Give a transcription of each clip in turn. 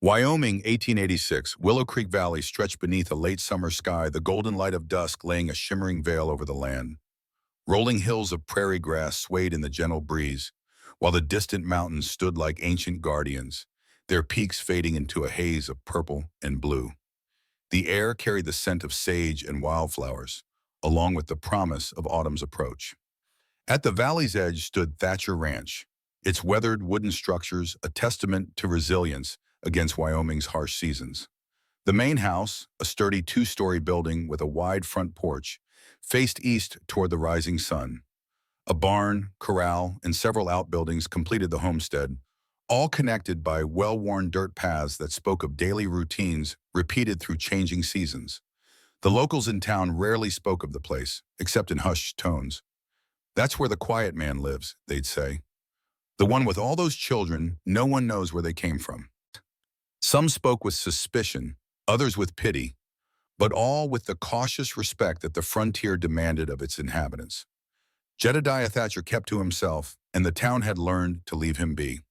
Wyoming, 1886. Willow Creek Valley stretched beneath a late summer sky, the golden light of dusk laying a shimmering veil over the land. Rolling hills of prairie grass swayed in the gentle breeze, while the distant mountains stood like ancient guardians, their peaks fading into a haze of purple and blue. The air carried the scent of sage and wildflowers, along with the promise of autumn's approach. At the valley's edge stood Thatcher Ranch, its weathered wooden structures a testament to resilience against Wyoming's harsh seasons. The main house, a sturdy two-story building with a wide front porch, faced east toward the rising sun. A barn, corral, and several outbuildings completed the homestead, all connected by well-worn dirt paths that spoke of daily routines repeated through changing seasons. The locals in town rarely spoke of the place, except in hushed tones. "That's where the quiet man lives," they'd say. "The one with all those children, no one knows where they came from." Some spoke with suspicion, others with pity, but all with the cautious respect that the frontier demanded of its inhabitants. Jedediah Thatcher kept to himself, and the town had learned to leave him be.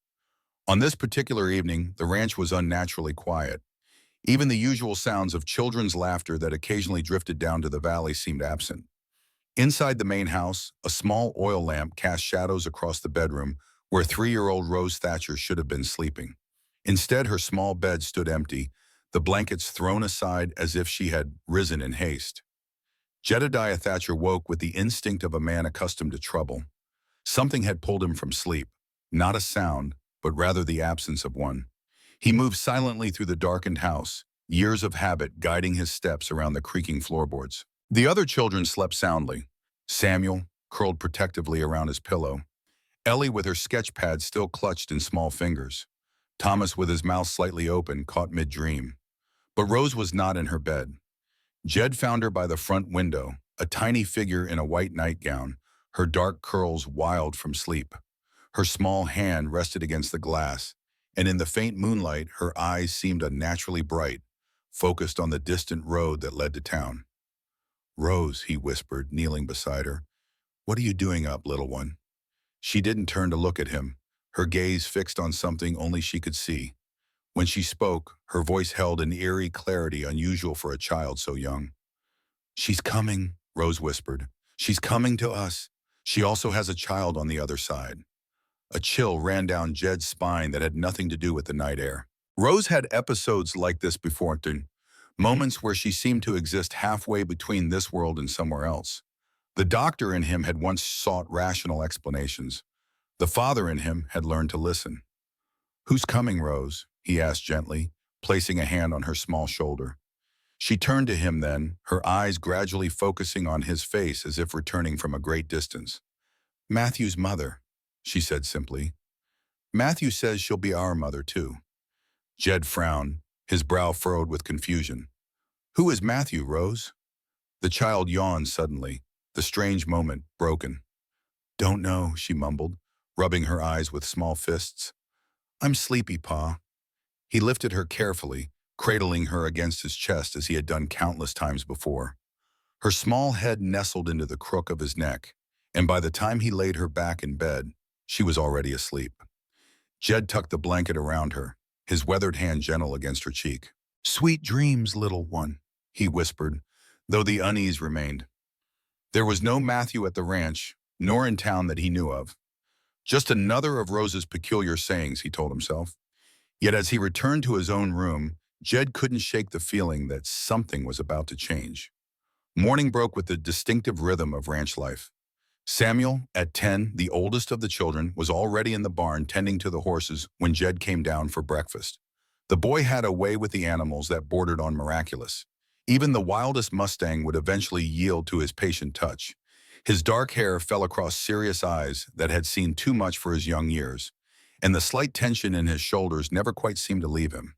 On this particular evening, the ranch was unnaturally quiet. Even the usual sounds of children's laughter that occasionally drifted down to the valley seemed absent. Inside the main house, a small oil lamp cast shadows across the bedroom where 3-year-old Rose Thatcher should have been sleeping. Instead, her small bed stood empty, the blankets thrown aside as if she had risen in haste. Jedediah Thatcher woke with the instinct of a man accustomed to trouble. Something had pulled him from sleep, not a sound, but rather the absence of one. He moved silently through the darkened house, years of habit guiding his steps around the creaking floorboards. The other children slept soundly. Samuel, curled protectively around his pillow. Ellie, with her sketch pad still clutched in small fingers. Thomas, with his mouth slightly open, caught mid-dream. But Rose was not in her bed. Jed found her by the front window, a tiny figure in a white nightgown, her dark curls wild from sleep. Her small hand rested against the glass, and in the faint moonlight, her eyes seemed unnaturally bright, focused on the distant road that led to town. "Rose," he whispered, kneeling beside her. "What are you doing up, little one?" She didn't turn to look at him, her gaze fixed on something only she could see. When she spoke, her voice held an eerie clarity unusual for a child so young. "She's coming," Rose whispered. "She's coming to us. She also has a child on the other side." A chill ran down Jed's spine that had nothing to do with the night air. Rose had episodes like this before, moments where she seemed to exist halfway between this world and somewhere else. The doctor in him had once sought rational explanations. The father in him had learned to listen. "Who's coming, Rose?" he asked gently, placing a hand on her small shoulder. She turned to him then, her eyes gradually focusing on his face as if returning from a great distance. "Matthew's mother," she said simply. "Matthew says she'll be our mother, too." Jed frowned, his brow furrowed with confusion. "Who is Matthew, Rose?" The child yawned suddenly, the strange moment broken. "Don't know," she mumbled, rubbing her eyes with small fists. "I'm sleepy, Pa." He lifted her carefully, cradling her against his chest as he had done countless times before. Her small head nestled into the crook of his neck, and by the time he laid her back in bed, she was already asleep. Jed tucked the blanket around her, his weathered hand gentle against her cheek. "Sweet dreams, little one," he whispered, though the unease remained. There was no Matthew at the ranch, nor in town that he knew of. Just another of Rose's peculiar sayings, he told himself. Yet as he returned to his own room, Jed couldn't shake the feeling that something was about to change. Morning broke with the distinctive rhythm of ranch life. Samuel, at 10, the oldest of the children, was already in the barn tending to the horses when Jed came down for breakfast. The boy had a way with the animals that bordered on miraculous. Even the wildest Mustang would eventually yield to his patient touch. His dark hair fell across serious eyes that had seen too much for his young years, and the slight tension in his shoulders never quite seemed to leave him.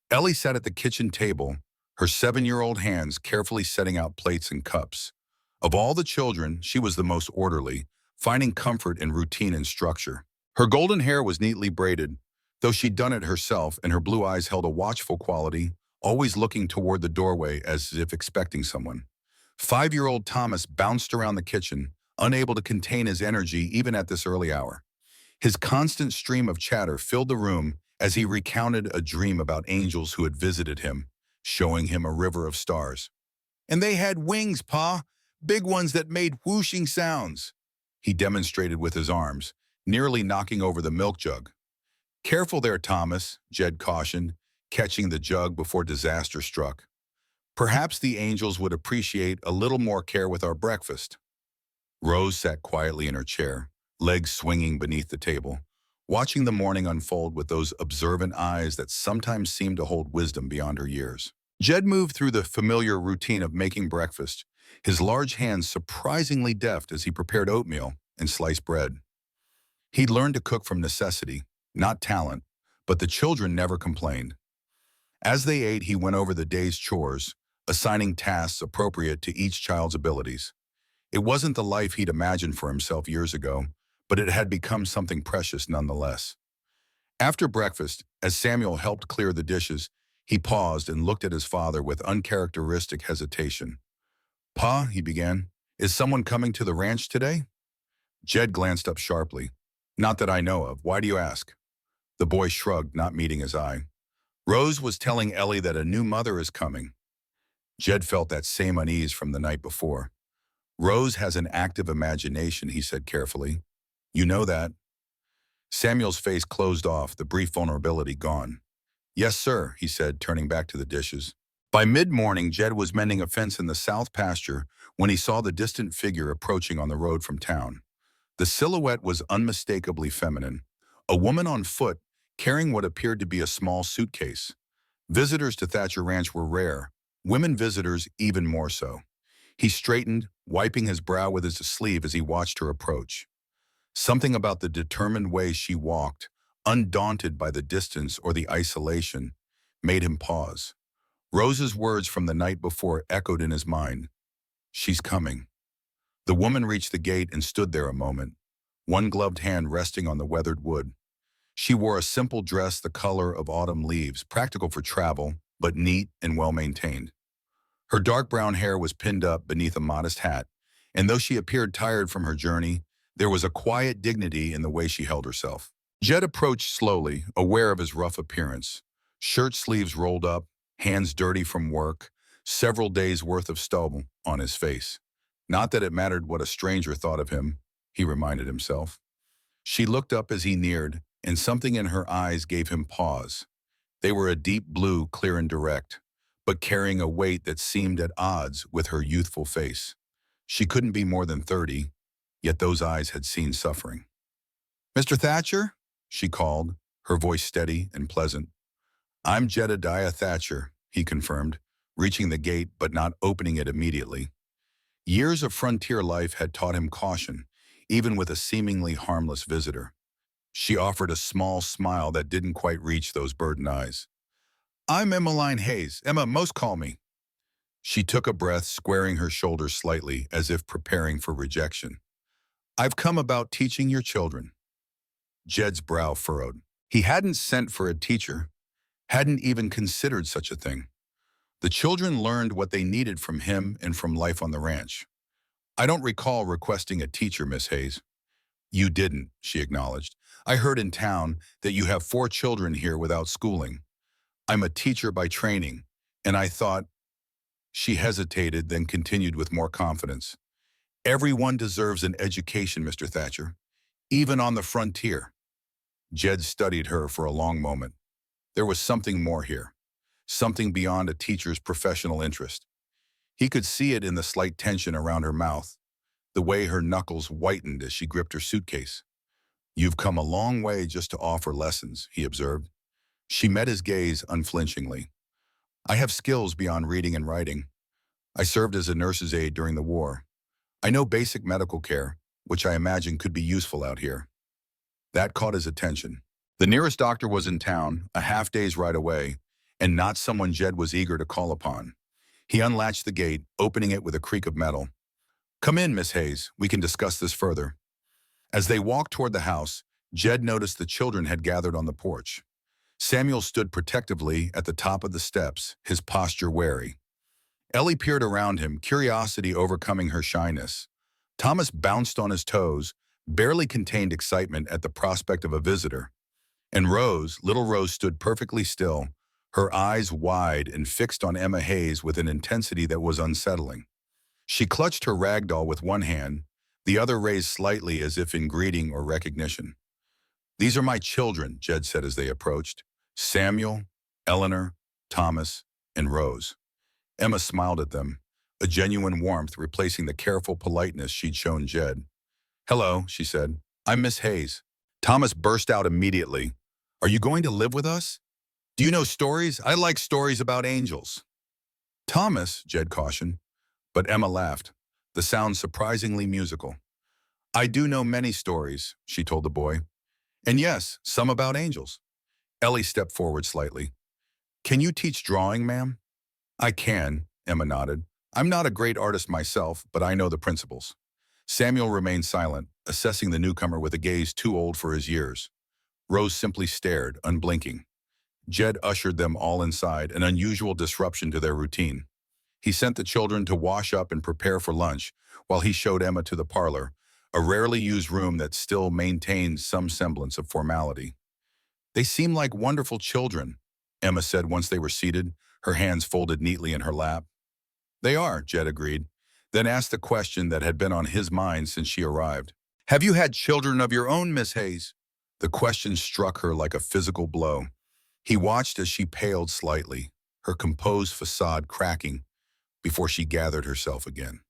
Ellie sat at the kitchen table, her 7-year-old hands carefully setting out plates and cups. Of all the children, she was the most orderly, finding comfort in routine and structure. Her golden hair was neatly braided, though she'd done it herself, and her blue eyes held a watchful quality, always looking toward the doorway as if expecting someone. 5-year-old Thomas bounced around the kitchen, unable to contain his energy even at this early hour. His constant stream of chatter filled the room as he recounted a dream about angels who had visited him, showing him a river of stars. And they had wings, Pa, big ones that made whooshing sounds. He demonstrated with his arms, nearly knocking over the milk jug. Careful there, Thomas, Jed cautioned, catching the jug before disaster struck. Perhaps the angels would appreciate a little more care with our breakfast. Rose sat quietly in her chair, legs swinging beneath the table, watching the morning unfold with those observant eyes that sometimes seemed to hold wisdom beyond her years. Jed moved through the familiar routine of making breakfast, his large hands surprisingly deft as he prepared oatmeal and sliced bread. He'd learned to cook from necessity, not talent, but the children never complained. As they ate, he went over the day's chores, assigning tasks appropriate to each child's abilities. It wasn't the life he'd imagined for himself years ago, but it had become something precious nonetheless. After breakfast, as Samuel helped clear the dishes, he paused and looked at his father with uncharacteristic hesitation. "Pa," he began, "is someone coming to the ranch today?" Jed glanced up sharply. "Not that I know of. Why do you ask?" The boy shrugged, not meeting his eye. "Rose was telling Ellie that a new mother is coming." Jed felt that same unease from the night before. "Rose has an active imagination," he said carefully. "You know that." Samuel's face closed off, the brief vulnerability gone. "Yes, sir," he said, turning back to the dishes. By mid-morning, Jed was mending a fence in the south pasture when he saw the distant figure approaching on the road from town. The silhouette was unmistakably feminine, a woman on foot carrying what appeared to be a small suitcase. Visitors to Thatcher Ranch were rare, women visitors even more so. He straightened, wiping his brow with his sleeve as he watched her approach. Something about the determined way she walked, undaunted by the distance or the isolation, made him pause. Rose's words from the night before echoed in his mind. "She's coming." The woman reached the gate and stood there a moment, one gloved hand resting on the weathered wood. She wore a simple dress the color of autumn leaves, practical for travel, but neat and well-maintained. Her dark brown hair was pinned up beneath a modest hat, and though she appeared tired from her journey, there was a quiet dignity in the way she held herself. Jed approached slowly, aware of his rough appearance. Shirt sleeves rolled up, hands dirty from work, several days' worth of stubble on his face. Not that it mattered what a stranger thought of him, he reminded himself. She looked up as he neared, and something in her eyes gave him pause. They were a deep blue, clear and direct, but carrying a weight that seemed at odds with her youthful face. She couldn't be more than 30, yet those eyes had seen suffering. "Mr. Thatcher?" she called, her voice steady and pleasant. "I'm Jedediah Thatcher," he confirmed, reaching the gate but not opening it immediately. Years of frontier life had taught him caution, even with a seemingly harmless visitor. She offered a small smile that didn't quite reach those burdened eyes. "I'm Emmeline Hayes. Emma, most call me." She took a breath, squaring her shoulders slightly, as if preparing for rejection. "I've come about teaching your children." Jed's brow furrowed. He hadn't sent for a teacher, hadn't even considered such a thing. The children learned what they needed from him and from life on the ranch. "I don't recall requesting a teacher, Miss Hayes." "You didn't," she acknowledged. "I heard in town that you have 4 children here without schooling. I'm a teacher by training, and I thought—" She hesitated, then continued with more confidence. "Everyone deserves an education, Mr. Thatcher, even on the frontier." Jed studied her for a long moment. There was something more here, something beyond a teacher's professional interest. He could see it in the slight tension around her mouth, the way her knuckles whitened as she gripped her suitcase. "You've come a long way just to offer lessons," he observed. She met his gaze unflinchingly. "I have skills beyond reading and writing. I served as a nurse's aide during the war. I know basic medical care, which I imagine could be useful out here." That caught his attention. The nearest doctor was in town, a half-day's ride away, and not someone Jed was eager to call upon. He unlatched the gate, opening it with a creak of metal. "Come in, Miss Hayes. We can discuss this further." As they walked toward the house, Jed noticed the children had gathered on the porch. Samuel stood protectively at the top of the steps, his posture wary. Ellie peered around him, curiosity overcoming her shyness. Thomas bounced on his toes, barely contained excitement at the prospect of a visitor. And Rose, little Rose, stood perfectly still, her eyes wide and fixed on Emma Hayes with an intensity that was unsettling. She clutched her rag doll with one hand, the other raised slightly as if in greeting or recognition. "These are my children," Jed said as they approached. "Samuel, Eleanor, Thomas, and Rose." Emma smiled at them, a genuine warmth replacing the careful politeness she'd shown Jed. "Hello," she said. "I'm Miss Hayes." Thomas burst out immediately. "Are you going to live with us? Do you know stories? I like stories about angels." "Thomas," Jed cautioned, but Emma laughed, the sound surprisingly musical. "I do know many stories," she told the boy. "And yes, some about angels." Ellie stepped forward slightly. "Can you teach drawing, ma'am?" "I can," Emma nodded. "I'm not a great artist myself, but I know the principles." Samuel remained silent, assessing the newcomer with a gaze too old for his years. Rose simply stared, unblinking. Jed ushered them all inside, an unusual disruption to their routine. He sent the children to wash up and prepare for lunch, while he showed Emma to the parlor, a rarely used room that still maintained some semblance of formality. "They seem like wonderful children," Emma said once they were seated, her hands folded neatly in her lap. "They are," Jed agreed, then asked the question that had been on his mind since she arrived. "Have you had children of your own, Miss Hayes?" The question struck her like a physical blow. He watched as she paled slightly, her composed facade cracking, before she gathered herself again.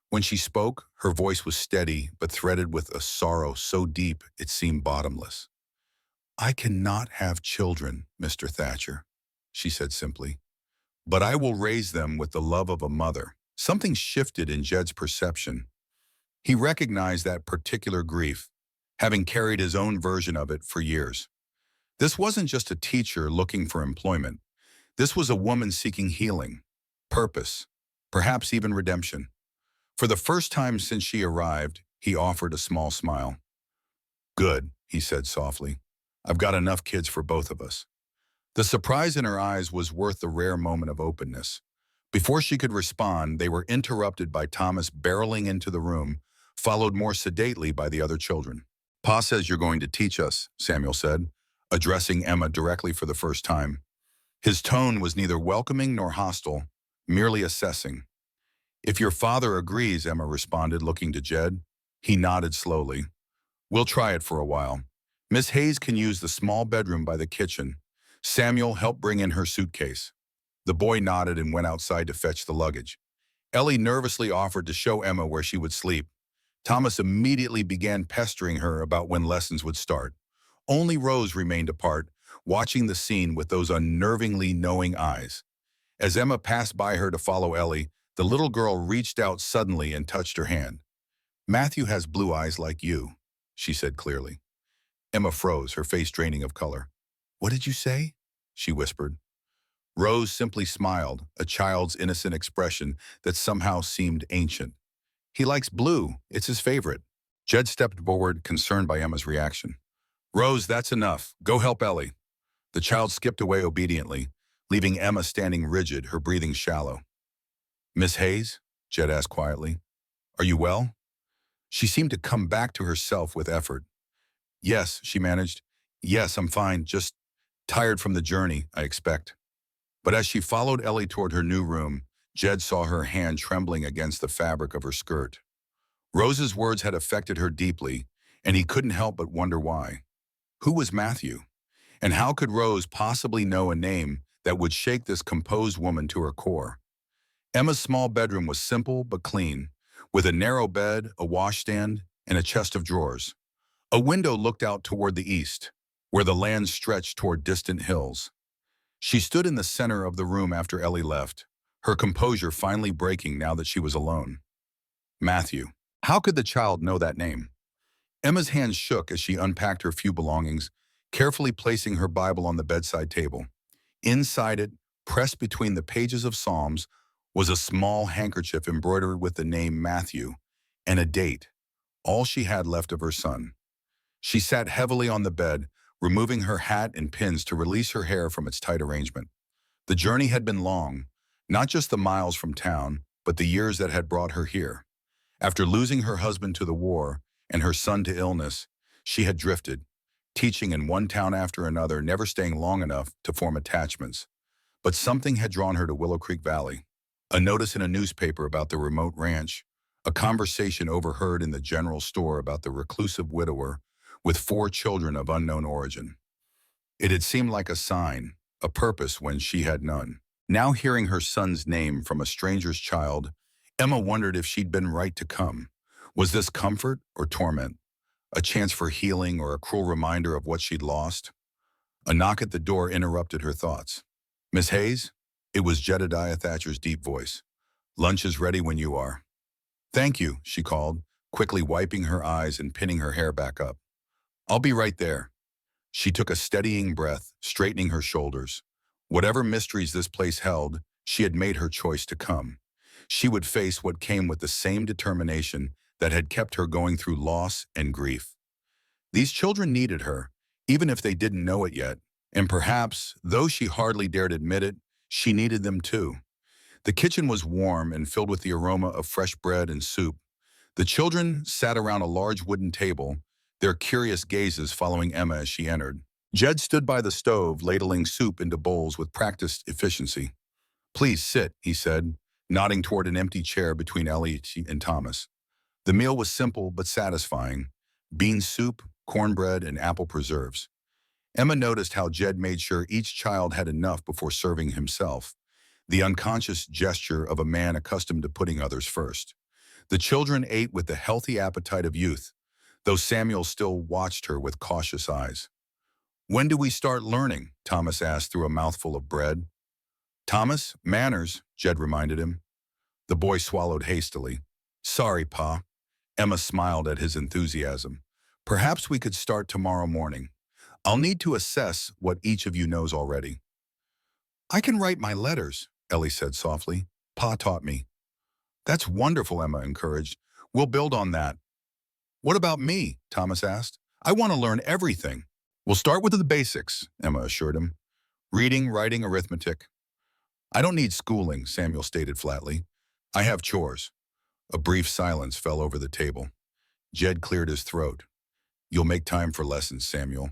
When she spoke, her voice was steady but threaded with a sorrow so deep it seemed bottomless. "I cannot have children, Mr. Thatcher," she said simply, "but I will raise them with the love of a mother." Something shifted in Jed's perception. He recognized that particular grief, having carried his own version of it for years. This wasn't just a teacher looking for employment. This was a woman seeking healing, purpose, perhaps even redemption. For the first time since she arrived, he offered a small smile. "Good," he said softly. "I've got enough kids for both of us." The surprise in her eyes was worth the rare moment of openness. Before she could respond, they were interrupted by Thomas barreling into the room, followed more sedately by the other children. "Pa says you're going to teach us," Samuel said, addressing Emma directly for the first time. His tone was neither welcoming nor hostile, merely assessing. "If your father agrees," Emma responded, looking to Jed. He nodded slowly. "We'll try it for a while. Miss Hayes can use the small bedroom by the kitchen. Samuel, help bring in her suitcase." The boy nodded and went outside to fetch the luggage. Ellie nervously offered to show Emma where she would sleep. Thomas immediately began pestering her about when lessons would start. Only Rose remained apart, watching the scene with those unnervingly knowing eyes. As Emma passed by her to follow Ellie, the little girl reached out suddenly and touched her hand. "Matthew has blue eyes like you," she said clearly. Emma froze, her face draining of color. "What did you say?" she whispered. Rose simply smiled, a child's innocent expression that somehow seemed ancient. "He likes blue. It's his favorite." Jed stepped forward, concerned by Emma's reaction. "Rose, that's enough. Go help Ellie." The child skipped away obediently, leaving Emma standing rigid, her breathing shallow. "Miss Hayes?" Jed asked quietly. "Are you well?" She seemed to come back to herself with effort. "Yes," she managed. "Yes, I'm fine. Just tired from the journey, I expect." But as she followed Ellie toward her new room, Jed saw her hand trembling against the fabric of her skirt. Rose's words had affected her deeply, and he couldn't help but wonder why. Who was Matthew? And how could Rose possibly know a name that would shake this composed woman to her core? Emma's small bedroom was simple but clean, with a narrow bed, a washstand, and a chest of drawers. A window looked out toward the east, where the land stretched toward distant hills. She stood in the center of the room after Ellie left, her composure finally breaking now that she was alone. Matthew. How could the child know that name? Emma's hands shook as she unpacked her few belongings, carefully placing her Bible on the bedside table. Inside it, pressed between the pages of Psalms, was a small handkerchief embroidered with the name Matthew and a date, all she had left of her son. She sat heavily on the bed, removing her hat and pins to release her hair from its tight arrangement. The journey had been long, not just the miles from town, but the years that had brought her here. After losing her husband to the war and her son to illness, she had drifted, teaching in one town after another, never staying long enough to form attachments. But something had drawn her to Willow Creek Valley. A notice in a newspaper about the remote ranch, a conversation overheard in the general store about the reclusive widower with 4 children of unknown origin. It had seemed like a sign, a purpose when she had none. Now hearing her son's name from a stranger's child, Emma wondered if she'd been right to come. Was this comfort or torment? A chance for healing or a cruel reminder of what she'd lost? A knock at the door interrupted her thoughts. "Miss Hayes?" It was Jedediah Thatcher's deep voice. "Lunch is ready when you are." "Thank you," she called, quickly wiping her eyes and pinning her hair back up. "I'll be right there." She took a steadying breath, straightening her shoulders. Whatever mysteries this place held, she had made her choice to come. She would face what came with the same determination that had kept her going through loss and grief. These children needed her, even if they didn't know it yet, and perhaps, though she hardly dared admit it, she needed them too. The kitchen was warm and filled with the aroma of fresh bread and soup. The children sat around a large wooden table, their curious gazes following Emma as she entered. Jed stood by the stove, ladling soup into bowls with practiced efficiency. "Please sit," he said, nodding toward an empty chair between Ellie and Thomas. The meal was simple but satisfying: bean soup, cornbread, and apple preserves. Emma noticed how Jed made sure each child had enough before serving himself, the unconscious gesture of a man accustomed to putting others first. The children ate with the healthy appetite of youth, though Samuel still watched her with cautious eyes. "When do we start learning?" Thomas asked through a mouthful of bread. "Thomas, manners," Jed reminded him. The boy swallowed hastily. "Sorry, Pa." Emma smiled at his enthusiasm. "Perhaps we could start tomorrow morning. I'll need to assess what each of you knows already." "I can write my letters," Ellie said softly. "Pa taught me." "That's wonderful," Emma encouraged. "We'll build on that." "What about me?" Thomas asked. "I want to learn everything." "We'll start with the basics," Emma assured him. "Reading, writing, arithmetic." "I don't need schooling," Samuel stated flatly. "I have chores." A brief silence fell over the table. Jed cleared his throat. "You'll make time for lessons, Samuel.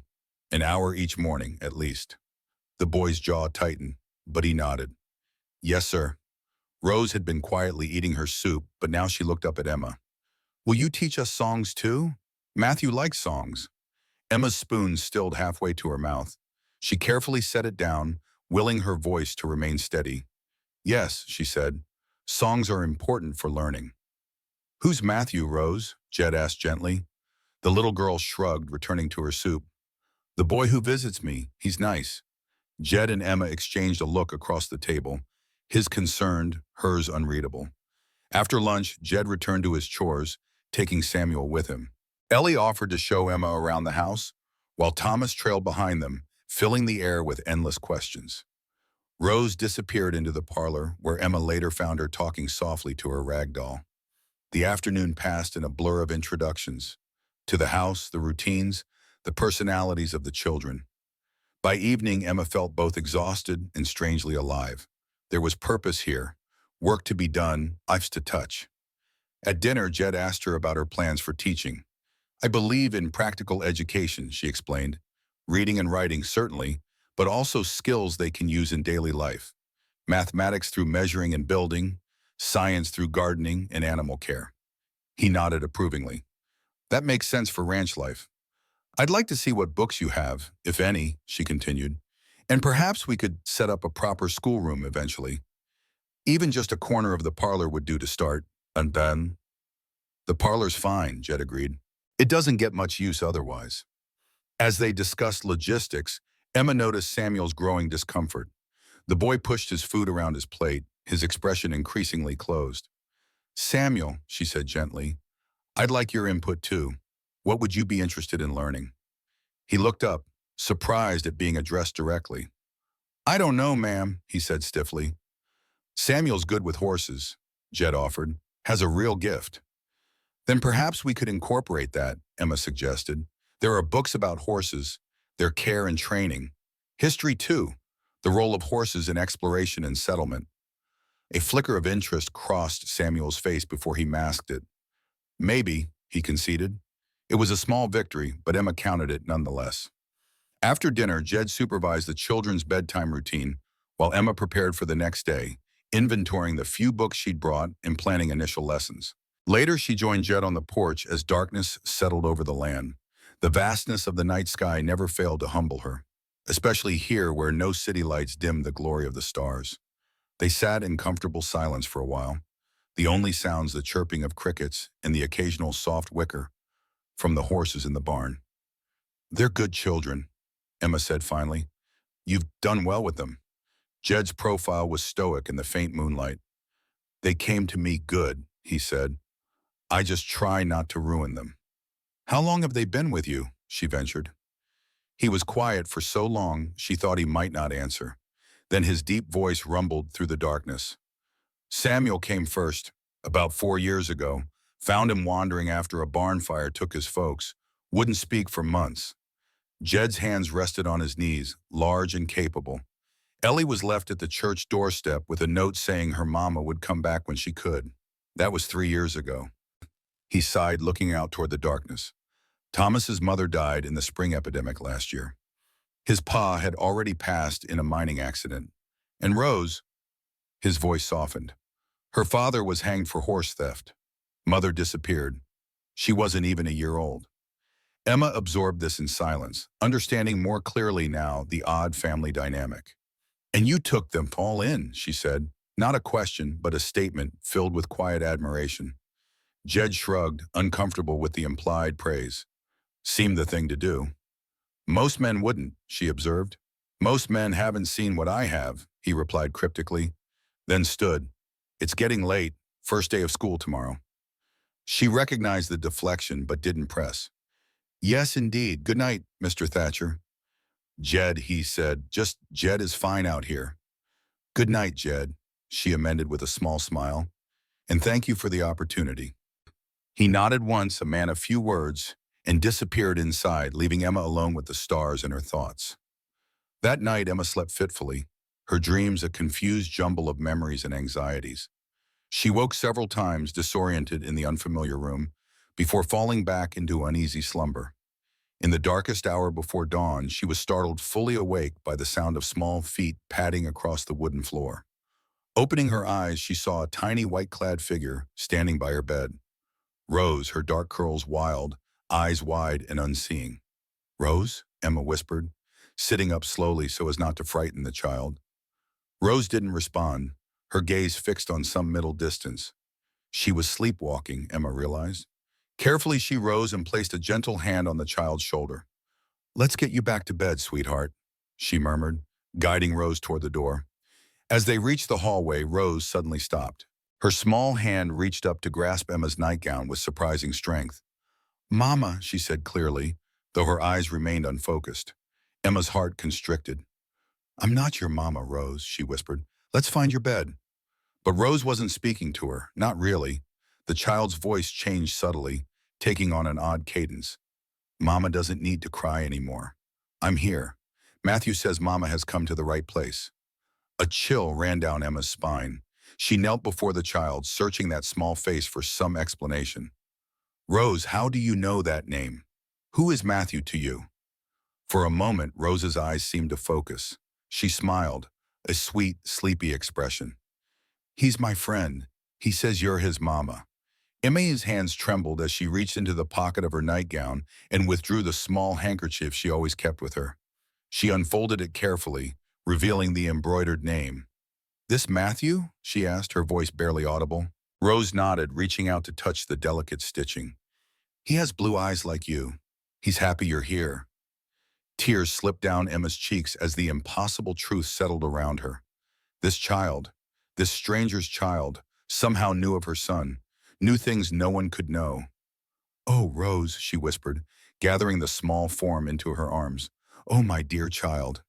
An hour each morning, at least." The boy's jaw tightened, but he nodded. "Yes, sir." Rose had been quietly eating her soup, but now she looked up at Emma. "Will you teach us songs too? Matthew likes songs." Emma's spoon stilled halfway to her mouth. She carefully set it down, willing her voice to remain steady. "Yes," she said. "Songs are important for learning." "Who's Matthew, Rose?" Jed asked gently. The little girl shrugged, returning to her soup. "The boy who visits me. He's nice." Jed and Emma exchanged a look across the table, his concerned, hers unreadable. After lunch, Jed returned to his chores, taking Samuel with him. Ellie offered to show Emma around the house, while Thomas trailed behind them, filling the air with endless questions. Rose disappeared into the parlor, where Emma later found her talking softly to her rag doll. The afternoon passed in a blur of introductions to the house, the routines, the personalities of the children. By evening, Emma felt both exhausted and strangely alive. There was purpose here, work to be done, lives to touch. At dinner, Jed asked her about her plans for teaching. "I believe in practical education," she explained. "Reading and writing, certainly, but also skills they can use in daily life. Mathematics through measuring and building, science through gardening and animal care." He nodded approvingly. "That makes sense for ranch life." "I'd like to see what books you have, if any," she continued. "And perhaps we could set up a proper schoolroom eventually. Even just a corner of the parlor would do to start. And then—" "The parlor's fine," Jed agreed. "It doesn't get much use otherwise." As they discussed logistics, Emma noticed Samuel's growing discomfort. The boy pushed his food around his plate, his expression increasingly closed. "Samuel," she said gently, "I'd like your input too. What would you be interested in learning?" He looked up, surprised at being addressed directly. "I don't know, ma'am," he said stiffly. "Samuel's good with horses," Jed offered. "Has a real gift." "Then perhaps we could incorporate that," Emma suggested. "There are books about horses, their care and training. History too, the role of horses in exploration and settlement." A flicker of interest crossed Samuel's face before he masked it. "Maybe," he conceded. It was a small victory, but Emma counted it nonetheless. After dinner, Jed supervised the children's bedtime routine, while Emma prepared for the next day, inventorying the few books she'd brought and planning initial lessons. Later, she joined Jed on the porch as darkness settled over the land. The vastness of the night sky never failed to humble her, especially here where no city lights dimmed the glory of the stars. They sat in comfortable silence for a while, the only sounds the chirping of crickets and the occasional soft whicker from the horses in the barn. "They're good children," Emma said finally. "You've done well with them." Jed's profile was stoic in the faint moonlight. "They came to me good," he said. "I just try not to ruin them." "How long have they been with you?" she ventured. He was quiet for so long she thought he might not answer. Then his deep voice rumbled through the darkness. "Samuel came first, about 4 years ago. Found him wandering after a barn fire took his folks. Wouldn't speak for months." Jed's hands rested on his knees, large and capable. Ellie was left at the church doorstep with a note saying her mama would come back when she could. That was 3 years ago. He sighed, looking out toward the darkness. Thomas's mother died in the spring epidemic last year. His pa had already passed in a mining accident. And Rose, his voice softened. Her father was hanged for horse theft. Mother disappeared. She wasn't even a year old. Emma absorbed this in silence, understanding more clearly now the odd family dynamic. "And you took them all in," she said. Not a question, but a statement filled with quiet admiration. Jed shrugged, uncomfortable with the implied praise. "Seemed the thing to do." "Most men wouldn't," she observed. "Most men haven't seen what I have," he replied cryptically, then stood. "It's getting late. First day of school tomorrow." She recognized the deflection but didn't press. "Yes, indeed. Good night, Mr. Thatcher." "Jed," he said. "Just Jed is fine out here." "Good night, Jed," she amended with a small smile. "And thank you for the opportunity." He nodded once, a man of few words, and disappeared inside, leaving Emma alone with the stars and her thoughts. That night, Emma slept fitfully, her dreams a confused jumble of memories and anxieties. She woke several times, disoriented in the unfamiliar room, before falling back into uneasy slumber. In the darkest hour before dawn, she was startled fully awake by the sound of small feet padding across the wooden floor. Opening her eyes, she saw a tiny white-clad figure standing by her bed. Rose, her dark curls wild, eyes wide and unseeing. "Rose?" Emma whispered, sitting up slowly so as not to frighten the child. Rose didn't respond, her gaze fixed on some middle distance. She was sleepwalking, Emma realized. Carefully, she rose and placed a gentle hand on the child's shoulder. "Let's get you back to bed, sweetheart," she murmured, guiding Rose toward the door. As they reached the hallway, Rose suddenly stopped. Her small hand reached up to grasp Emma's nightgown with surprising strength. "Mama," she said clearly, though her eyes remained unfocused. Emma's heart constricted. "I'm not your mama, Rose," she whispered. "Let's find your bed." But Rose wasn't speaking to her, not really. The child's voice changed subtly, taking on an odd cadence. "Mama doesn't need to cry anymore. I'm here. Matthew says Mama has come to the right place." A chill ran down Emma's spine. She knelt before the child, searching that small face for some explanation. "Rose, how do you know that name? Who is Matthew to you?" For a moment, Rose's eyes seemed to focus. She smiled, a sweet, sleepy expression. "He's my friend. He says you're his mama." Emmy's hands trembled as she reached into the pocket of her nightgown and withdrew the small handkerchief she always kept with her. She unfolded it carefully, revealing the embroidered name. "This Matthew?" she asked, her voice barely audible. Rose nodded, reaching out to touch the delicate stitching. "He has blue eyes like you. He's happy you're here." Tears slipped down Emma's cheeks as the impossible truth settled around her. This child, this stranger's child, somehow knew of her son, knew things no one could know. "Oh, Rose," she whispered, gathering the small form into her arms. "Oh, my dear child."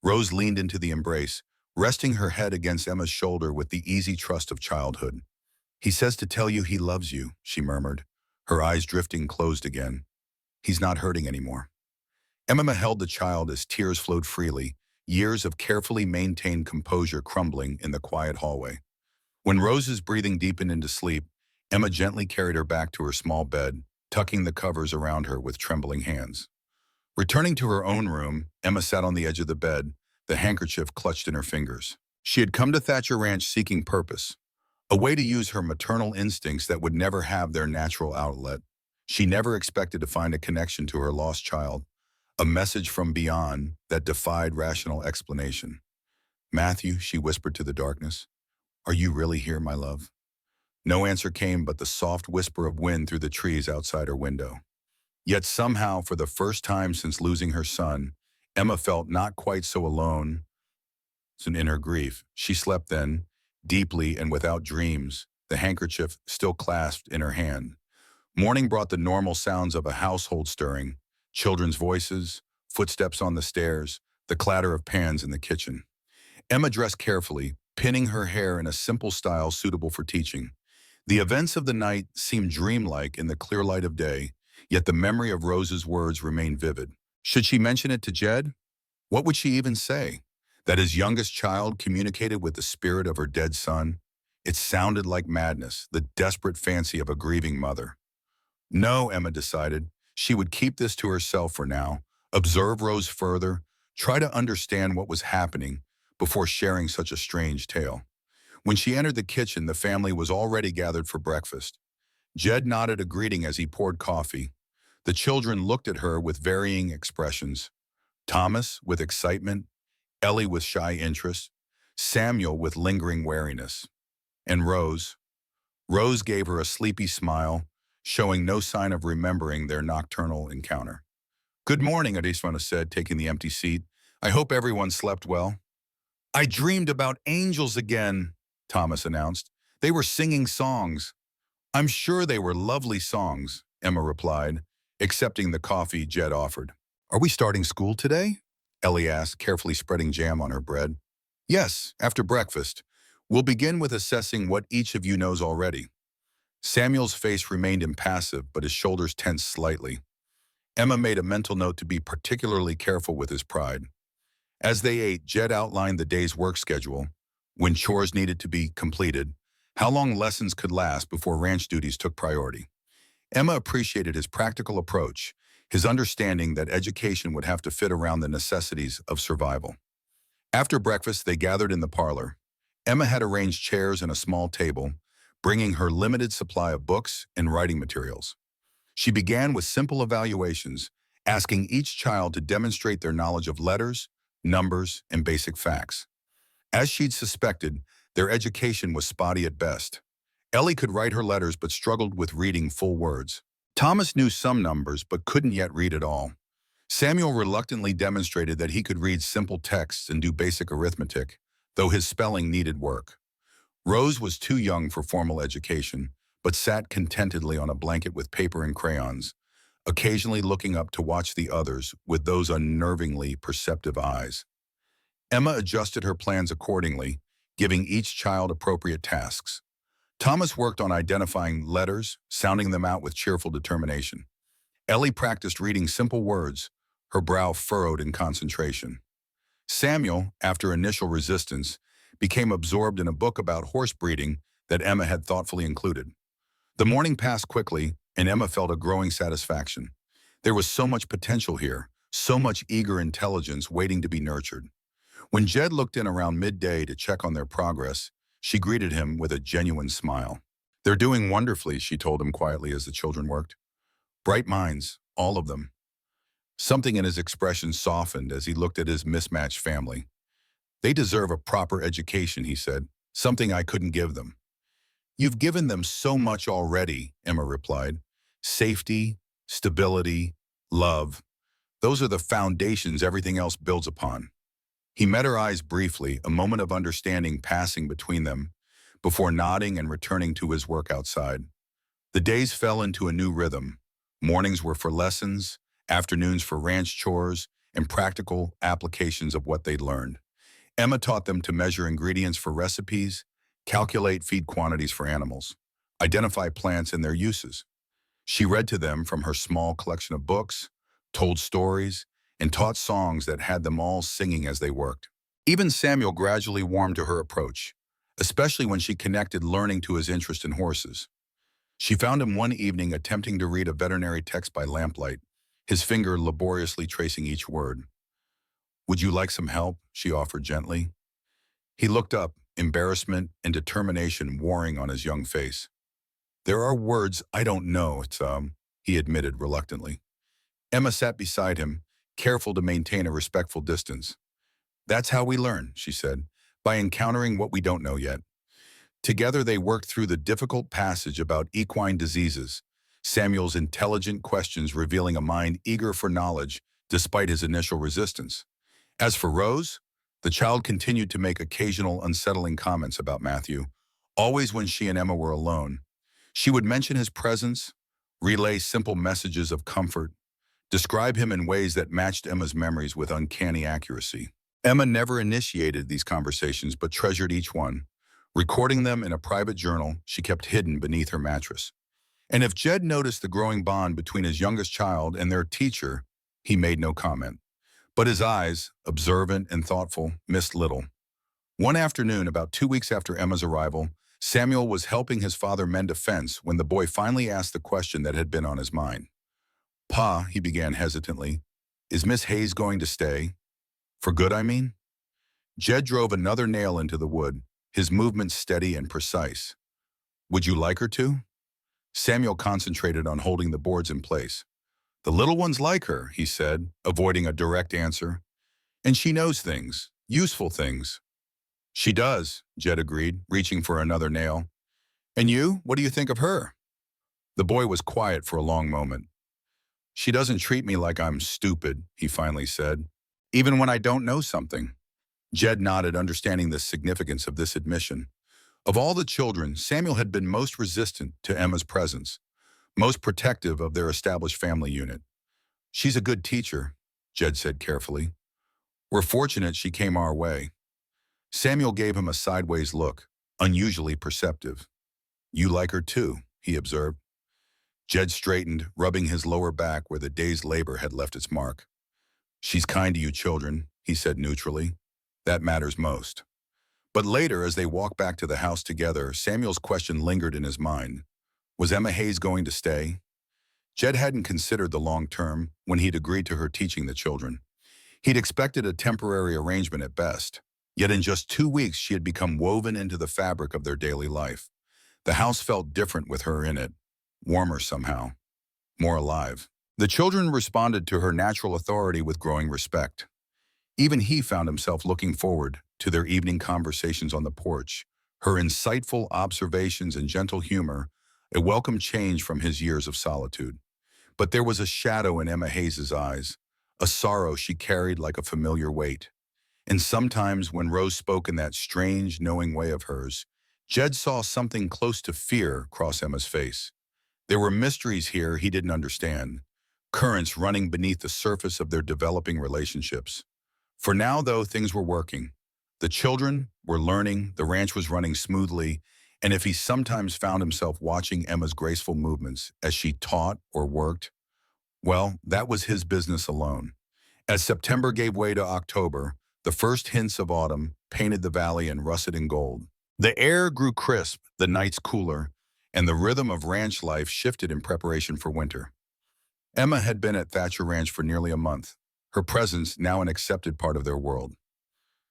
Rose leaned into the embrace, resting her head against Emma's shoulder with the easy trust of childhood. "He says to tell you he loves you," she murmured, her eyes drifting closed again. "He's not hurting anymore." Emma held the child as tears flowed freely, years of carefully maintained composure crumbling in the quiet hallway. When Rose's breathing deepened into sleep, Emma gently carried her back to her small bed, tucking the covers around her with trembling hands. Returning to her own room, Emma sat on the edge of the bed, the handkerchief clutched in her fingers. She had come to Thatcher Ranch seeking purpose, a way to use her maternal instincts that would never have their natural outlet. She never expected to find a connection to her lost child, a message from beyond that defied rational explanation. "Matthew," she whispered to the darkness, "are you really here, my love?" No answer came but the soft whisper of wind through the trees outside her window. Yet somehow, for the first time since losing her son, Emma felt not quite so alone in her grief. She slept then, deeply and without dreams, the handkerchief still clasped in her hand. Morning brought the normal sounds of a household stirring, children's voices, footsteps on the stairs, the clatter of pans in the kitchen. Emma dressed carefully, pinning her hair in a simple style suitable for teaching. The events of the night seemed dreamlike in the clear light of day, yet the memory of Rose's words remained vivid. Should she mention it to Jed? What would she even say? That his youngest child communicated with the spirit of her dead son? It sounded like madness, the desperate fancy of a grieving mother. No, Emma decided. She would keep this to herself for now, observe Rose further, try to understand what was happening before sharing such a strange tale. When she entered the kitchen, the family was already gathered for breakfast. Jed nodded a greeting as he poured coffee. The children looked at her with varying expressions. Thomas with excitement, Ellie with shy interest, Samuel with lingering wariness. And Rose. Rose gave her a sleepy smile, showing no sign of remembering their nocturnal encounter. "Good morning," Adeswana said, taking the empty seat. "I hope everyone slept well." "I dreamed about angels again," Thomas announced. "They were singing songs." "I'm sure they were lovely songs," Emma replied, accepting the coffee Jed offered. "Are we starting school today?" Ellie asked, carefully spreading jam on her bread. "Yes, after breakfast. We'll begin with assessing what each of you knows already." Samuel's face remained impassive, but his shoulders tensed slightly. Emma made a mental note to be particularly careful with his pride. As they ate, Jed outlined the day's work schedule, when chores needed to be completed, how long lessons could last before ranch duties took priority. Emma appreciated his practical approach, his understanding that education would have to fit around the necessities of survival. After breakfast, they gathered in the parlor. Emma had arranged chairs and a small table, bringing her limited supply of books and writing materials. She began with simple evaluations, asking each child to demonstrate their knowledge of letters, numbers, and basic facts. As she'd suspected, their education was spotty at best. Ellie could write her letters but struggled with reading full words. Thomas knew some numbers but couldn't yet read it all. Samuel reluctantly demonstrated that he could read simple texts and do basic arithmetic, though his spelling needed work. Rose was too young for formal education, but sat contentedly on a blanket with paper and crayons, occasionally looking up to watch the others with those unnervingly perceptive eyes. Emma adjusted her plans accordingly, giving each child appropriate tasks. Thomas worked on identifying letters, sounding them out with cheerful determination. Ellie practiced reading simple words, her brow furrowed in concentration. Samuel, after initial resistance, became absorbed in a book about horse breeding that Emma had thoughtfully included. The morning passed quickly, and Emma felt a growing satisfaction. There was so much potential here, so much eager intelligence waiting to be nurtured. When Jed looked in around midday to check on their progress, she greeted him with a genuine smile. "They're doing wonderfully," she told him quietly as the children worked. "Bright minds, all of them." Something in his expression softened as he looked at his mismatched family. "They deserve a proper education," he said, "something I couldn't give them." "You've given them so much already," Emma replied. "Safety, stability, love. Those are the foundations everything else builds upon." He met her eyes briefly, a moment of understanding passing between them, before nodding and returning to his work outside. The days fell into a new rhythm. Mornings were for lessons, afternoons for ranch chores, and practical applications of what they'd learned. Emma taught them to measure ingredients for recipes, calculate feed quantities for animals, identify plants and their uses. She read to them from her small collection of books, told stories, and taught songs that had them all singing as they worked. Even Samuel gradually warmed to her approach, especially when she connected learning to his interest in horses. She found him one evening attempting to read a veterinary text by lamplight, his finger laboriously tracing each word. "Would you like some help?" she offered gently. He looked up, embarrassment and determination warring on his young face. "There are words I don't know, he admitted reluctantly. Emma sat beside him, careful to maintain a respectful distance. "That's how we learn," she said, "by encountering what we don't know yet." Together they worked through the difficult passage about equine diseases, Samuel's intelligent questions revealing a mind eager for knowledge despite his initial resistance. As for Rose, the child continued to make occasional unsettling comments about Matthew, always when she and Emma were alone. She would mention his presence, relay simple messages of comfort, describe him in ways that matched Emma's memories with uncanny accuracy. Emma never initiated these conversations but treasured each one, recording them in a private journal she kept hidden beneath her mattress. And if Jed noticed the growing bond between his youngest child and their teacher, he made no comment. But his eyes, observant and thoughtful, missed little. One afternoon, about 2 weeks after Emma's arrival, Samuel was helping his father mend a fence when the boy finally asked the question that had been on his mind. "Pa," he began hesitantly, "is Miss Hayes going to stay? For good, I mean?" Jed drove another nail into the wood, his movements steady and precise. "Would you like her to?" Samuel concentrated on holding the boards in place. "The little ones like her," he said, avoiding a direct answer. "And she knows things, useful things." "She does," Jed agreed, reaching for another nail. "And you, what do you think of her?" The boy was quiet for a long moment. "She doesn't treat me like I'm stupid," he finally said, "even when I don't know something." Jed nodded, understanding the significance of this admission. Of all the children, Samuel had been most resistant to Emma's presence, most protective of their established family unit. "She's a good teacher," Jed said carefully. "We're fortunate she came our way." Samuel gave him a sideways look, unusually perceptive. "You like her too," he observed. Jed straightened, rubbing his lower back where the day's labor had left its mark. "She's kind to you children," he said neutrally. "That matters most." But later, as they walked back to the house together, Samuel's question lingered in his mind. Was Emma Hayes going to stay? Jed hadn't considered the long term when he'd agreed to her teaching the children. He'd expected a temporary arrangement at best. Yet in just 2 weeks, she had become woven into the fabric of their daily life. The house felt different with her in it, warmer somehow, more alive. The children responded to her natural authority with growing respect. Even he found himself looking forward to their evening conversations on the porch, her insightful observations and gentle humor, a welcome change from his years of solitude. But there was a shadow in Emma Hayes's eyes, a sorrow she carried like a familiar weight. And sometimes when Rose spoke in that strange, knowing way of hers, Jed saw something close to fear cross Emma's face. There were mysteries here he didn't understand, currents running beneath the surface of their developing relationships. For now, though, things were working. The children were learning, the ranch was running smoothly, and if he sometimes found himself watching Emma's graceful movements as she taught or worked, well, that was his business alone. As September gave way to October, the first hints of autumn painted the valley in russet and gold. The air grew crisp, the nights cooler, and the rhythm of ranch life shifted in preparation for winter. Emma had been at Thatcher Ranch for nearly a month, her presence now an accepted part of their world.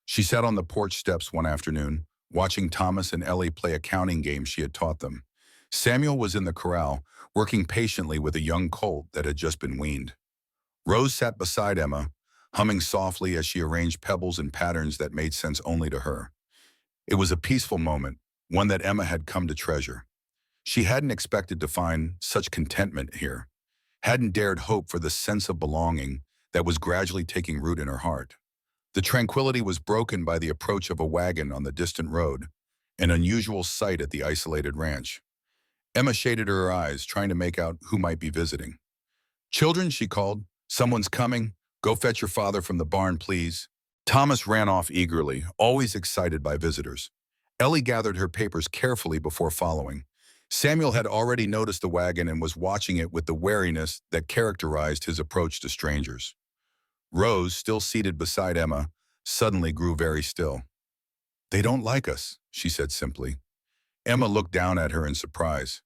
She sat on the porch steps one afternoon, watching Thomas and Ellie play a counting game she had taught them. Samuel was in the corral, working patiently with a young colt that had just been weaned. Rose sat beside Emma, humming softly as she arranged pebbles and patterns that made sense only to her. It was a peaceful moment, one that Emma had come to treasure. She hadn't expected to find such contentment here, hadn't dared hope for the sense of belonging that was gradually taking root in her heart. The tranquility was broken by the approach of a wagon on the distant road, an unusual sight at the isolated ranch. Emma shaded her eyes, trying to make out who might be visiting. "Children," she called, "someone's coming. Go fetch your father from the barn, please." Thomas ran off eagerly, always excited by visitors. Ellie gathered her papers carefully before following. Samuel had already noticed the wagon and was watching it with the wariness that characterized his approach to strangers. Rose, still seated beside Emma, suddenly grew very still. "They don't like us," she said simply. Emma looked down at her in surprise.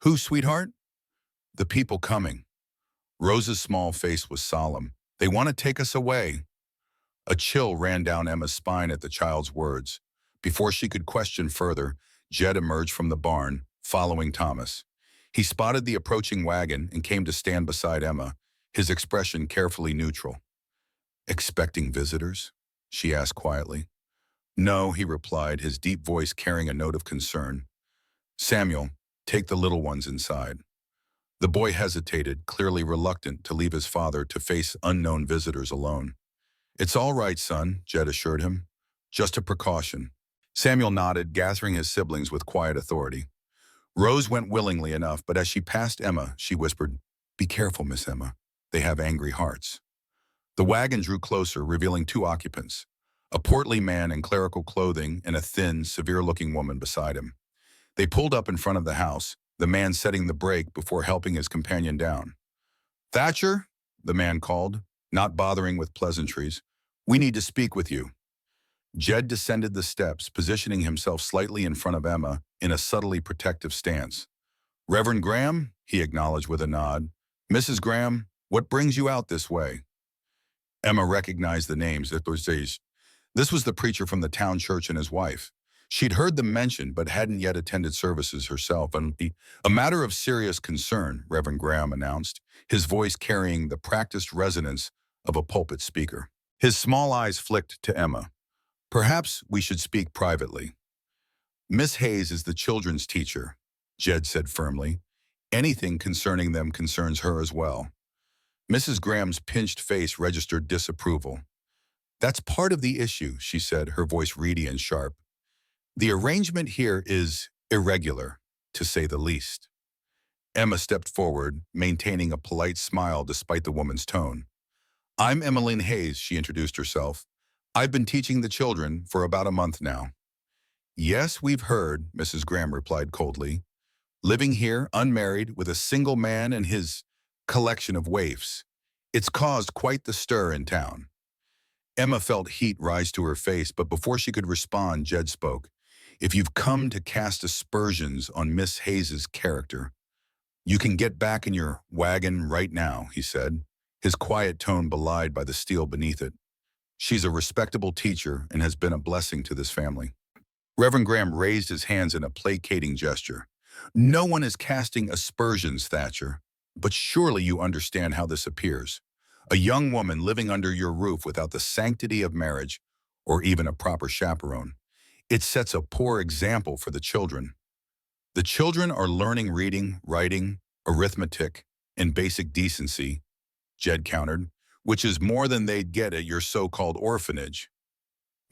Who, sweetheart? The people coming. Rose's small face was solemn. They want to take us away. A chill ran down Emma's spine at the child's words. Before she could question further, Jed emerged from the barn, following Thomas. He spotted the approaching wagon and came to stand beside Emma, his expression carefully neutral. "Expecting visitors?" she asked quietly. "No," he replied, his deep voice carrying a note of concern. "Samuel, take the little ones inside." The boy hesitated, clearly reluctant to leave his father to face unknown visitors alone. "It's all right, son," Jed assured him. "Just a precaution." Samuel nodded, gathering his siblings with quiet authority. Rose went willingly enough, but as she passed Emma, she whispered, "Be careful, Miss Emma. They have angry hearts." The wagon drew closer, revealing two occupants, a portly man in clerical clothing and a thin, severe-looking woman beside him. They pulled up in front of the house, the man setting the brake before helping his companion down. "Thatcher," the man called, not bothering with pleasantries, "we need to speak with you." Jed descended the steps, positioning himself slightly in front of Emma in a subtly protective stance. "Reverend Graham," he acknowledged with a nod. "Mrs. Graham, what brings you out this way?" Emma recognized the names. This was the preacher from the town church and his wife. She'd heard them mentioned, but hadn't yet attended services herself. "A matter of serious concern," Reverend Graham announced, his voice carrying the practiced resonance of a pulpit speaker. His small eyes flicked to Emma. "Perhaps we should speak privately." "Miss Hayes is the children's teacher," Jed said firmly. "Anything concerning them concerns her as well." Mrs. Graham's pinched face registered disapproval. "That's part of the issue," she said, her voice reedy and sharp. "The arrangement here is irregular, to say the least." Emma stepped forward, maintaining a polite smile despite the woman's tone. "I'm Emmeline Hayes," she introduced herself. "I've been teaching the children for about a month now." "Yes, we've heard," Mrs. Graham replied coldly. "Living here, unmarried, with a single man and his collection of waifs. It's caused quite the stir in town." Emma felt heat rise to her face, but before she could respond, Jed spoke. "If you've come to cast aspersions on Miss Hayes's character, you can get back in your wagon right now," he said, his quiet tone belied by the steel beneath it. "She's a respectable teacher and has been a blessing to this family." Reverend Graham raised his hands in a placating gesture. "No one is casting aspersions, Thatcher, but surely you understand how this appears. A young woman living under your roof without the sanctity of marriage or even a proper chaperone. It sets a poor example for the children." "The children are learning reading, writing, arithmetic, and basic decency," Jed countered, "which is more than they'd get at your so-called orphanage."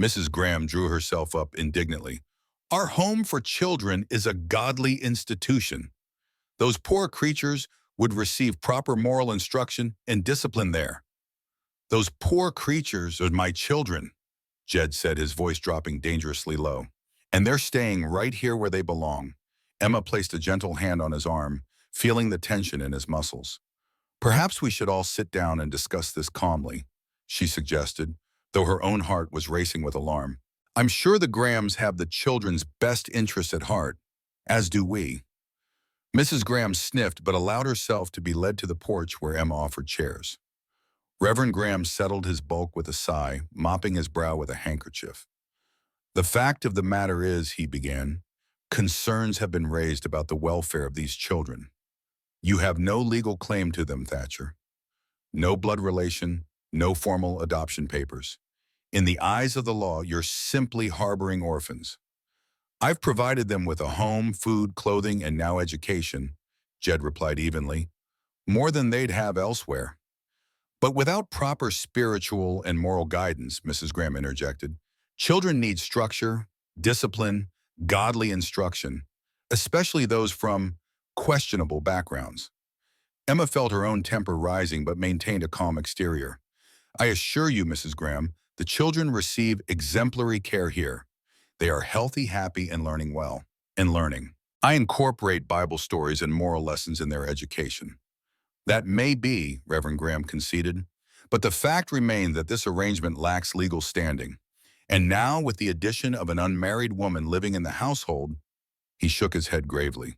Mrs. Graham drew herself up indignantly. "Our home for children is a godly institution. Those poor creatures would receive proper moral instruction and discipline there." "Those poor creatures are my children," Jed said, his voice dropping dangerously low. "And they're staying right here where they belong." Emma placed a gentle hand on his arm, feeling the tension in his muscles. "Perhaps we should all sit down and discuss this calmly," she suggested, though her own heart was racing with alarm. "I'm sure the Grahams have the children's best interests at heart, as do we." Mrs. Graham sniffed but allowed herself to be led to the porch where Emma offered chairs. Reverend Graham settled his bulk with a sigh, mopping his brow with a handkerchief. "The fact of the matter is," he began, "concerns have been raised about the welfare of these children. You have no legal claim to them, Thatcher. No blood relation, no formal adoption papers. In the eyes of the law, you're simply harboring orphans. I've provided them with a home, food, clothing, and now education," Jed replied evenly, "more than they'd have elsewhere." "But without proper spiritual and moral guidance," Mrs. Graham interjected, "children need structure, discipline, godly instruction, especially those from questionable backgrounds." Emma felt her own temper rising but maintained a calm exterior. "I assure you, Mrs. Graham, the children receive exemplary care here. They are healthy, happy, and learning well. I incorporate Bible stories and moral lessons in their education." "That may be," Reverend Graham conceded, "but the fact remains that this arrangement lacks legal standing. And now, with the addition of an unmarried woman living in the household," he shook his head gravely,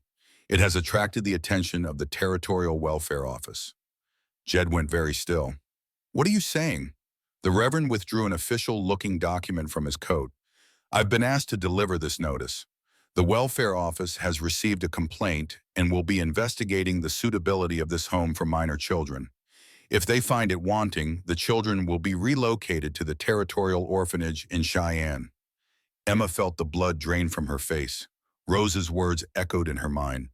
It has attracted the attention of the Territorial Welfare Office. Jed went very still. What are you saying? The Reverend withdrew an official-looking document from his coat. I've been asked to deliver this notice. The Welfare Office has received a complaint and will be investigating the suitability of this home for minor children. If they find it wanting, the children will be relocated to the Territorial Orphanage in Cheyenne. Emma felt the blood drain from her face. Rose's words echoed in her mind.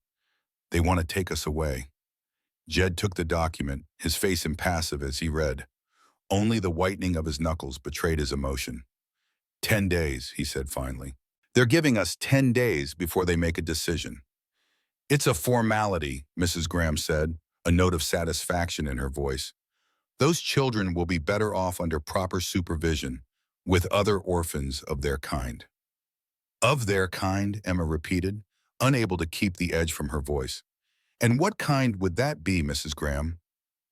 They want to take us away. Jed took the document, his face impassive as he read. Only the whitening of his knuckles betrayed his emotion. 10 days, he said finally. They're giving us 10 days before they make a decision. It's a formality, Mrs. Graham said, a note of satisfaction in her voice. Those children will be better off under proper supervision, with other orphans of their kind. Of their kind, Emma repeated, unable to keep the edge from her voice. And what kind would that be, Mrs. Graham?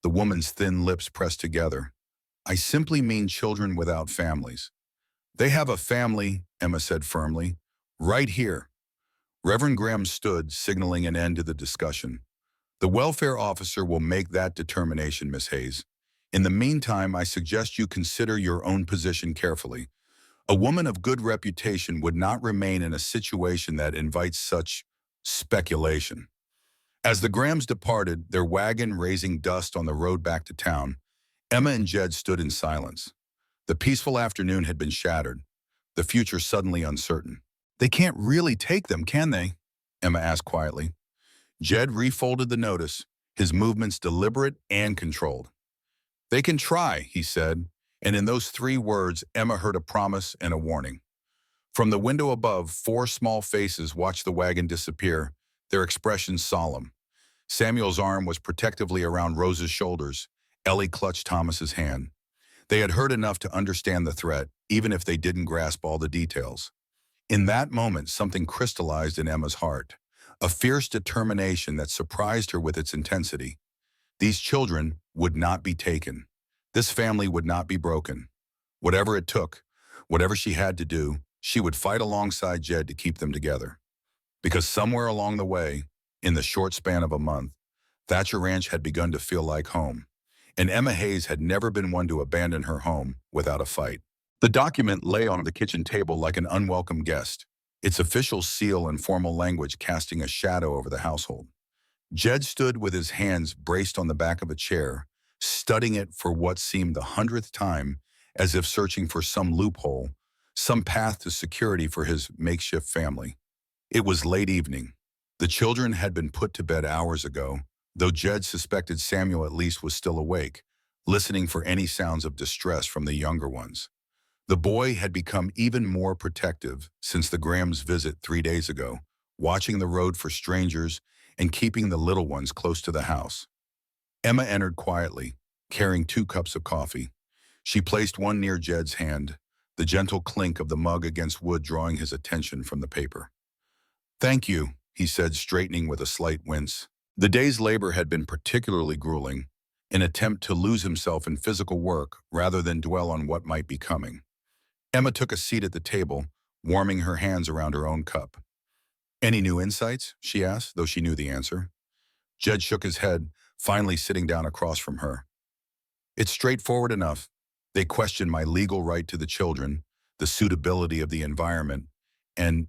The woman's thin lips pressed together. I simply mean children without families. They have a family, Emma said firmly, right here. Reverend Graham stood, signaling an end to the discussion. The welfare officer will make that determination, Miss Hayes. In the meantime, I suggest you consider your own position carefully. A woman of good reputation would not remain in a situation that invites such speculation. As the Grahams departed, their wagon raising dust on the road back to town, Emma and Jed stood in silence. The peaceful afternoon had been shattered, the future suddenly uncertain. They can't really take them, can they? Emma asked quietly. Jed refolded the notice, his movements deliberate and controlled. They can try, he said, and in those 3 words, Emma heard a promise and a warning. From the window above, 4 small faces watched the wagon disappear, their expressions solemn. Samuel's arm was protectively around Rose's shoulders. Ellie clutched Thomas's hand. They had heard enough to understand the threat, even if they didn't grasp all the details. In that moment, something crystallized in Emma's heart, a fierce determination that surprised her with its intensity. These children would not be taken. This family would not be broken. Whatever it took, whatever she had to do, she would fight alongside Jed to keep them together. Because somewhere along the way, in the short span of a month, Thatcher Ranch had begun to feel like home, and Emma Hayes had never been one to abandon her home without a fight. The document lay on the kitchen table like an unwelcome guest, its official seal and formal language casting a shadow over the household. Jed stood with his hands braced on the back of a chair, studying it for what seemed the 100th time, as if searching for some loophole, some path to security for his makeshift family. It was late evening. The children had been put to bed hours ago, though Jed suspected Samuel at least was still awake, listening for any sounds of distress from the younger ones. The boy had become even more protective since the Grahams' visit 3 days ago, watching the road for strangers and keeping the little ones close to the house. Emma entered quietly, carrying 2 cups of coffee. She placed one near Jed's hand, the gentle clink of the mug against wood drawing his attention from the paper. Thank you, he said, straightening with a slight wince. The day's labor had been particularly grueling, an attempt to lose himself in physical work rather than dwell on what might be coming. Emma took a seat at the table, warming her hands around her own cup. Any new insights? She asked, though she knew the answer. Jed shook his head, finally sitting down across from her. It's straightforward enough. They question my legal right to the children, the suitability of the environment, and,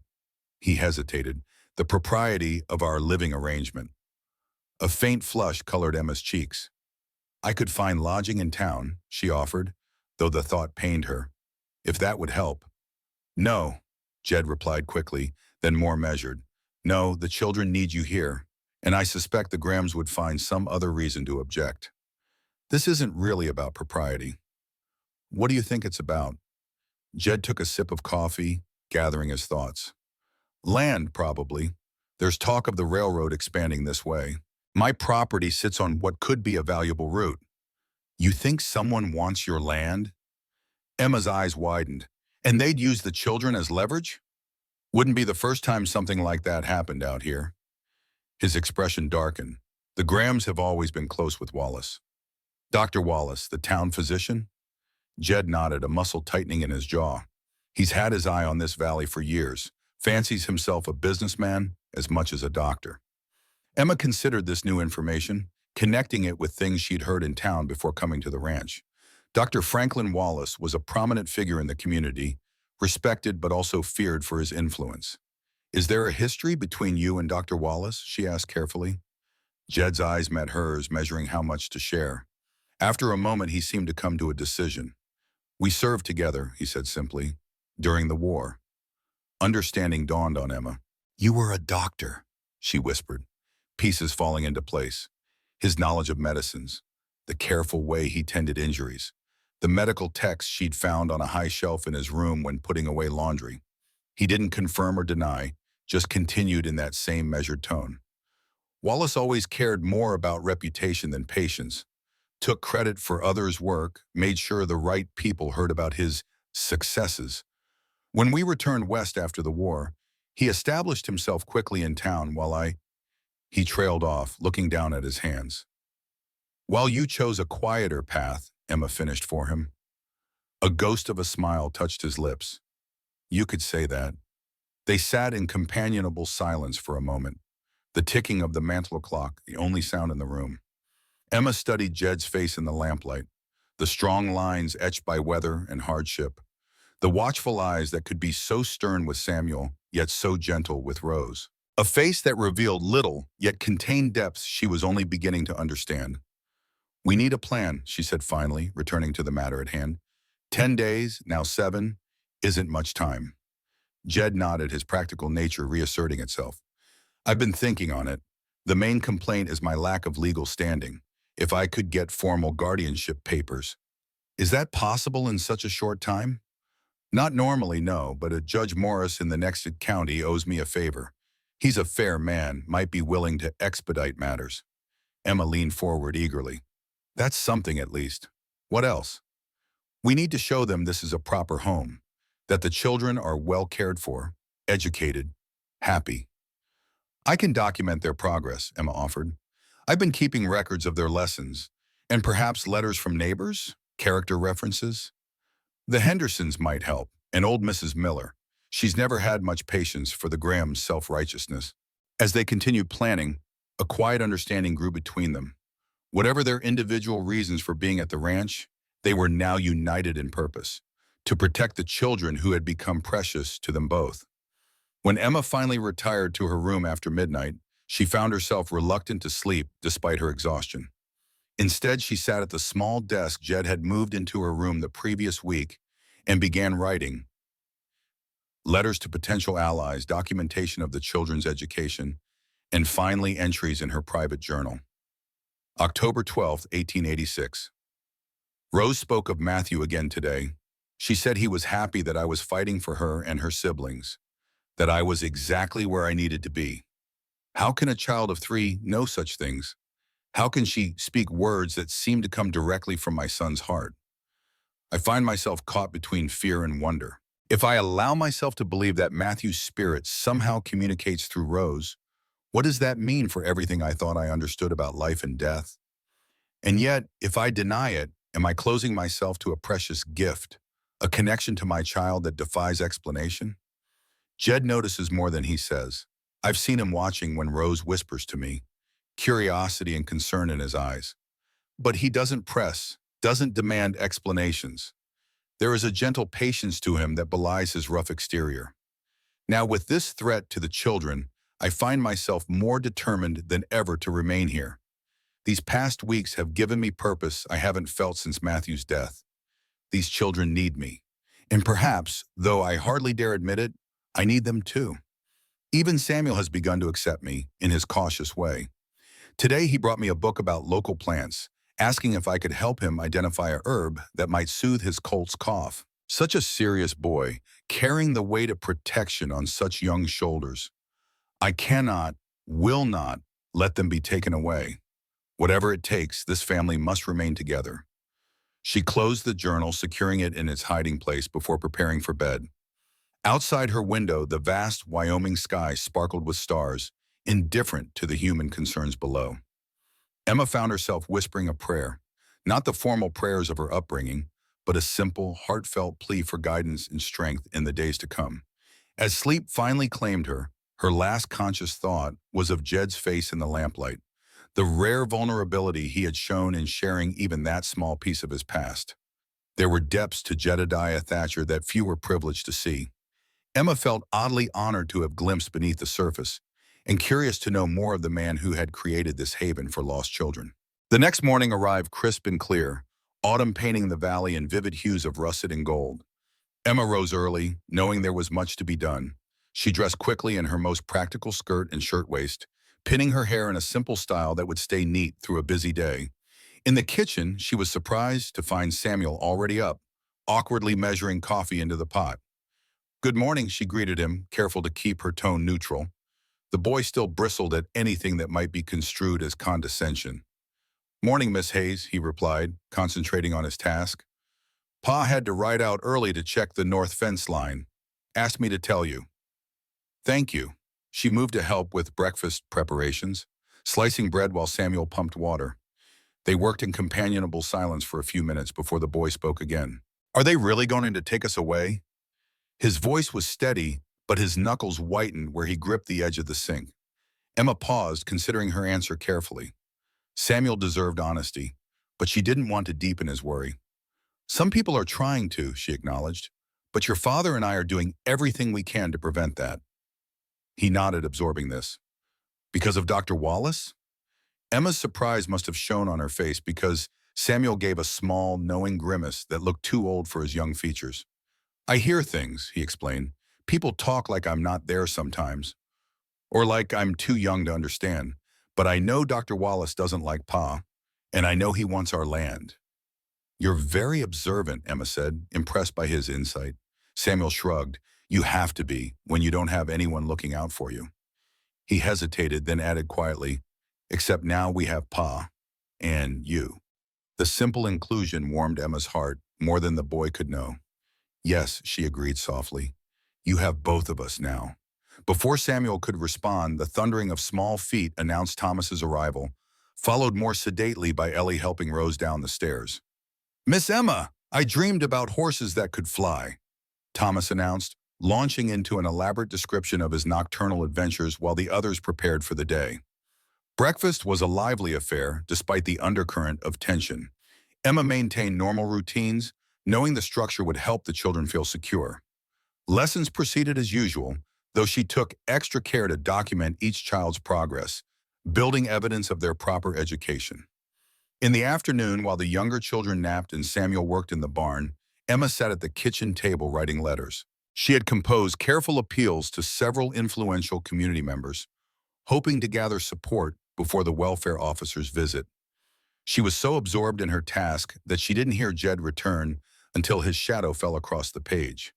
he hesitated, the propriety of our living arrangement. A faint flush colored Emma's cheeks. I could find lodging in town, she offered, though the thought pained her. If that would help. No, Jed replied quickly, then more measured. No, the children need you here, and I suspect the Grahams would find some other reason to object. This isn't really about propriety. What do you think it's about? Jed took a sip of coffee, gathering his thoughts. Land, probably. There's talk of the railroad expanding this way. My property sits on what could be a valuable route. You think someone wants your land? Emma's eyes widened. And they'd use the children as leverage? Wouldn't be the first time something like that happened out here. His expression darkened. The Grahams have always been close with Wallace. Dr. Wallace, the town physician? Jed nodded, a muscle tightening in his jaw. He's had his eye on this valley for years, fancies himself a businessman as much as a doctor. Emma considered this new information, connecting it with things she'd heard in town before coming to the ranch. Dr. Franklin Wallace was a prominent figure in the community, respected but also feared for his influence. "Is there a history between you and Dr. Wallace?" she asked carefully. Jed's eyes met hers, measuring how much to share. After a moment, he seemed to come to a decision. "We served together," he said simply, "during the war." Understanding dawned on Emma. "You were a doctor," she whispered, pieces falling into place. His knowledge of medicines, the careful way he tended injuries, the medical texts she'd found on a high shelf in his room when putting away laundry. He didn't confirm or deny, just continued in that same measured tone. Wallace always cared more about reputation than patience, took credit for others' work, made sure the right people heard about his successes. When we returned west after the war, he established himself quickly in town He trailed off, looking down at his hands. "While you chose a quieter path," Emma finished for him. A ghost of a smile touched his lips. "You could say that." They sat in companionable silence for a moment, the ticking of the mantel clock the only sound in the room. Emma studied Jed's face in the lamplight, the strong lines etched by weather and hardship, the watchful eyes that could be so stern with Samuel, yet so gentle with Rose. A face that revealed little, yet contained depths she was only beginning to understand. "We need a plan," she said finally, returning to the matter at hand. 10 days, now 7, isn't much time. Jed nodded, his practical nature reasserting itself. "I've been thinking on it. The main complaint is my lack of legal standing. If I could get formal guardianship papers." "Is that possible in such a short time?" "Not normally, no, but a Judge Morris in the next county owes me a favor. He's a fair man, might be willing to expedite matters." Emma leaned forward eagerly. "That's something at least. What else?" "We need to show them this is a proper home, that the children are well cared for, educated, happy." "I can document their progress," Emma offered. "I've been keeping records of their lessons, and perhaps letters from neighbors, character references. The Hendersons might help, and old Mrs. Miller. She's never had much patience for the Grahams' self-righteousness." As they continued planning, a quiet understanding grew between them. Whatever their individual reasons for being at the ranch, they were now united in purpose, to protect the children who had become precious to them both. When Emma finally retired to her room after midnight, she found herself reluctant to sleep despite her exhaustion. Instead, she sat at the small desk Jed had moved into her room the previous week and began writing letters to potential allies, documentation of the children's education, and finally entries in her private journal. October 12, 1886. Rose spoke of Matthew again today. She said he was happy that I was fighting for her and her siblings, that I was exactly where I needed to be. How can a child of 3 know such things? How can she speak words that seem to come directly from my son's heart? I find myself caught between fear and wonder. If I allow myself to believe that Matthew's spirit somehow communicates through Rose, what does that mean for everything I thought I understood about life and death? And yet, if I deny it, am I closing myself to a precious gift, a connection to my child that defies explanation? Jed notices more than he says. I've seen him watching when Rose whispers to me, curiosity and concern in his eyes. But he doesn't press, doesn't demand explanations. There is a gentle patience to him that belies his rough exterior. Now, with this threat to the children, I find myself more determined than ever to remain here. These past weeks have given me purpose I haven't felt since Matthew's death. These children need me. And perhaps, though I hardly dare admit it, I need them too. Even Samuel has begun to accept me in his cautious way. Today he brought me a book about local plants, asking if I could help him identify a herb that might soothe his colt's cough. Such a serious boy, carrying the weight of protection on such young shoulders. I cannot, will not, let them be taken away. Whatever it takes, this family must remain together. She closed the journal, securing it in its hiding place before preparing for bed. Outside her window, the vast Wyoming sky sparkled with stars, indifferent to the human concerns below. Emma found herself whispering a prayer, not the formal prayers of her upbringing, but a simple, heartfelt plea for guidance and strength in the days to come. As sleep finally claimed her, Her last conscious thought was of Jed's face in the lamplight, the rare vulnerability he had shown in sharing even that small piece of his past. There were depths to Jedediah Thatcher that few were privileged to see. Emma felt oddly honored to have glimpsed beneath the surface, and curious to know more of the man who had created this haven for lost children. The next morning arrived crisp and clear, autumn painting the valley in vivid hues of russet and gold. Emma rose early, knowing there was much to be done. She dressed quickly in her most practical skirt and shirtwaist, pinning her hair in a simple style that would stay neat through a busy day. In the kitchen, she was surprised to find Samuel already up, awkwardly measuring coffee into the pot. "Good morning," she greeted him, careful to keep her tone neutral. The boy still bristled at anything that might be construed as condescension. "Morning, Miss Hayes," he replied, concentrating on his task. "Pa had to ride out early to check the north fence line. Asked me to tell you." "Thank you." She moved to help with breakfast preparations, slicing bread while Samuel pumped water. They worked in companionable silence for a few minutes before the boy spoke again. "Are they really going to take us away?" His voice was steady, but his knuckles whitened where he gripped the edge of the sink. Emma paused, considering her answer carefully. Samuel deserved honesty, but she didn't want to deepen his worry. "Some people are trying to," she acknowledged, "but your father and I are doing everything we can to prevent that." He nodded, absorbing this. "Because of Dr. Wallace?" Emma's surprise must have shown on her face because Samuel gave a small, knowing grimace that looked too old for his young features. "I hear things," he explained. "People talk like I'm not there sometimes, or like I'm too young to understand. But I know Dr. Wallace doesn't like Pa, and I know he wants our land." "You're very observant," Emma said, impressed by his insight. Samuel shrugged. "You have to be, when you don't have anyone looking out for you." He hesitated, then added quietly, "Except now we have Pa, and you." The simple inclusion warmed Emma's heart more than the boy could know. "Yes," she agreed softly. "You have both of us now." Before Samuel could respond, the thundering of small feet announced Thomas's arrival, followed more sedately by Ellie helping Rose down the stairs. "Miss Emma, I dreamed about horses that could fly," Thomas announced, launching into an elaborate description of his nocturnal adventures while the others prepared for the day. Breakfast was a lively affair, despite the undercurrent of tension. Emma maintained normal routines, knowing the structure would help the children feel secure. Lessons proceeded as usual, though she took extra care to document each child's progress, building evidence of their proper education. In the afternoon, while the younger children napped and Samuel worked in the barn, Emma sat at the kitchen table writing letters. She had composed careful appeals to several influential community members, hoping to gather support before the welfare officer's visit. She was so absorbed in her task that she didn't hear Jed return until his shadow fell across the page.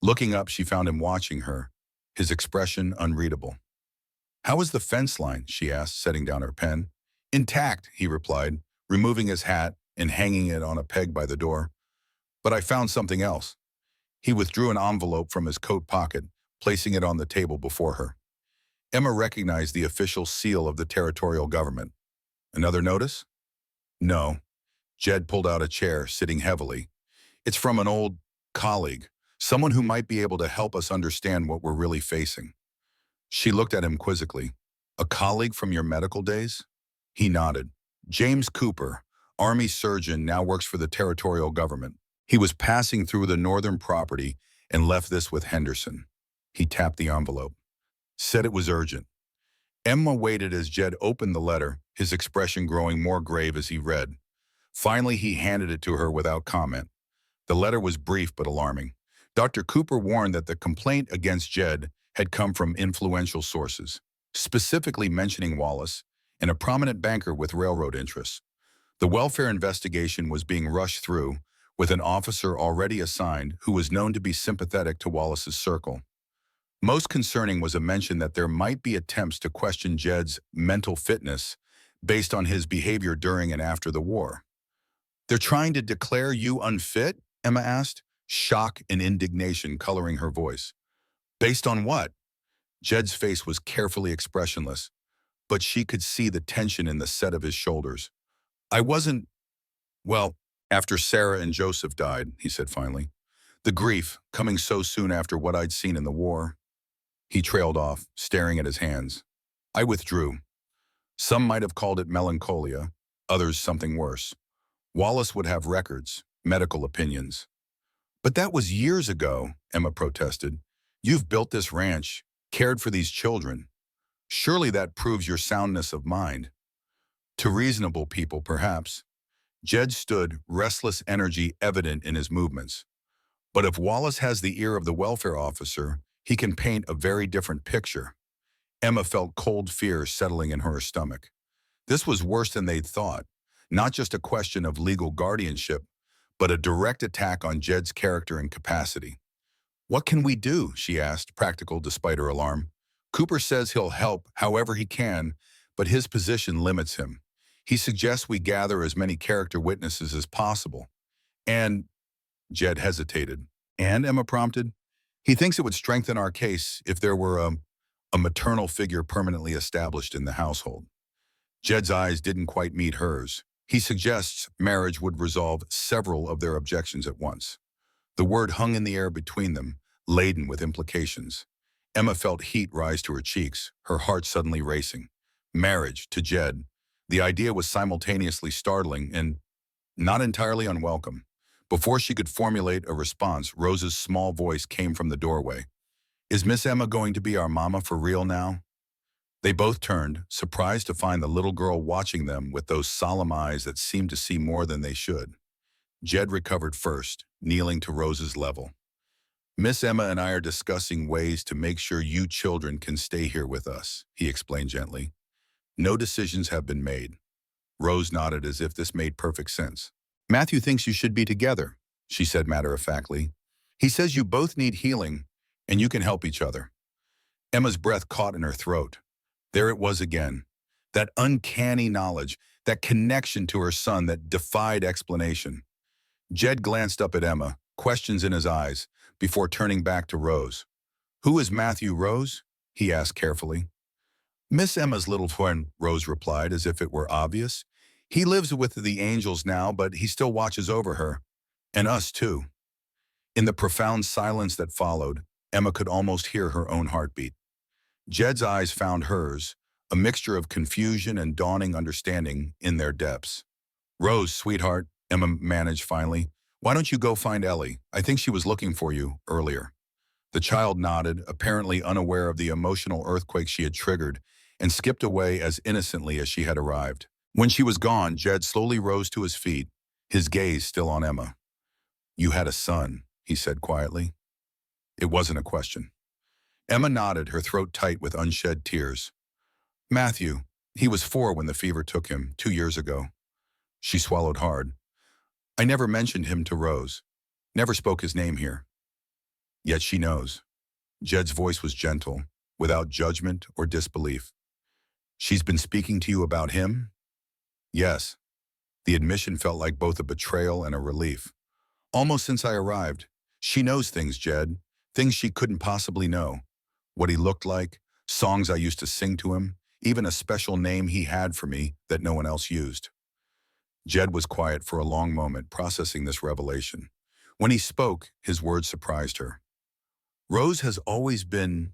Looking up, she found him watching her, his expression unreadable. "How is the fence line?" she asked, setting down her pen. "Intact," he replied, removing his hat and hanging it on a peg by the door. "But I found something else." He withdrew an envelope from his coat pocket, placing it on the table before her. Emma recognized the official seal of the territorial government. "Another notice?" "No." Jed pulled out a chair, sitting heavily. "It's from an old colleague, someone who might be able to help us understand what we're really facing." She looked at him quizzically. "A colleague from your medical days?" He nodded. "James Cooper, Army surgeon, now works for the territorial government. He was passing through the northern property and left this with Henderson." He tapped the envelope. "Said it was urgent." Emma waited as Jed opened the letter, his expression growing more grave as he read. Finally, he handed it to her without comment. The letter was brief but alarming. Dr. Cooper warned that the complaint against Jed had come from influential sources, specifically mentioning Wallace and a prominent banker with railroad interests. The welfare investigation was being rushed through, with an officer already assigned who was known to be sympathetic to Wallace's circle. Most concerning was a mention that there might be attempts to question Jed's mental fitness based on his behavior during and after the war. "They're trying to declare you unfit?" Emma asked, shock and indignation coloring her voice. "Based on what?" Jed's face was carefully expressionless, but she could see the tension in the set of his shoulders. "I wasn't, well, after Sarah and Joseph died," he said finally. "The grief, coming so soon after what I'd seen in the war." He trailed off, staring at his hands. I withdrew. Some might have called it melancholia, others something worse. Wallace would have records, medical opinions. But that was years ago, Emma protested. You've built this ranch, cared for these children. Surely that proves your soundness of mind. To reasonable people, perhaps. Jed stood, restless energy evident in his movements. But if Wallace has the ear of the welfare officer, he can paint a very different picture. Emma felt cold fear settling in her stomach. This was worse than they'd thought. Not just a question of legal guardianship, but a direct attack on Jed's character and capacity. What can we do? She asked, practical despite her alarm. Cooper says he'll help however he can, but his position limits him. He suggests we gather as many character witnesses as possible. And Jed hesitated. And, Emma prompted, he thinks it would strengthen our case if there were a maternal figure permanently established in the household. Jed's eyes didn't quite meet hers. He suggests marriage would resolve several of their objections at once. The word hung in the air between them, laden with implications. Emma felt heat rise to her cheeks, her heart suddenly racing. Marriage, to Jed. The idea was simultaneously startling and not entirely unwelcome. Before she could formulate a response, Rose's small voice came from the doorway. Is Miss Emma going to be our mama for real now? They both turned, surprised to find the little girl watching them with those solemn eyes that seemed to see more than they should. Jed recovered first, kneeling to Rose's level. Miss Emma and I are discussing ways to make sure you children can stay here with us, he explained gently. No decisions have been made. Rose nodded as if this made perfect sense. Matthew thinks you should be together, she said matter-of-factly. He says you both need healing, and you can help each other. Emma's breath caught in her throat. There it was again. That uncanny knowledge, that connection to her son that defied explanation. Jed glanced up at Emma, questions in his eyes, before turning back to Rose. Who is Matthew, Rose? He asked carefully. Miss Emma's little friend, Rose replied, as if it were obvious. He lives with the angels now, but he still watches over her. And us, too. In the profound silence that followed, Emma could almost hear her own heartbeat. Jed's eyes found hers, a mixture of confusion and dawning understanding in their depths. Rose, sweetheart, Emma managed finally. Why don't you go find Ellie? I think she was looking for you earlier. The child nodded, apparently unaware of the emotional earthquake she had triggered, and skipped away as innocently as she had arrived. When she was gone, Jed slowly rose to his feet, his gaze still on Emma. You had a son, he said quietly. It wasn't a question. Emma nodded, her throat tight with unshed tears. Matthew, he was 4 when the fever took him, 2 years ago. She swallowed hard. I never mentioned him to Rose. Never spoke his name here. Yet she knows. Jed's voice was gentle, without judgment or disbelief. She's been speaking to you about him? Yes. The admission felt like both a betrayal and a relief. Almost since I arrived. She knows things, Jed. Things she couldn't possibly know. What he looked like, songs I used to sing to him, even a special name he had for me that no one else used. Jed was quiet for a long moment, processing this revelation. When he spoke, his words surprised her. Rose has always been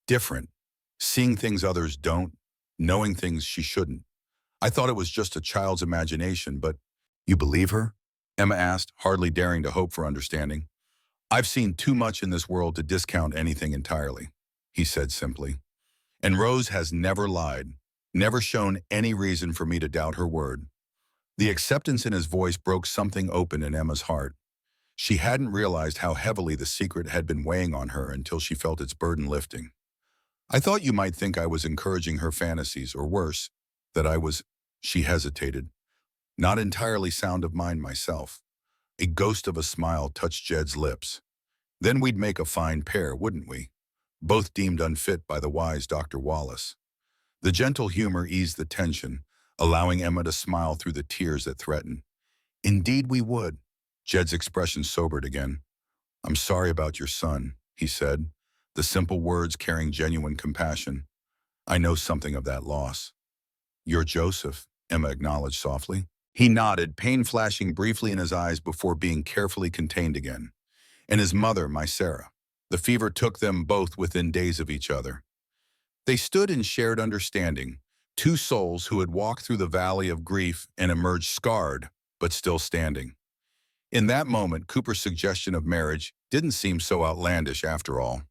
different, seeing things others don't, knowing things she shouldn't. I thought it was just a child's imagination, but you believe her? Emma asked, hardly daring to hope for understanding. I've seen too much in this world to discount anything entirely, he said simply. And Rose has never lied, never shown any reason for me to doubt her word. The acceptance in his voice broke something open in Emma's heart. She hadn't realized how heavily the secret had been weighing on her until she felt its burden lifting. I thought you might think I was encouraging her fantasies, or worse, that I was, she hesitated, not entirely sound of mind myself. A ghost of a smile touched Jed's lips. Then we'd make a fine pair, wouldn't we? Both deemed unfit by the wise Dr. Wallace. The gentle humor eased the tension, allowing Emma to smile through the tears that threatened. Indeed we would. Jed's expression sobered again. I'm sorry about your son, he said, the simple words carrying genuine compassion. I know something of that loss. You're Joseph, Emma acknowledged softly. He nodded, pain flashing briefly in his eyes before being carefully contained again. And his mother, my Sarah. The fever took them both within days of each other. They stood in shared understanding, two souls who had walked through the valley of grief and emerged scarred, but still standing. In that moment, Cooper's suggestion of marriage didn't seem so outlandish after all.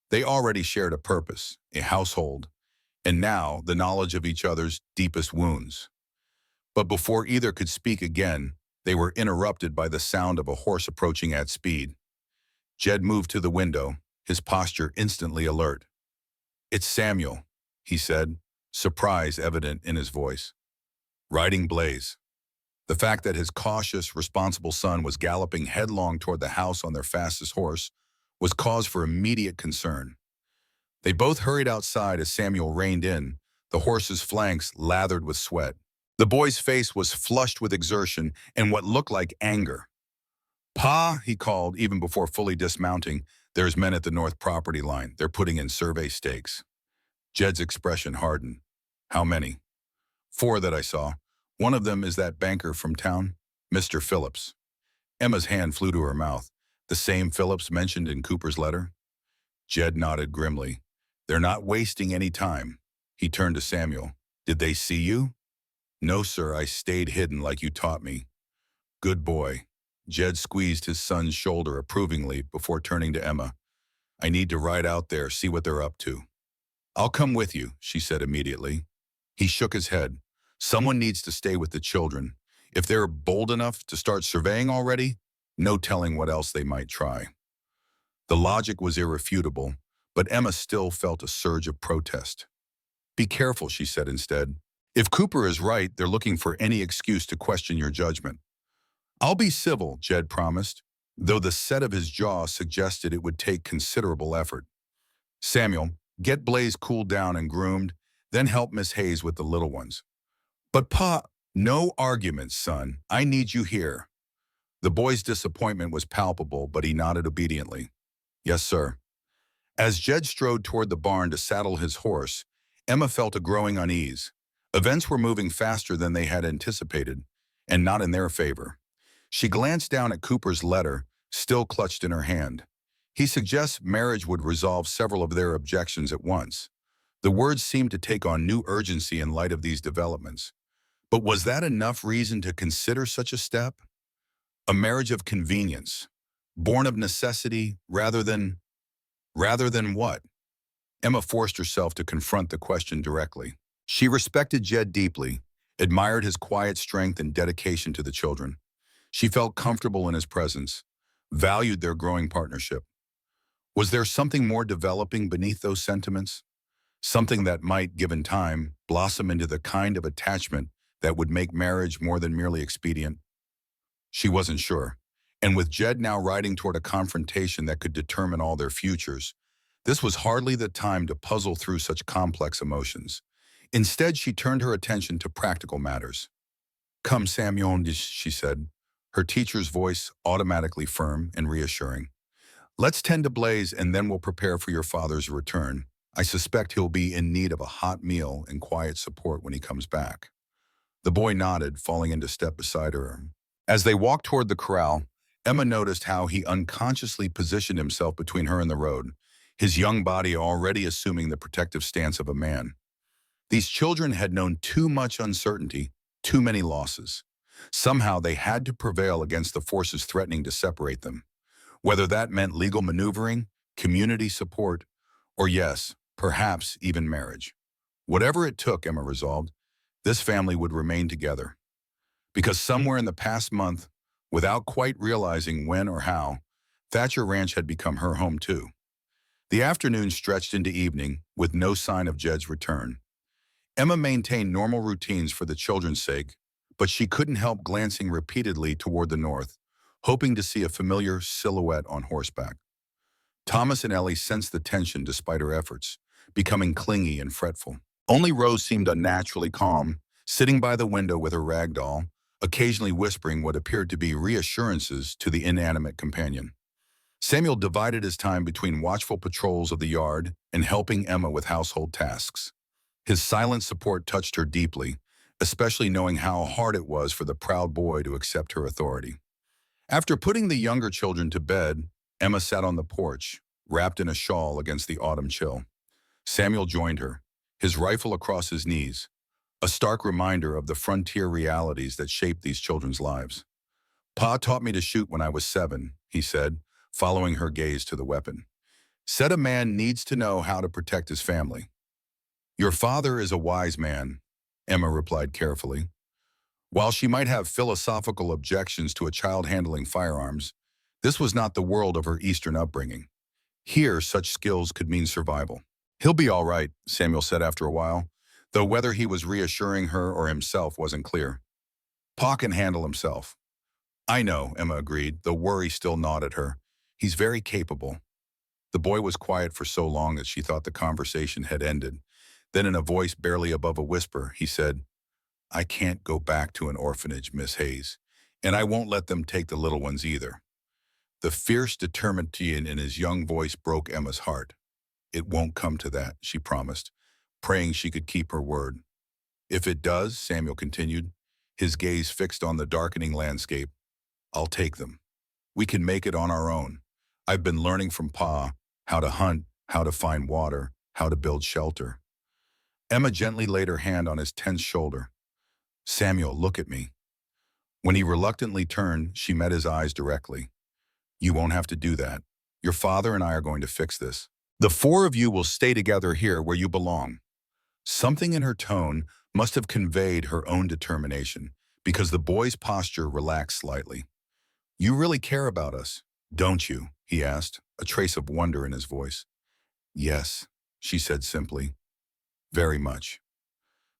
They already shared a purpose, a household, and now the knowledge of each other's deepest wounds. But before either could speak again, they were interrupted by the sound of a horse approaching at speed. Jed moved to the window, his posture instantly alert. "It's Samuel," he said, surprise evident in his voice. Riding Blaze. The fact that his cautious, responsible son was galloping headlong toward the house on their fastest horse was cause for immediate concern. They both hurried outside as Samuel reined in, the horse's flanks lathered with sweat. The boy's face was flushed with exertion and what looked like anger. "Pa," he called, even before fully dismounting, "there's men at the north property line. They're putting in survey stakes." Jed's expression hardened. "How many?" "4 that I saw. One of them is that banker from town, Mr. Phillips." Emma's hand flew to her mouth. "The same Phillips mentioned in Cooper's letter?" Jed nodded grimly. "They're not wasting any time." He turned to Samuel. "Did they see you?" "No, sir, I stayed hidden like you taught me." "Good boy." Jed squeezed his son's shoulder approvingly before turning to Emma. "I need to ride out there, see what they're up to." "I'll come with you," she said immediately. He shook his head. "Someone needs to stay with the children. If they're bold enough to start surveying already, no telling what else they might try." The logic was irrefutable, but Emma still felt a surge of protest. "Be careful," she said instead. "If Cooper is right, they're looking for any excuse to question your judgment." "I'll be civil," Jed promised, though the set of his jaw suggested it would take considerable effort. "Samuel, get Blaze cooled down and groomed, then help Miss Hayes with the little ones." "But Pa—" "No arguments, son. I need you here." The boy's disappointment was palpable, but he nodded obediently. "Yes, sir." As Jed strode toward the barn to saddle his horse, Emma felt a growing unease. Events were moving faster than they had anticipated, and not in their favor. She glanced down at Cooper's letter, still clutched in her hand. He suggests marriage would resolve several of their objections at once. The words seemed to take on new urgency in light of these developments. But was that enough reason to consider such a step? A marriage of convenience, born of necessity rather than what? Emma forced herself to confront the question directly. She respected Jed deeply, admired his quiet strength and dedication to the children. She felt comfortable in his presence, valued their growing partnership. Was there something more developing beneath those sentiments? Something that might, given time, blossom into the kind of attachment that would make marriage more than merely expedient? She wasn't sure. And with Jed now riding toward a confrontation that could determine all their futures, this was hardly the time to puzzle through such complex emotions. Instead, she turned her attention to practical matters. "Come, Samuel," she said, her teacher's voice automatically firm and reassuring. "Let's tend to Blaze and then we'll prepare for your father's return. I suspect he'll be in need of a hot meal and quiet support when he comes back." The boy nodded, falling into step beside her. As they walked toward the corral, Emma noticed how he unconsciously positioned himself between her and the road, his young body already assuming the protective stance of a man. These children had known too much uncertainty, too many losses. Somehow they had to prevail against the forces threatening to separate them. Whether that meant legal maneuvering, community support, or yes, perhaps even marriage. Whatever it took, Emma resolved, this family would remain together. Because somewhere in the past month, without quite realizing when or how, Thatcher Ranch had become her home too. The afternoon stretched into evening, with no sign of Jed's return. Emma maintained normal routines for the children's sake, but she couldn't help glancing repeatedly toward the north, hoping to see a familiar silhouette on horseback. Thomas and Ellie sensed the tension despite her efforts, becoming clingy and fretful. Only Rose seemed unnaturally calm, sitting by the window with her rag doll, occasionally whispering what appeared to be reassurances to the inanimate companion. Samuel divided his time between watchful patrols of the yard and helping Emma with household tasks. His silent support touched her deeply, especially knowing how hard it was for the proud boy to accept her authority. After putting the younger children to bed, Emma sat on the porch, wrapped in a shawl against the autumn chill. Samuel joined her, his rifle across his knees, a stark reminder of the frontier realities that shape these children's lives. Pa taught me to shoot when I was 7, he said, following her gaze to the weapon. Said a man needs to know how to protect his family. Your father is a wise man, Emma replied carefully. While she might have philosophical objections to a child handling firearms, this was not the world of her Eastern upbringing. Here, such skills could mean survival. He'll be all right, Samuel said after a while, though whether he was reassuring her or himself wasn't clear. Pa can handle himself. I know, Emma agreed, though worry still gnawed at her. He's very capable. The boy was quiet for so long that she thought the conversation had ended. Then in a voice barely above a whisper, he said, I can't go back to an orphanage, Miss Hayes, and I won't let them take the little ones either. The fierce determination in his young voice broke Emma's heart. It won't come to that, she promised, praying she could keep her word. If it does, Samuel continued, his gaze fixed on the darkening landscape, I'll take them. We can make it on our own. I've been learning from Pa how to hunt, how to find water, how to build shelter. Emma gently laid her hand on his tense shoulder. Samuel, look at me. When he reluctantly turned, she met his eyes directly. You won't have to do that. Your father and I are going to fix this. The 4 of you will stay together here where you belong. Something in her tone must have conveyed her own determination, because the boy's posture relaxed slightly. You really care about us, don't you? He asked, a trace of wonder in his voice. Yes, she said simply. Very much.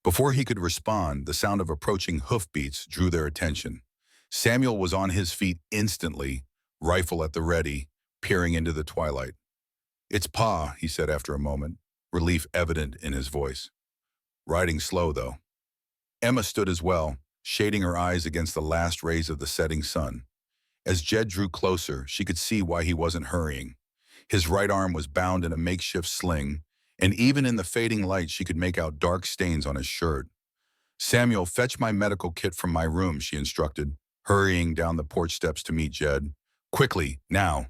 Before he could respond, the sound of approaching hoofbeats drew their attention. Samuel was on his feet instantly, rifle at the ready, peering into the twilight. It's Pa, he said after a moment, relief evident in his voice. Riding slow, though. Emma stood as well, shading her eyes against the last rays of the setting sun. As Jed drew closer, she could see why he wasn't hurrying. His right arm was bound in a makeshift sling, and even in the fading light she could make out dark stains on his shirt. Samuel, fetch my medical kit from my room, she instructed, hurrying down the porch steps to meet Jed. Quickly, now.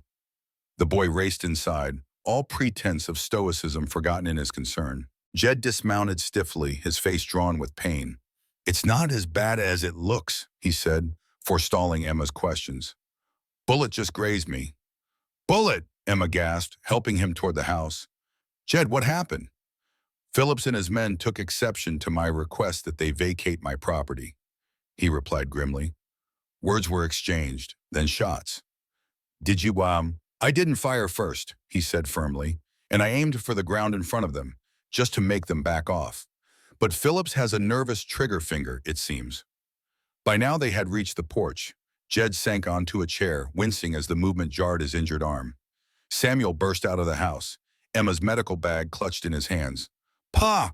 The boy raced inside, all pretense of stoicism forgotten in his concern. Jed dismounted stiffly, his face drawn with pain. It's not as bad as it looks, he said, forestalling Emma's questions. Bullet just grazed me. Bullet, Emma gasped, helping him toward the house. Jed, what happened? Phillips and his men took exception to my request that they vacate my property, he replied grimly. Words were exchanged, then shots. Did you, I didn't fire first, he said firmly, and I aimed for the ground in front of them, just to make them back off. But Phillips has a nervous trigger finger, it seems. By now they had reached the porch. Jed sank onto a chair, wincing as the movement jarred his injured arm. Samuel burst out of the house, Emma's medical bag clutched in his hands. Pa!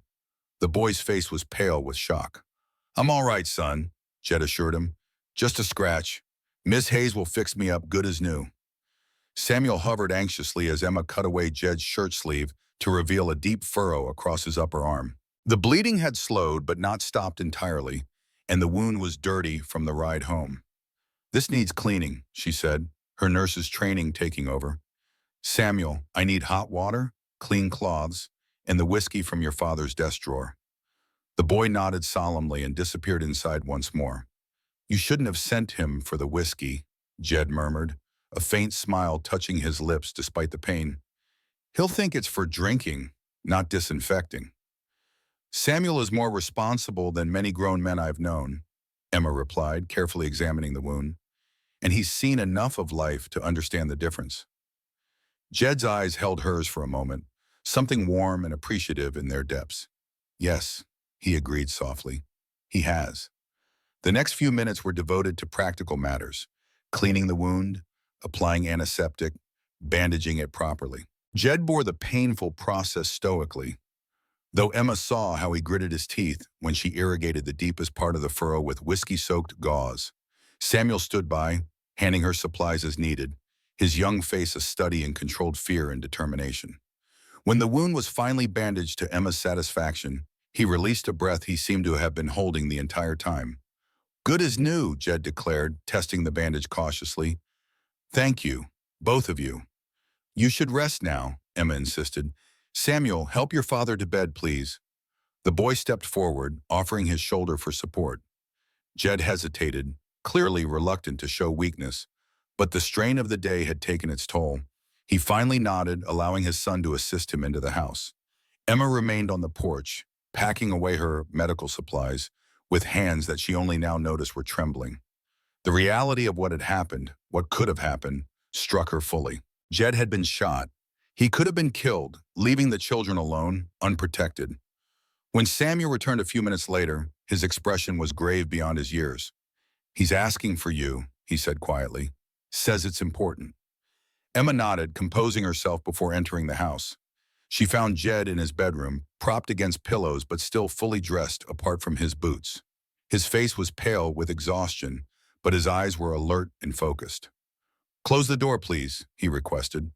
The boy's face was pale with shock. I'm all right, son, Jed assured him. Just a scratch. Miss Hayes will fix me up good as new. Samuel hovered anxiously as Emma cut away Jed's shirt sleeve to reveal a deep furrow across his upper arm. The bleeding had slowed but not stopped entirely, and the wound was dirty from the ride home. This needs cleaning, she said, her nurse's training taking over. Samuel, I need hot water, clean cloths, and the whiskey from your father's desk drawer. The boy nodded solemnly and disappeared inside once more. You shouldn't have sent him for the whiskey, Jed murmured, a faint smile touching his lips despite the pain. He'll think it's for drinking, not disinfecting. Samuel is more responsible than many grown men I've known, Emma replied, carefully examining the wound, and he's seen enough of life to understand the difference. Jed's eyes held hers for a moment, something warm and appreciative in their depths. Yes, he agreed softly. He has. The next few minutes were devoted to practical matters, cleaning the wound, applying antiseptic, bandaging it properly. Jed bore the painful process stoically, though Emma saw how he gritted his teeth when she irrigated the deepest part of the furrow with whiskey-soaked gauze. Samuel stood by, handing her supplies as needed, his young face a study in controlled fear and determination. When the wound was finally bandaged to Emma's satisfaction, he released a breath he seemed to have been holding the entire time. Good as new, Jed declared, testing the bandage cautiously. Thank you, both of you. You should rest now, Emma insisted. Samuel, help your father to bed, please. The boy stepped forward, offering his shoulder for support. Jed hesitated, clearly reluctant to show weakness, but the strain of the day had taken its toll. He finally nodded, allowing his son to assist him into the house. Emma remained on the porch, packing away her medical supplies, with hands that she only now noticed were trembling. The reality of what had happened, what could have happened, struck her fully. Jed had been shot. He could have been killed, leaving the children alone, unprotected. When Samuel returned a few minutes later, his expression was grave beyond his years. He's asking for you, he said quietly. Says it's important. Emma nodded, composing herself before entering the house. She found Jed in his bedroom, propped against pillows but still fully dressed apart from his boots. His face was pale with exhaustion, but his eyes were alert and focused. Close the door, please, he requested.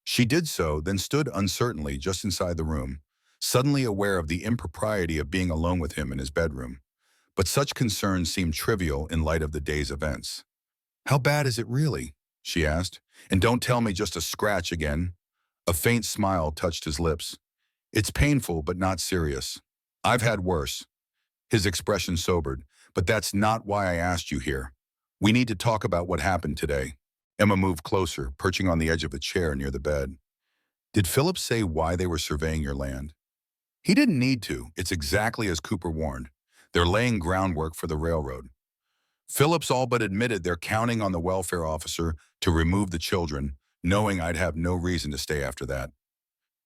She did so, then stood uncertainly just inside the room, suddenly aware of the impropriety of being alone with him in his bedroom. But such concerns seemed trivial in light of the day's events. How bad is it really? She asked. And don't tell me just a scratch again. A faint smile touched his lips. It's painful, but not serious. I've had worse. His expression sobered. But that's not why I asked you here. We need to talk about what happened today. Emma moved closer, perching on the edge of a chair near the bed. Did Philip say why they were surveying your land? He didn't need to. It's exactly as Cooper warned. They're laying groundwork for the railroad. Phillips all but admitted they're counting on the welfare officer to remove the children, knowing I'd have no reason to stay after that.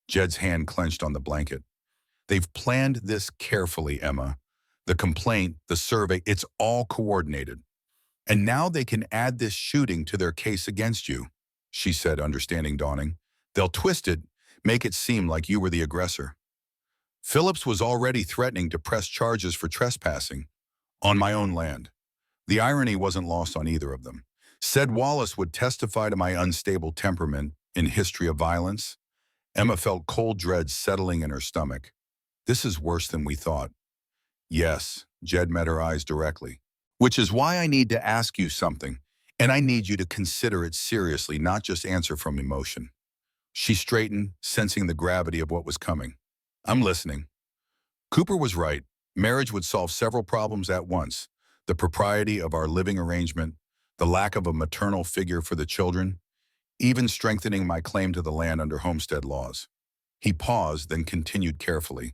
Jed's hand clenched on the blanket. They've planned this carefully, Emma. The complaint, the survey, it's all coordinated. And now they can add this shooting to their case against you, she said, understanding dawning. They'll twist it, make it seem like you were the aggressor. Phillips was already threatening to press charges for trespassing on my own land. The irony wasn't lost on either of them. Said Wallace would testify to my unstable temperament in history of violence. Emma felt cold dread settling in her stomach. This is worse than we thought. Yes, Jed met her eyes directly. Which is why I need to ask you something, and I need you to consider it seriously, not just answer from emotion. She straightened, sensing the gravity of what was coming. I'm listening. Cooper was right. Marriage would solve several problems at once. The propriety of our living arrangement, the lack of a maternal figure for the children, even strengthening my claim to the land under homestead laws. He paused, then continued carefully.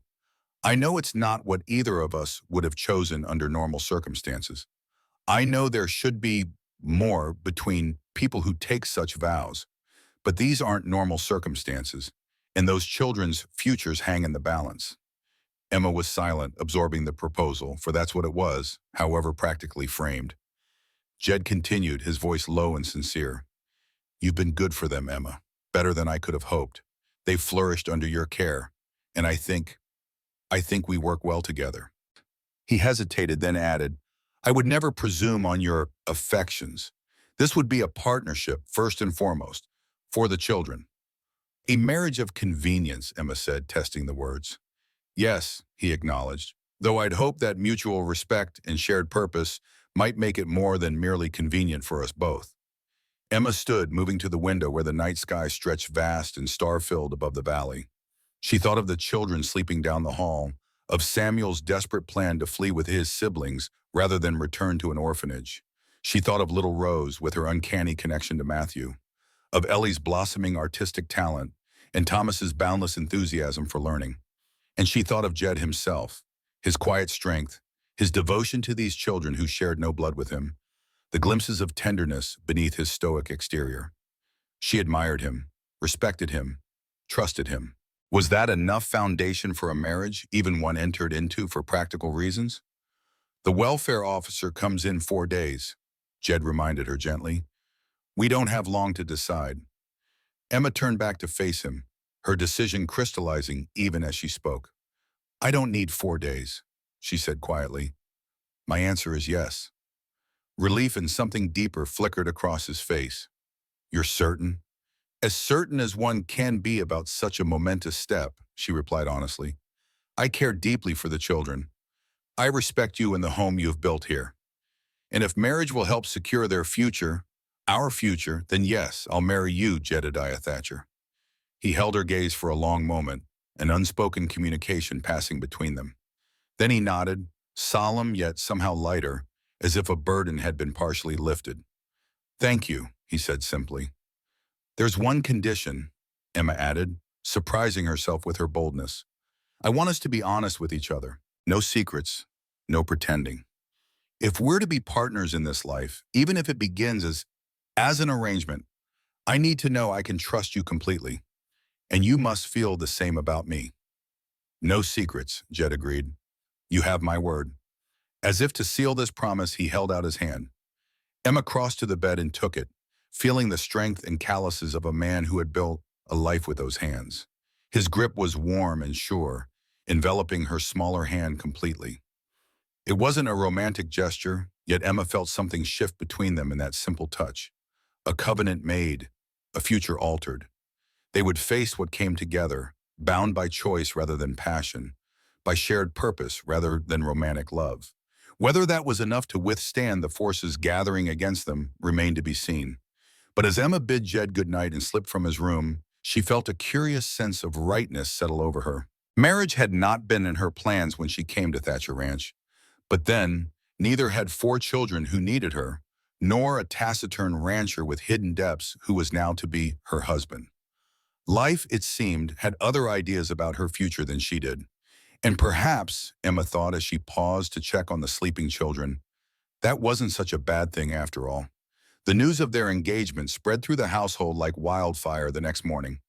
I know it's not what either of us would have chosen under normal circumstances. I know there should be more between people who take such vows, but these aren't normal circumstances, and those children's futures hang in the balance. Emma was silent, absorbing the proposal, for that's what it was, however practically framed. Jed continued, his voice low and sincere. You've been good for them, Emma, better than I could have hoped. They've flourished under your care, and I think we work well together. He hesitated, then added, I would never presume on your affections. This would be a partnership, first and foremost, for the children. A marriage of convenience, Emma said, testing the words. Yes, he acknowledged, though I'd hope that mutual respect and shared purpose might make it more than merely convenient for us both. Emma stood, moving to the window where the night sky stretched vast and star-filled above the valley. She thought of the children sleeping down the hall, of Samuel's desperate plan to flee with his siblings rather than return to an orphanage. She thought of little Rose with her uncanny connection to Matthew, of Ellie's blossoming artistic talent and Thomas's boundless enthusiasm for learning. And she thought of Jed himself, his quiet strength, his devotion to these children who shared no blood with him, the glimpses of tenderness beneath his stoic exterior. She admired him, respected him, trusted him. Was that enough foundation for a marriage, even one entered into for practical reasons? The welfare officer comes in 4 days, Jed reminded her gently. We don't have long to decide. Emma turned back to face him, her decision crystallizing even as she spoke. I don't need 4 days, she said quietly. My answer is yes. Relief and something deeper flickered across his face. You're certain? As certain as one can be about such a momentous step, she replied honestly. I care deeply for the children. I respect you and the home you have built here. And if marriage will help secure their future, our future, then yes, I'll marry you, Jedediah Thatcher. He held her gaze for a long moment, an unspoken communication passing between them. Then he nodded, solemn yet somehow lighter, as if a burden had been partially lifted. "Thank you," he said simply. "There's one condition," Emma added, surprising herself with her boldness. "I want us to be honest with each other. No secrets, no pretending. If we're to be partners in this life, even if it begins as an arrangement, I need to know I can trust you completely, and you must feel the same about me." "No secrets," Jed agreed. "You have my word." As if to seal this promise, he held out his hand. Emma crossed to the bed and took it, feeling the strength and calluses of a man who had built a life with those hands. His grip was warm and sure, enveloping her smaller hand completely. It wasn't a romantic gesture, yet Emma felt something shift between them in that simple touch. A covenant made, a future altered. They would face what came together, bound by choice rather than passion, by shared purpose rather than romantic love. Whether that was enough to withstand the forces gathering against them remained to be seen. But as Emma bid Jed goodnight and slipped from his room, she felt a curious sense of rightness settle over her. Marriage had not been in her plans when she came to Thatcher Ranch, but then neither had 4 children who needed her, nor a taciturn rancher with hidden depths who was now to be her husband. Life, it seemed, had other ideas about her future than she did. And perhaps, Emma thought as she paused to check on the sleeping children, that wasn't such a bad thing after all. The news of their engagement spread through the household like wildfire the next morning.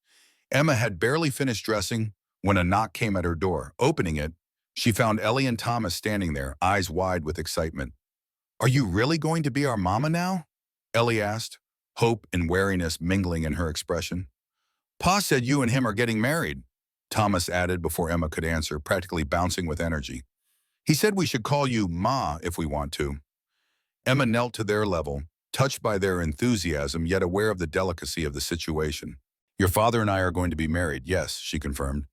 Emma had barely finished dressing when a knock came at her door. Opening it, she found Ellie and Thomas standing there, eyes wide with excitement. "Are you really going to be our mama now?" Ellie asked, hope and wariness mingling in her expression. "Pa said you and him are getting married," Thomas added before Emma could answer, practically bouncing with energy. "He said we should call you Ma if we want to." Emma knelt to their level, touched by their enthusiasm yet aware of the delicacy of the situation. "Your father and I are going to be married, yes," she confirmed.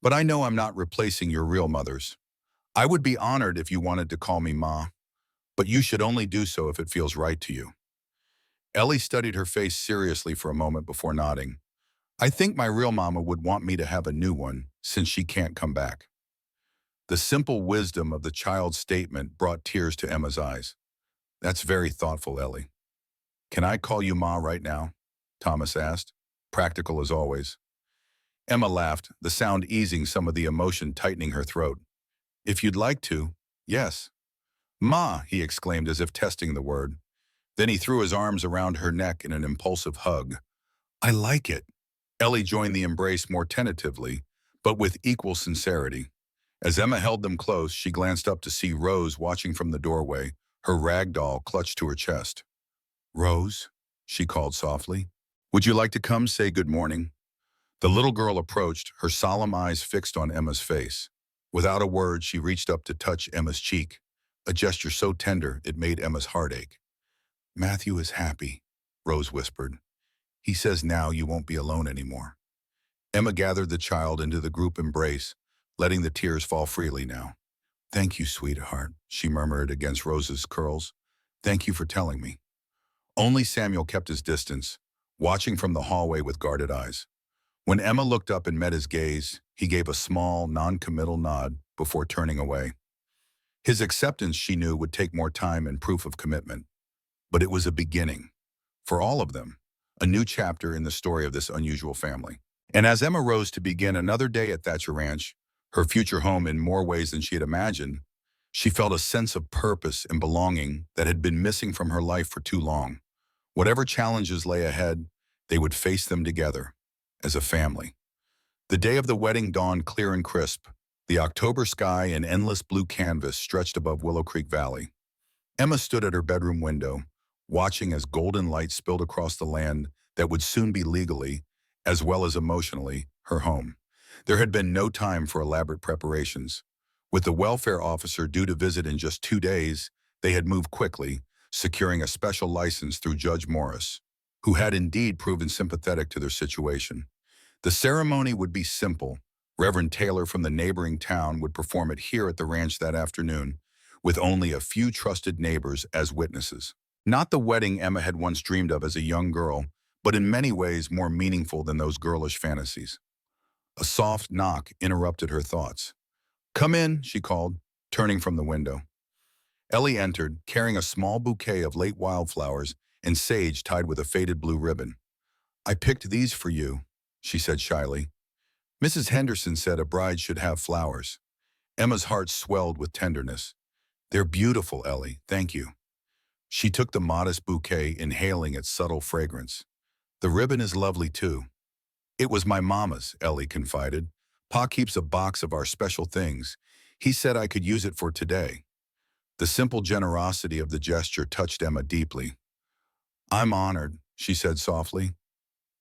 "But I know I'm not replacing your real mothers. I would be honored if you wanted to call me Ma, but you should only do so if it feels right to you." Ellie studied her face seriously for a moment before nodding. "I think my real mama would want me to have a new one, since she can't come back." The simple wisdom of the child's statement brought tears to Emma's eyes. "That's very thoughtful, Ellie." "Can I call you Ma right now?" Thomas asked, practical as always. Emma laughed, the sound easing some of the emotion tightening her throat. "If you'd like to, yes." "Ma," he exclaimed as if testing the word. Then he threw his arms around her neck in an impulsive hug. "I like it." Ellie joined the embrace more tentatively, but with equal sincerity. As Emma held them close, she glanced up to see Rose watching from the doorway, her rag doll clutched to her chest. "Rose," she called softly, "would you like to come say good morning?" The little girl approached, her solemn eyes fixed on Emma's face. Without a word, she reached up to touch Emma's cheek, a gesture so tender it made Emma's heart ache. "Matthew is happy," Rose whispered. "He says now you won't be alone anymore." Emma gathered the child into the group embrace, letting the tears fall freely now. "Thank you, sweetheart," she murmured against Rose's curls. "Thank you for telling me." Only Samuel kept his distance, watching from the hallway with guarded eyes. When Emma looked up and met his gaze, he gave a small, non-committal nod before turning away. His acceptance, she knew, would take more time and proof of commitment. But it was a beginning. For all of them, a new chapter in the story of this unusual family. And as Emma rose to begin another day at Thatcher Ranch, her future home in more ways than she had imagined, she felt a sense of purpose and belonging that had been missing from her life for too long. Whatever challenges lay ahead, they would face them together, as a family. The day of the wedding dawned clear and crisp. The October sky and endless blue canvas stretched above Willow Creek Valley. Emma stood at her bedroom window, watching as golden light spilled across the land that would soon be legally, as well as emotionally, her home. There had been no time for elaborate preparations. With the welfare officer due to visit in just 2 days, they had moved quickly, securing a special license through Judge Morris, who had indeed proven sympathetic to their situation. The ceremony would be simple. Reverend Taylor from the neighboring town would perform it here at the ranch that afternoon, with only a few trusted neighbors as witnesses. Not the wedding Emma had once dreamed of as a young girl, but in many ways more meaningful than those girlish fantasies. A soft knock interrupted her thoughts. "Come in," she called, turning from the window. Ellie entered, carrying a small bouquet of late wildflowers and sage tied with a faded blue ribbon. "I picked these for you," she said shyly. "Mrs. Henderson said a bride should have flowers." Emma's heart swelled with tenderness. "They're beautiful, Ellie, thank you." She took the modest bouquet, inhaling its subtle fragrance. "The ribbon is lovely, too." "It was my mama's," Ellie confided. "Pa keeps a box of our special things. He said I could use it for today." The simple generosity of the gesture touched Emma deeply. "I'm honored," she said softly.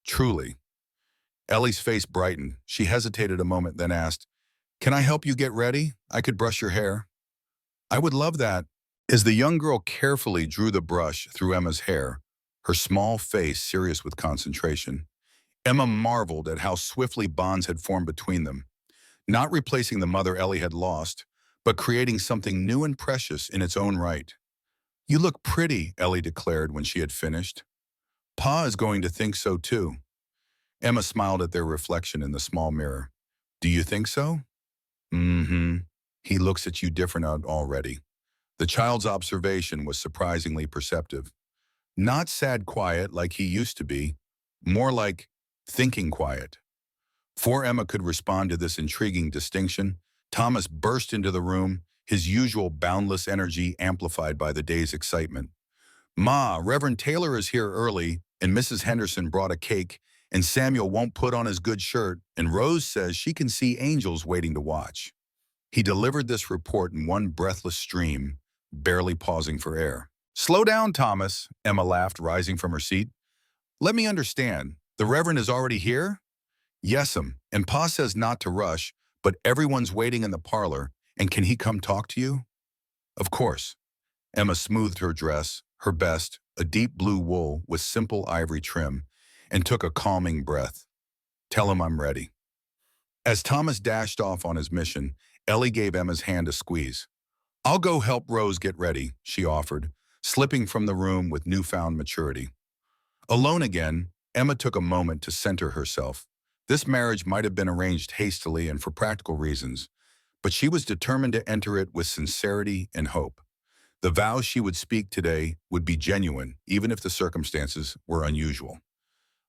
"Truly." Ellie's face brightened. She hesitated a moment, then asked, "Can I help you get ready? I could brush your hair." "I would love that." As the young girl carefully drew the brush through Emma's hair, her small face serious with concentration, Emma marveled at how swiftly bonds had formed between them, not replacing the mother Ellie had lost, but creating something new and precious in its own right. "You look pretty," Ellie declared when she had finished. "Pa is going to think so too." Emma smiled at their reflection in the small mirror. "Do you think so?" "Mm-hmm. He looks at you different out already." The child's observation was surprisingly perceptive. Not sad quiet like he used to be, more like thinking quiet. Before Emma could respond to this intriguing distinction, Thomas burst into the room, his usual boundless energy amplified by the day's excitement. "Ma, Reverend Taylor is here early, and Mrs. Henderson brought a cake, and Samuel won't put on his good shirt, and Rose says she can see angels waiting to watch." He delivered this report in one breathless stream, barely pausing for air. "Slow down, Thomas," Emma laughed, rising from her seat. "Let me understand. The Reverend is already here?" "Yes'm, and Pa says not to rush, but everyone's waiting in the parlor, and can he come talk to you?" "Of course." Emma smoothed her dress, her best, a deep blue wool with simple ivory trim, and took a calming breath. "Tell him I'm ready." As Thomas dashed off on his mission, Ellie gave Emma's hand a squeeze. "I'll go help Rose get ready," she offered, slipping from the room with newfound maturity. Alone again, Emma took a moment to center herself. This marriage might have been arranged hastily and for practical reasons, but she was determined to enter it with sincerity and hope. The vows she would speak today would be genuine, even if the circumstances were unusual.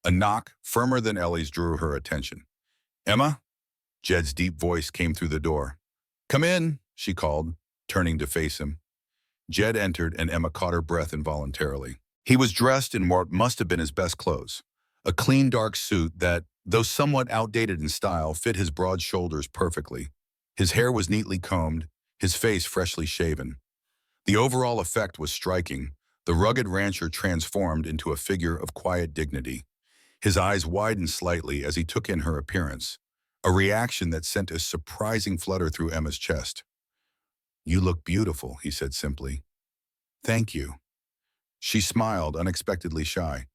A knock, firmer than Ellie's, drew her attention. "Emma?" Jed's deep voice came through the door. "Come in," she called, turning to face him. Jed entered, and Emma caught her breath involuntarily. He was dressed in what must have been his best clothes, a clean dark suit that, though somewhat outdated in style, fit his broad shoulders perfectly. His hair was neatly combed, his face freshly shaven. The overall effect was striking, the rugged rancher transformed into a figure of quiet dignity. His eyes widened slightly as he took in her appearance, a reaction that sent a surprising flutter through Emma's chest. "You look beautiful," he said simply. "Thank you." She smiled, unexpectedly shy.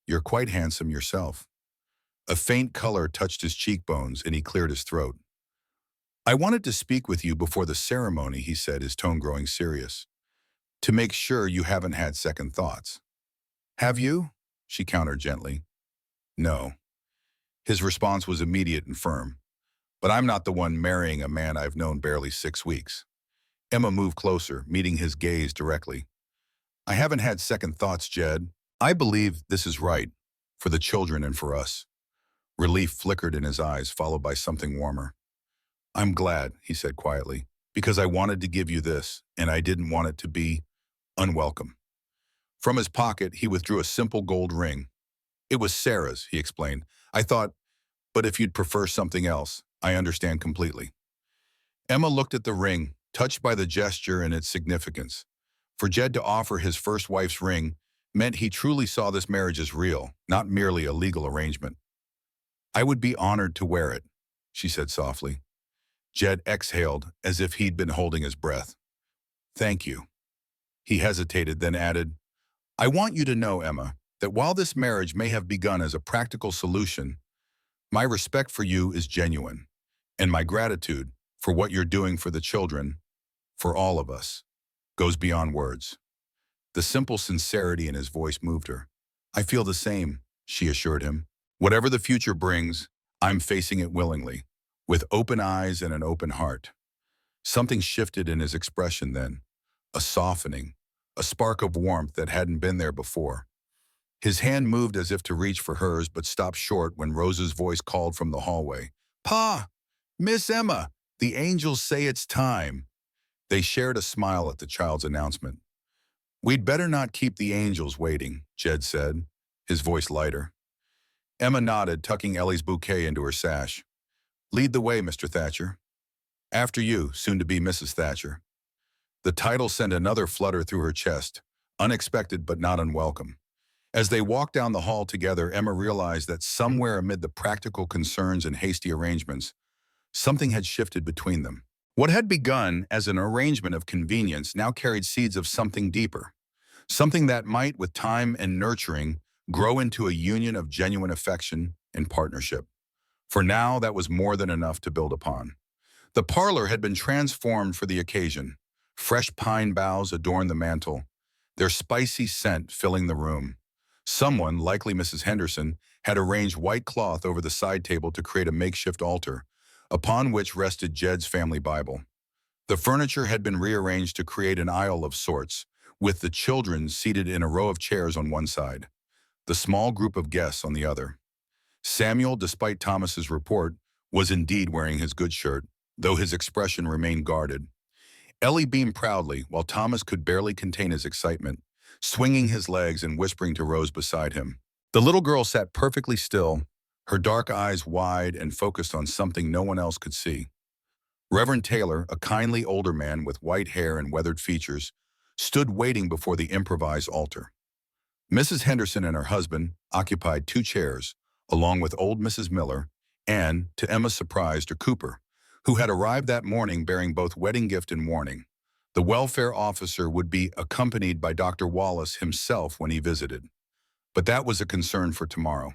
"You're quite handsome yourself." A faint color touched his cheekbones, and he cleared his throat. "I wanted to speak with you before the ceremony," he said, his tone growing serious, "to make sure you haven't had second thoughts." "Have you?" she countered gently. "No." His response was immediate and firm. "But I'm not the one marrying a man I've known barely 6 weeks." Emma moved closer, meeting his gaze directly. "I haven't had second thoughts, Jed. I believe this is right, for the children and for us." Relief flickered in his eyes, followed by something warmer. "I'm glad," he said quietly, "because I wanted to give you this, and I didn't want it to be unwelcome." From his pocket, he withdrew a simple gold ring. "It was Sarah's," he explained. "I thought, but if you'd prefer something else, I understand completely." Emma looked at the ring, touched by the gesture and its significance. For Jed to offer his first wife's ring meant he truly saw this marriage as real, not merely a legal arrangement. "I would be honored to wear it," she said softly. Jed exhaled as if he'd been holding his breath. "Thank you." He hesitated, then added, "I want you to know, Emma, that while this marriage may have begun as a practical solution, my respect for you is genuine, and my gratitude for what you're doing for the children, for all of us, goes beyond words." The simple sincerity in his voice moved her. "I feel the same," she assured him. Whatever the future brings, I'm facing it willingly, with open eyes and an open heart. Something shifted in his expression then, a softening, a spark of warmth that hadn't been there before. His hand moved as if to reach for hers, but stopped short when Rose's voice called from the hallway. Pa! Miss Emma! The angels say it's time. They shared a smile at the child's announcement. We'd better not keep the angels waiting, Jed said, his voice lighter. Emma nodded, tucking Ellie's bouquet into her sash. Lead the way, Mr. Thatcher. After you, soon to be Mrs. Thatcher. The title sent another flutter through her chest, unexpected but not unwelcome. As they walked down the hall together, Emma realized that somewhere amid the practical concerns and hasty arrangements, something had shifted between them. What had begun as an arrangement of convenience now carried seeds of something deeper, something that might, with time and nurturing, grow into a union of genuine affection and partnership. For now, that was more than enough to build upon. The parlor had been transformed for the occasion. Fresh pine boughs adorned the mantel, their spicy scent filling the room. Someone, likely Mrs. Henderson, had arranged white cloth over the side table to create a makeshift altar, upon which rested Jed's family Bible. The furniture had been rearranged to create an aisle of sorts, with the children seated in a row of chairs on one side, the small group of guests on the other. Samuel, despite Thomas's report, was indeed wearing his good shirt, though his expression remained guarded. Ellie beamed proudly, while Thomas could barely contain his excitement, swinging his legs and whispering to Rose beside him. The little girl sat perfectly still, her dark eyes wide and focused on something no one else could see. Reverend Taylor, a kindly older man with white hair and weathered features, stood waiting before the improvised altar. Mrs. Henderson and her husband occupied two chairs, along with old Mrs. Miller and, to Emma's surprise, Dr. Cooper, who had arrived that morning bearing both wedding gift and warning. The welfare officer would be accompanied by Dr. Wallace himself when he visited. But that was a concern for tomorrow.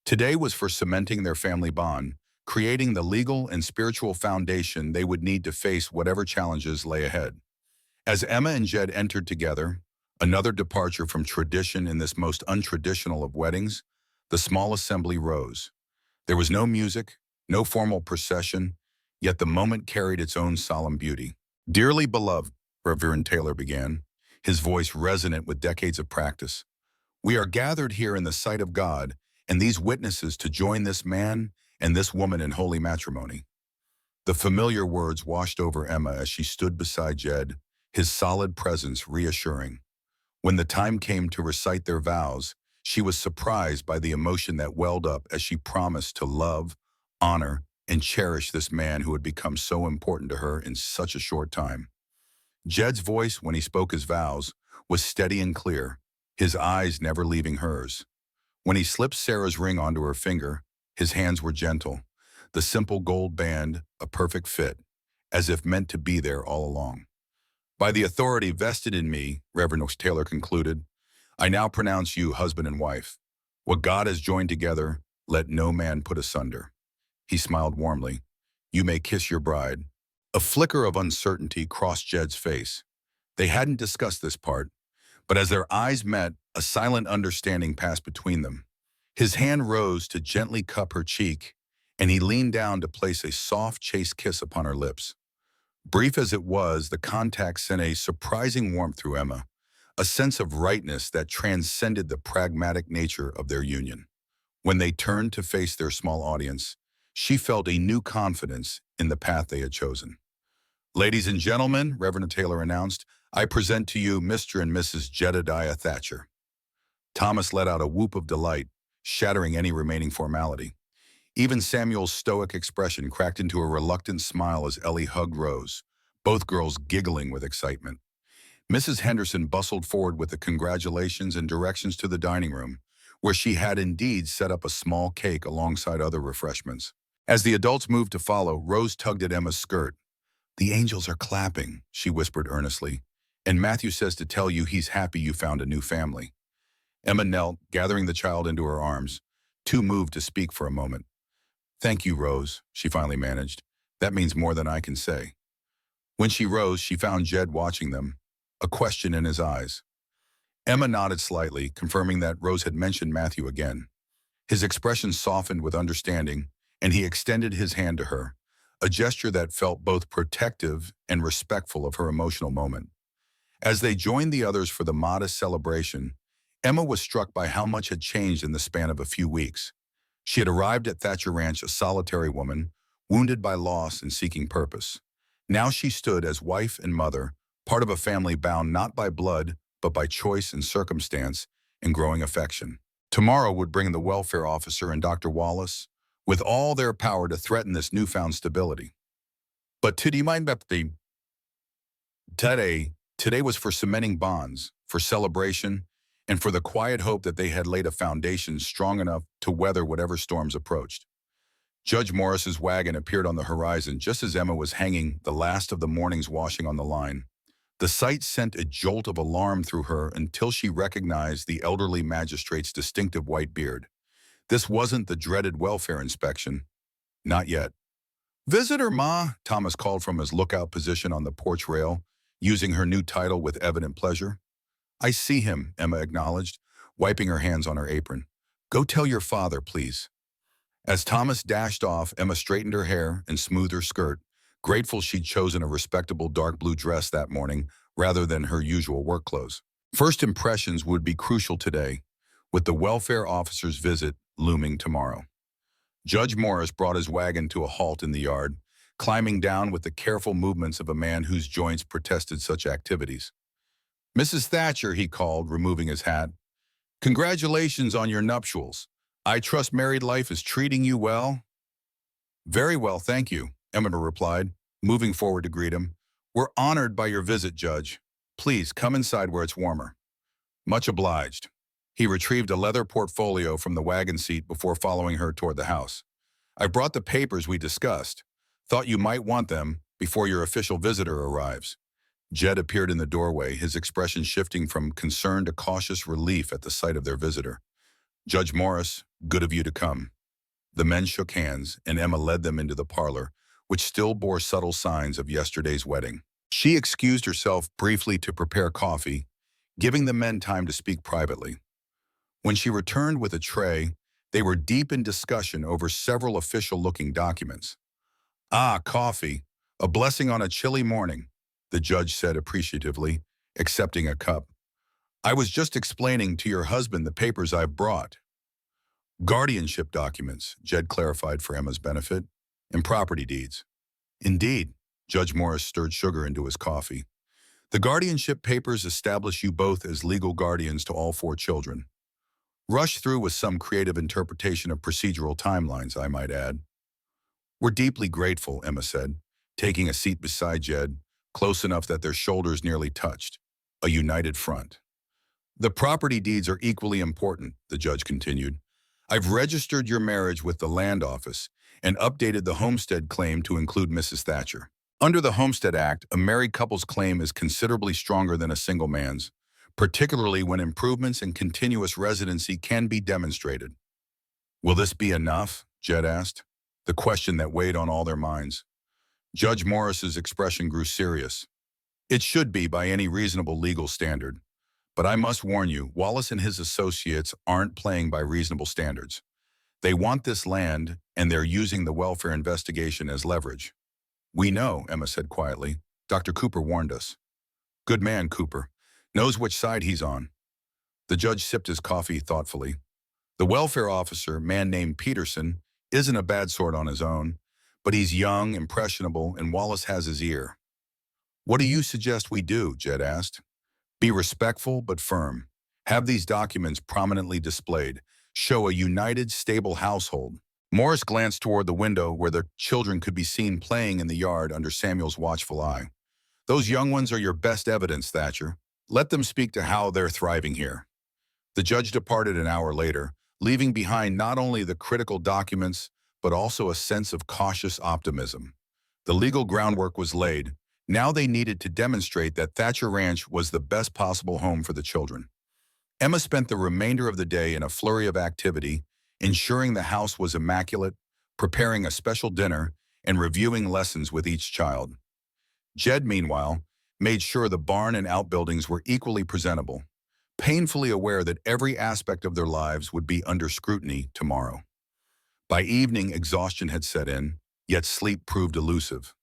Today was for cementing their family bond, creating the legal and spiritual foundation they would need to face whatever challenges lay ahead. As Emma and Jed entered together, another departure from tradition in this most untraditional of weddings, the small assembly rose. There was no music, no formal procession, yet the moment carried its own solemn beauty. Dearly beloved, Reverend Taylor began, his voice resonant with decades of practice. We are gathered here in the sight of God and these witnesses to join this man and this woman in holy matrimony. The familiar words washed over Emma as she stood beside Jed, his solid presence reassuring. When the time came to recite their vows, she was surprised by the emotion that welled up as she promised to love, honor, and cherish this man who had become so important to her in such a short time. Jed's voice, when he spoke his vows, was steady and clear, his eyes never leaving hers. When he slipped Sarah's ring onto her finger, his hands were gentle, the simple gold band a perfect fit, as if meant to be there all along. By the authority vested in me, Reverend Taylor concluded, I now pronounce you husband and wife. What God has joined together, let no man put asunder. He smiled warmly. You may kiss your bride. A flicker of uncertainty crossed Jed's face. They hadn't discussed this part, but as their eyes met, a silent understanding passed between them. His hand rose to gently cup her cheek, and he leaned down to place a soft, chaste kiss upon her lips. Brief as it was, the contact sent a surprising warmth through Emma, a sense of rightness that transcended the pragmatic nature of their union. When they turned to face their small audience, she felt a new confidence in the path they had chosen. Ladies and gentlemen, Reverend Taylor announced, I present to you Mr. and Mrs. Jedediah Thatcher. Thomas let out a whoop of delight, shattering any remaining formality. Even Samuel's stoic expression cracked into a reluctant smile as Ellie hugged Rose, both girls giggling with excitement. Mrs. Henderson bustled forward with the congratulations and directions to the dining room, where she had indeed set up a small cake alongside other refreshments. As the adults moved to follow, Rose tugged at Emma's skirt. The angels are clapping, she whispered earnestly, and Matthew says to tell you he's happy you found a new family. Emma knelt, gathering the child into her arms, too moved to speak for a moment. Thank you, Rose, she finally managed. That means more than I can say. When she rose, she found Jed watching them, a question in his eyes. Emma nodded slightly, confirming that Rose had mentioned Matthew again. His expression softened with understanding, and he extended his hand to her, a gesture that felt both protective and respectful of her emotional moment. As they joined the others for the modest celebration, Emma was struck by how much had changed in the span of a few weeks. She had arrived at Thatcher Ranch a solitary woman, wounded by loss and seeking purpose. Now she stood as wife and mother, part of a family bound not by blood, but by choice and circumstance and growing affection. Tomorrow would bring the welfare officer and Dr. Wallace, with all their power to threaten this newfound stability. But today was for cementing bonds, for celebration, and for the quiet hope that they had laid a foundation strong enough to weather whatever storms approached. Judge Morris's wagon appeared on the horizon just as Emma was hanging the last of the morning's washing on the line. The sight sent a jolt of alarm through her until she recognized the elderly magistrate's distinctive white beard. This wasn't the dreaded welfare inspection. Not yet. "Visitor, Ma," Thomas called from his lookout position on the porch rail, using her new title with evident pleasure. "I see him," Emma acknowledged, wiping her hands on her apron. "Go tell your father, please." As Thomas dashed off, Emma straightened her hair and smoothed her skirt, grateful she'd chosen a respectable dark blue dress that morning rather than her usual work clothes. First impressions would be crucial today, with the welfare officer's visit looming tomorrow. Judge Morris brought his wagon to a halt in the yard, climbing down with the careful movements of a man whose joints protested such activities. "Mrs. Thatcher," he called, removing his hat. "Congratulations on your nuptials. I trust married life is treating you well?" "Very well, thank you," Emma replied, moving forward to greet him. "We're honored by your visit, Judge. Please come inside where it's warmer." "Much obliged." He retrieved a leather portfolio from the wagon seat before following her toward the house. "I brought the papers we discussed. Thought you might want them before your official visitor arrives." Jed appeared in the doorway, his expression shifting from concern to cautious relief at the sight of their visitor. "Judge Morris, good of you to come." The men shook hands, and Emma led them into the parlor, which still bore subtle signs of yesterday's wedding. She excused herself briefly to prepare coffee, giving the men time to speak privately. When she returned with a tray, they were deep in discussion over several official-looking documents. "Ah, coffee. A blessing on a chilly morning," the judge said appreciatively, accepting a cup. "I was just explaining to your husband the papers I've brought." "Guardianship documents," Jed clarified for Emma's benefit, "and property deeds." "Indeed," Judge Morris stirred sugar into his coffee. "The guardianship papers establish you both as legal guardians to all 4 children. Rushed through with some creative interpretation of procedural timelines, I might add." "We're deeply grateful," Emma said, taking a seat beside Jed, close enough that their shoulders nearly touched. A united front. "The property deeds are equally important," the judge continued. "I've registered your marriage with the land office and updated the homestead claim to include Mrs. Thatcher. Under the Homestead Act, a married couple's claim is considerably stronger than a single man's, particularly when improvements and continuous residency can be demonstrated." "Will this be enough?" Jed asked, the question that weighed on all their minds. Judge Morris's expression grew serious. "It should be by any reasonable legal standard. But I must warn you, Wallace and his associates aren't playing by reasonable standards. They want this land, and they're using the welfare investigation as leverage." "We know," Emma said quietly. "Dr. Cooper warned us." "Good man, Cooper. Knows which side he's on." The judge sipped his coffee thoughtfully. "The welfare officer, man named Peterson, isn't a bad sort on his own, but he's young, impressionable, and Wallace has his ear." "What do you suggest we do?" Jed asked. "Be respectful but firm. Have these documents prominently displayed. Show a united, stable household." Morris glanced toward the window where the children could be seen playing in the yard under Samuel's watchful eye. "Those young ones are your best evidence, Thatcher. Let them speak to how they're thriving here." The judge departed an hour later, leaving behind not only the critical documents, but also a sense of cautious optimism. The legal groundwork was laid. Now they needed to demonstrate that Thatcher Ranch was the best possible home for the children. Emma spent the remainder of the day in a flurry of activity, ensuring the house was immaculate, preparing a special dinner, and reviewing lessons with each child. Jed, meanwhile, made sure the barn and outbuildings were equally presentable. painfully aware that every aspect of their lives would be under scrutiny tomorrow. By evening, exhaustion had set in, yet sleep proved elusive.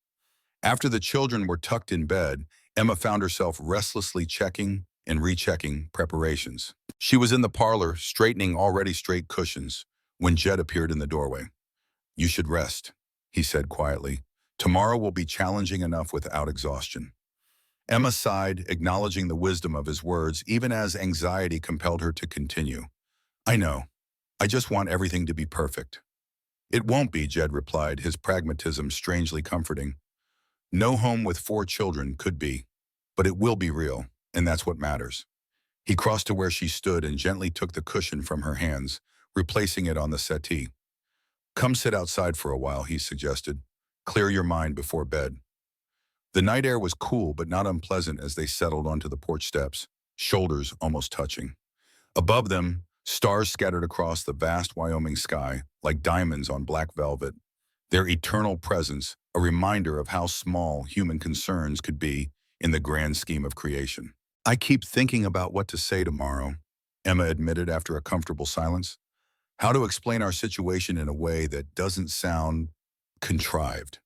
After the children were tucked in bed, Emma found herself restlessly checking and rechecking preparations. She was in the parlor, straightening already straight cushions, when Jed appeared in the doorway. "You should rest," he said quietly. "Tomorrow will be challenging enough without exhaustion." Emma sighed, acknowledging the wisdom of his words, even as anxiety compelled her to continue. "I know. I just want everything to be perfect." "It won't be," Jed replied, his pragmatism strangely comforting. "No home with 4 children could be, but it will be real, and that's what matters." He crossed to where she stood and gently took the cushion from her hands, replacing it on the settee. "Come sit outside for a while," he suggested. "Clear your mind before bed." The night air was cool but not unpleasant as they settled onto the porch steps, shoulders almost touching. Above them, stars scattered across the vast Wyoming sky like diamonds on black velvet, their eternal presence a reminder of how small human concerns could be in the grand scheme of creation. "I keep thinking about what to say tomorrow," Emma admitted after a comfortable silence. "How to explain our situation in a way that doesn't sound contrived."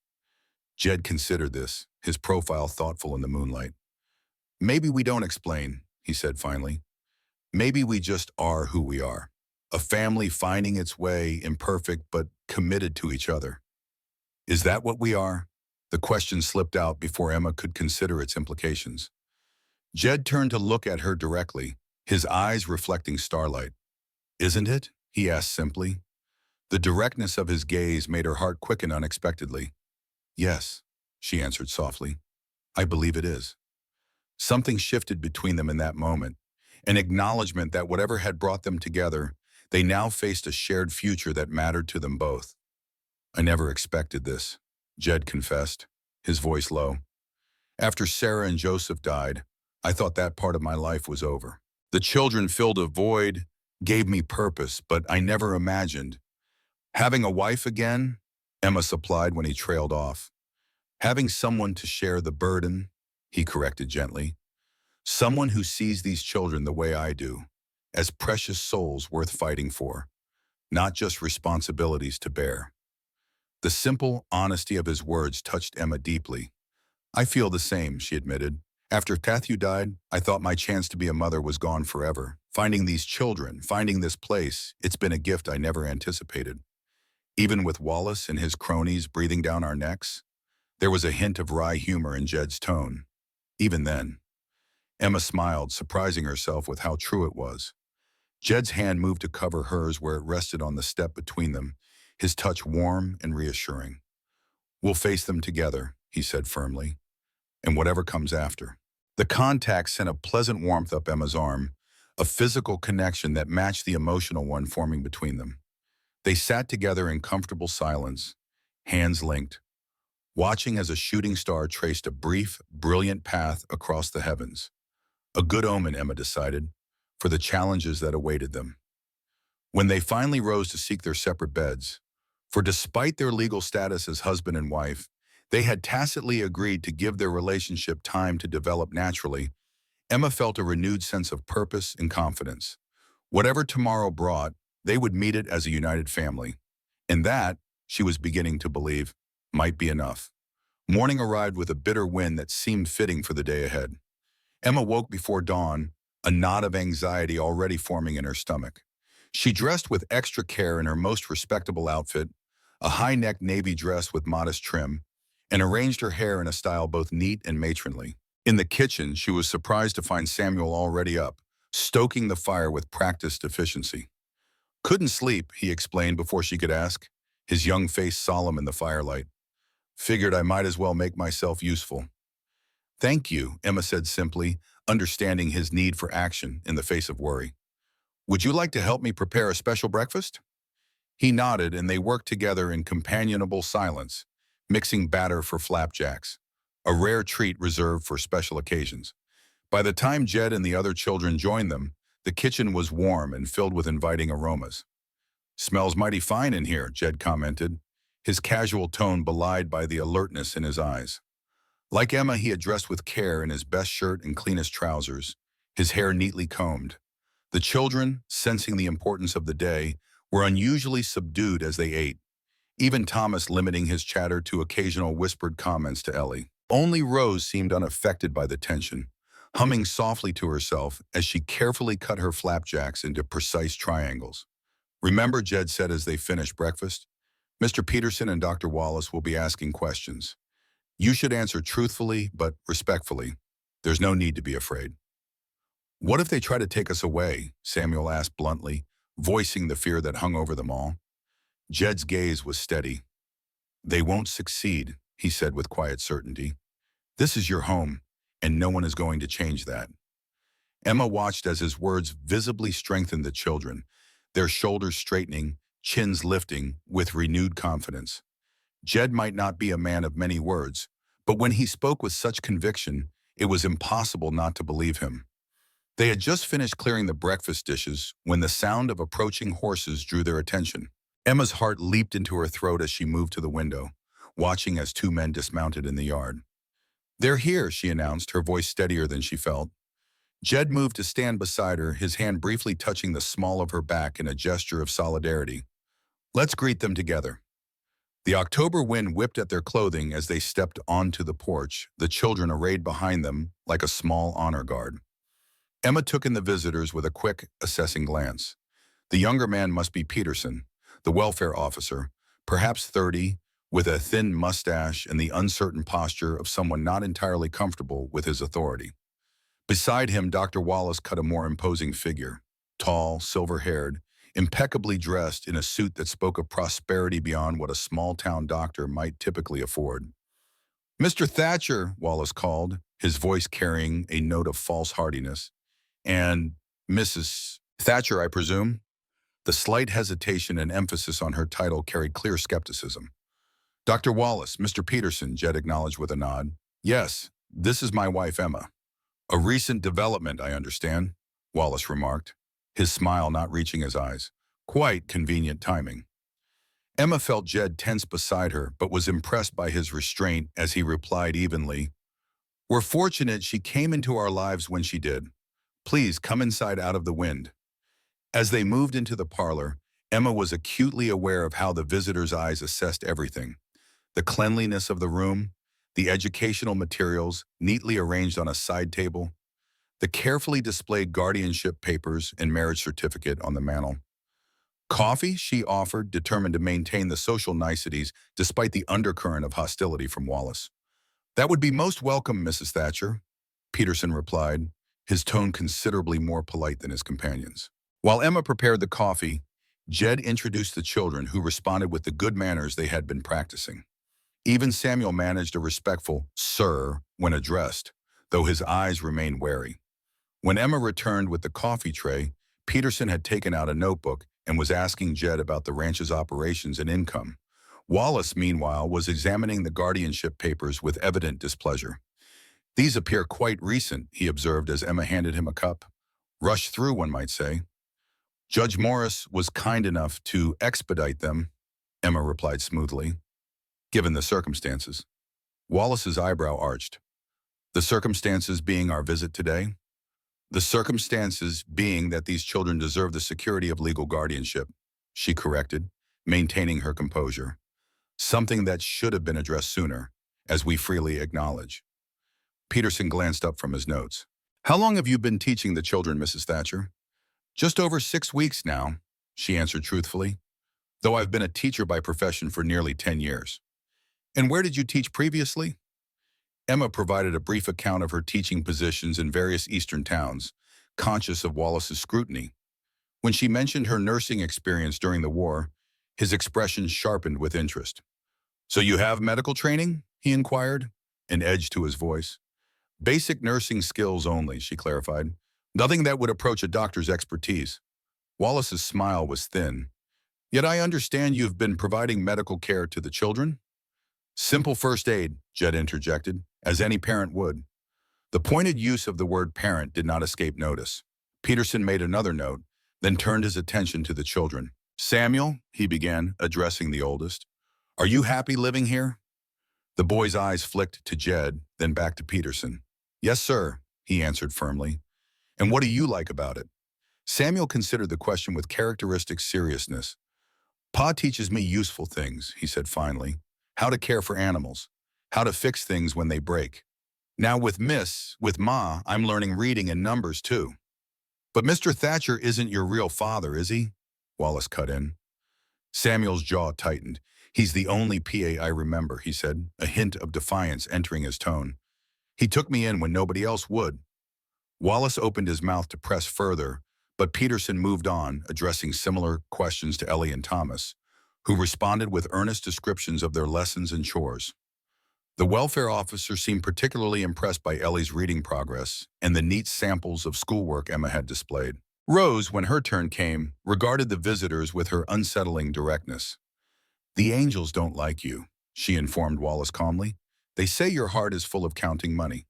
Jed considered this, his profile thoughtful in the moonlight. "Maybe we don't explain," he said finally. "Maybe we just are who we are. A family finding its way, imperfect but committed to each other." "Is that what we are?" The question slipped out before Emma could consider its implications. Jed turned to look at her directly, his eyes reflecting starlight. "Isn't it?" he asked simply. The directness of his gaze made her heart quicken unexpectedly. "Yes," she answered softly. "I believe it is." Something shifted between them in that moment, an acknowledgement that whatever had brought them together, they now faced a shared future that mattered to them both. "I never expected this," Jed confessed, his voice low. "After Sarah and Joseph died, I thought that part of my life was over. The children filled a void, gave me purpose, but I never imagined. Having a wife again," Emma supplied when he trailed off. "Having someone to share the burden," he corrected gently. "Someone who sees these children the way I do, as precious souls worth fighting for, not just responsibilities to bear." The simple honesty of his words touched Emma deeply. "I feel the same," she admitted. "After Matthew died, I thought my chance to be a mother was gone forever. Finding these children, finding this place, it's been a gift I never anticipated." Even with Wallace and his cronies breathing down our necks, there was a hint of wry humor in Jed's tone. Even then, Emma smiled, surprising herself with how true it was. Jed's hand moved to cover hers where it rested on the step between them, his touch warm and reassuring. "We'll face them together," he said firmly, "and whatever comes after." The contact sent a pleasant warmth up Emma's arm, a physical connection that matched the emotional one forming between them. They sat together in comfortable silence, hands linked, watching as a shooting star traced a brief, brilliant path across the heavens. A good omen, Emma decided, for the challenges that awaited them. When they finally rose to seek their separate beds, for despite their legal status as husband and wife, they had tacitly agreed to give their relationship time to develop naturally, Emma felt a renewed sense of purpose and confidence. Whatever tomorrow brought, they would meet it as a united family. And that, she was beginning to believe, might be enough. Morning arrived with a bitter wind that seemed fitting for the day ahead. Emma woke before dawn, a knot of anxiety already forming in her stomach. She dressed with extra care in her most respectable outfit, a high-necked navy dress with modest trim, and arranged her hair in a style both neat and matronly. In the kitchen, she was surprised to find Samuel already up, stoking the fire with practiced efficiency. "Couldn't sleep," he explained before she could ask, his young face solemn in the firelight. "Figured I might as well make myself useful." "Thank you," Emma said simply, understanding his need for action in the face of worry. "Would you like to help me prepare a special breakfast?" He nodded, and they worked together in companionable silence, mixing batter for flapjacks, a rare treat reserved for special occasions. By the time Jed and the other children joined them, the kitchen was warm and filled with inviting aromas. "Smells mighty fine in here," Jed commented, his casual tone belied by the alertness in his eyes. Like Emma, he had dressed with care in his best shirt and cleanest trousers, his hair neatly combed. The children, sensing the importance of the day, were unusually subdued as they ate, even Thomas limiting his chatter to occasional whispered comments to Ellie. Only Rose seemed unaffected by the tension, humming softly to herself as she carefully cut her flapjacks into precise triangles. "Remember," Jed said as they finished breakfast, "Mr. Peterson and Dr. Wallace will be asking questions. You should answer truthfully but respectfully. There's no need to be afraid." "What if they try to take us away?" Samuel asked bluntly, voicing the fear that hung over them all. Jed's gaze was steady. "They won't succeed," he said with quiet certainty. "This is your home, and no one is going to change that." Emma watched as his words visibly strengthened the children, their shoulders straightening, chins lifting, with renewed confidence. Jed might not be a man of many words, but when he spoke with such conviction, it was impossible not to believe him. They had just finished clearing the breakfast dishes when the sound of approaching horses drew their attention. Emma's heart leaped into her throat as she moved to the window, watching as two men dismounted in the yard. "They're here," she announced, her voice steadier than she felt. Jed moved to stand beside her, his hand briefly touching the small of her back in a gesture of solidarity. "Let's greet them together." The October wind whipped at their clothing as they stepped onto the porch, the children arrayed behind them like a small honor guard. Emma took in the visitors with a quick, assessing glance. The younger man must be Peterson, the welfare officer, perhaps 30, with a thin mustache and the uncertain posture of someone not entirely comfortable with his authority. Beside him, Dr. Wallace cut a more imposing figure, tall, silver-haired, impeccably dressed in a suit that spoke of prosperity beyond what a small-town doctor might typically afford. "Mr. Thatcher," Wallace called, his voice carrying a note of false heartiness. "And Mrs. Thatcher, I presume?" The slight hesitation and emphasis on her title carried clear skepticism. "Dr. Wallace, Mr. Peterson," Jed acknowledged with a nod. "Yes, this is my wife, Emma." "A recent development, I understand," Wallace remarked, his smile not reaching his eyes. "Quite convenient timing." Emma felt Jed tense beside her, but was impressed by his restraint as he replied evenly, "We're fortunate she came into our lives when she did. Please come inside out of the wind." As they moved into the parlor, Emma was acutely aware of how the visitors' eyes assessed everything. The cleanliness of the room, the educational materials neatly arranged on a side table, the carefully displayed guardianship papers and marriage certificate on the mantel. "Coffee?" she offered, determined to maintain the social niceties despite the undercurrent of hostility from Wallace. "That would be most welcome, Mrs. Thatcher," Peterson replied, his tone considerably more polite than his companion's. While Emma prepared the coffee, Jed introduced the children, who responded with the good manners they had been practicing. Even Samuel managed a respectful "sir" when addressed, though his eyes remained wary. When Emma returned with the coffee tray, Peterson had taken out a notebook and was asking Jed about the ranch's operations and income. Wallace, meanwhile, was examining the guardianship papers with evident displeasure. "These appear quite recent," he observed as Emma handed him a cup. "Rushed through, one might say." "Judge Morris was kind enough to expedite them," Emma replied smoothly, "given the circumstances." Wallace's eyebrow arched. "The circumstances being our visit today?" "The circumstances being that these children deserve the security of legal guardianship," she corrected, maintaining her composure. "Something that should have been addressed sooner, as we freely acknowledge." Peterson glanced up from his notes. "How long have you been teaching the children, Mrs. Thatcher?" "Just over 6 weeks now," she answered truthfully, "though I've been a teacher by profession for nearly 10 years. "And where did you teach previously?" Emma provided a brief account of her teaching positions in various eastern towns, conscious of Wallace's scrutiny. When she mentioned her nursing experience during the war, his expression sharpened with interest. "So you have medical training?" he inquired, an edge to his voice. "Basic nursing skills only," she clarified. "Nothing that would approach a doctor's expertise." Wallace's smile was thin. "Yet I understand you've been providing medical care to the children?" "Simple first aid," Jed interjected, "as any parent would." The pointed use of the word parent did not escape notice. Peterson made another note, then turned his attention to the children. "Samuel," he began, addressing the oldest, "are you happy living here?" The boy's eyes flicked to Jed, then back to Peterson. "Yes, sir," he answered firmly. "And what do you like about it?" Samuel considered the question with characteristic seriousness. Pa teaches me useful things, he said finally. How to care for animals. How to fix things when they break. Now with Ma, I'm learning reading and numbers too. But Mr. Thatcher isn't your real father, is he? Wallace cut in. Samuel's jaw tightened. He's the only PA I remember, he said, a hint of defiance entering his tone. He took me in when nobody else would. Wallace opened his mouth to press further, but Peterson moved on, addressing similar questions to Ellie and Thomas, who responded with earnest descriptions of their lessons and chores. The welfare officer seemed particularly impressed by Ellie's reading progress and the neat samples of schoolwork Emma had displayed. Rose, when her turn came, regarded the visitors with her unsettling directness. "The angels don't like you," she informed Wallace calmly. "They say your heart is full of counting money."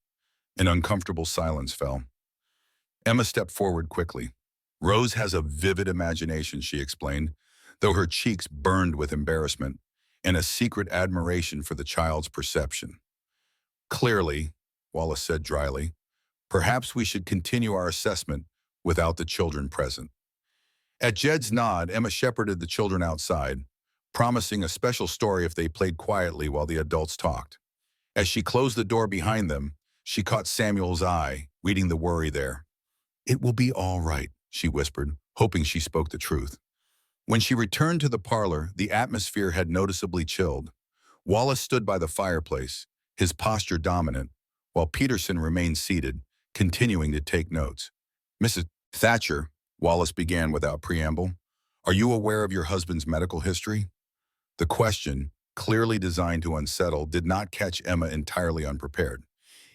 An uncomfortable silence fell. Emma stepped forward quickly. "Rose has a vivid imagination," she explained, though her cheeks burned with embarrassment and a secret admiration for the child's perception. "Clearly," Wallace said dryly, "perhaps we should continue our assessment without the children present." At Jed's nod, Emma shepherded the children outside, promising a special story if they played quietly while the adults talked. As she closed the door behind them, she caught Samuel's eye, reading the worry there. "It will be all right," she whispered, hoping she spoke the truth. When she returned to the parlor, the atmosphere had noticeably chilled. Wallace stood by the fireplace, his posture dominant, while Peterson remained seated, continuing to take notes. "Mrs. Thatcher," Wallace began without preamble, "are you aware of your husband's medical history?" The question, clearly designed to unsettle, did not catch Emma entirely unprepared.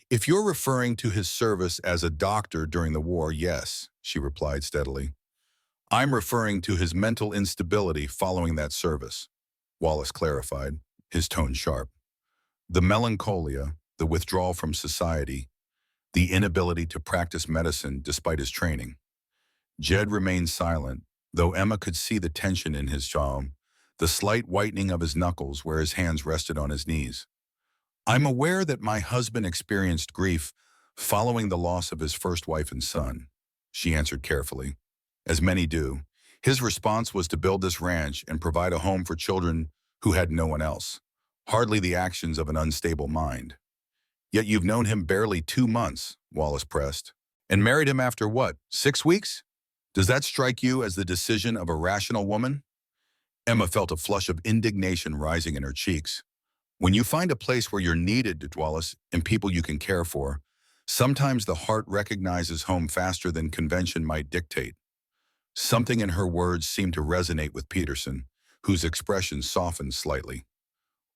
"If you're referring to his service as a doctor during the war, yes," she replied steadily. "I'm referring to his mental instability following that service," Wallace clarified, his tone sharp. "The melancholia, the withdrawal from society, the inability to practice medicine despite his training." Jed remained silent, though Emma could see the tension in his jaw, the slight whitening of his knuckles where his hands rested on his knees. "I'm aware that my husband experienced grief following the loss of his first wife and son," she answered carefully. "As many do. His response was to build this ranch and provide a home for children who had no one else. Hardly the actions of an unstable mind." "Yet you've known him barely 2 months," Wallace pressed. "And married him after what, 6 weeks? Does that strike you as the decision of a rational woman?" Emma felt a flush of indignation rising in her cheeks. "When you find a place where you're needed, Wallace, and people you can care for, sometimes the heart recognizes home faster than convention might dictate." Something in her words seemed to resonate with Peterson, whose expression softened slightly.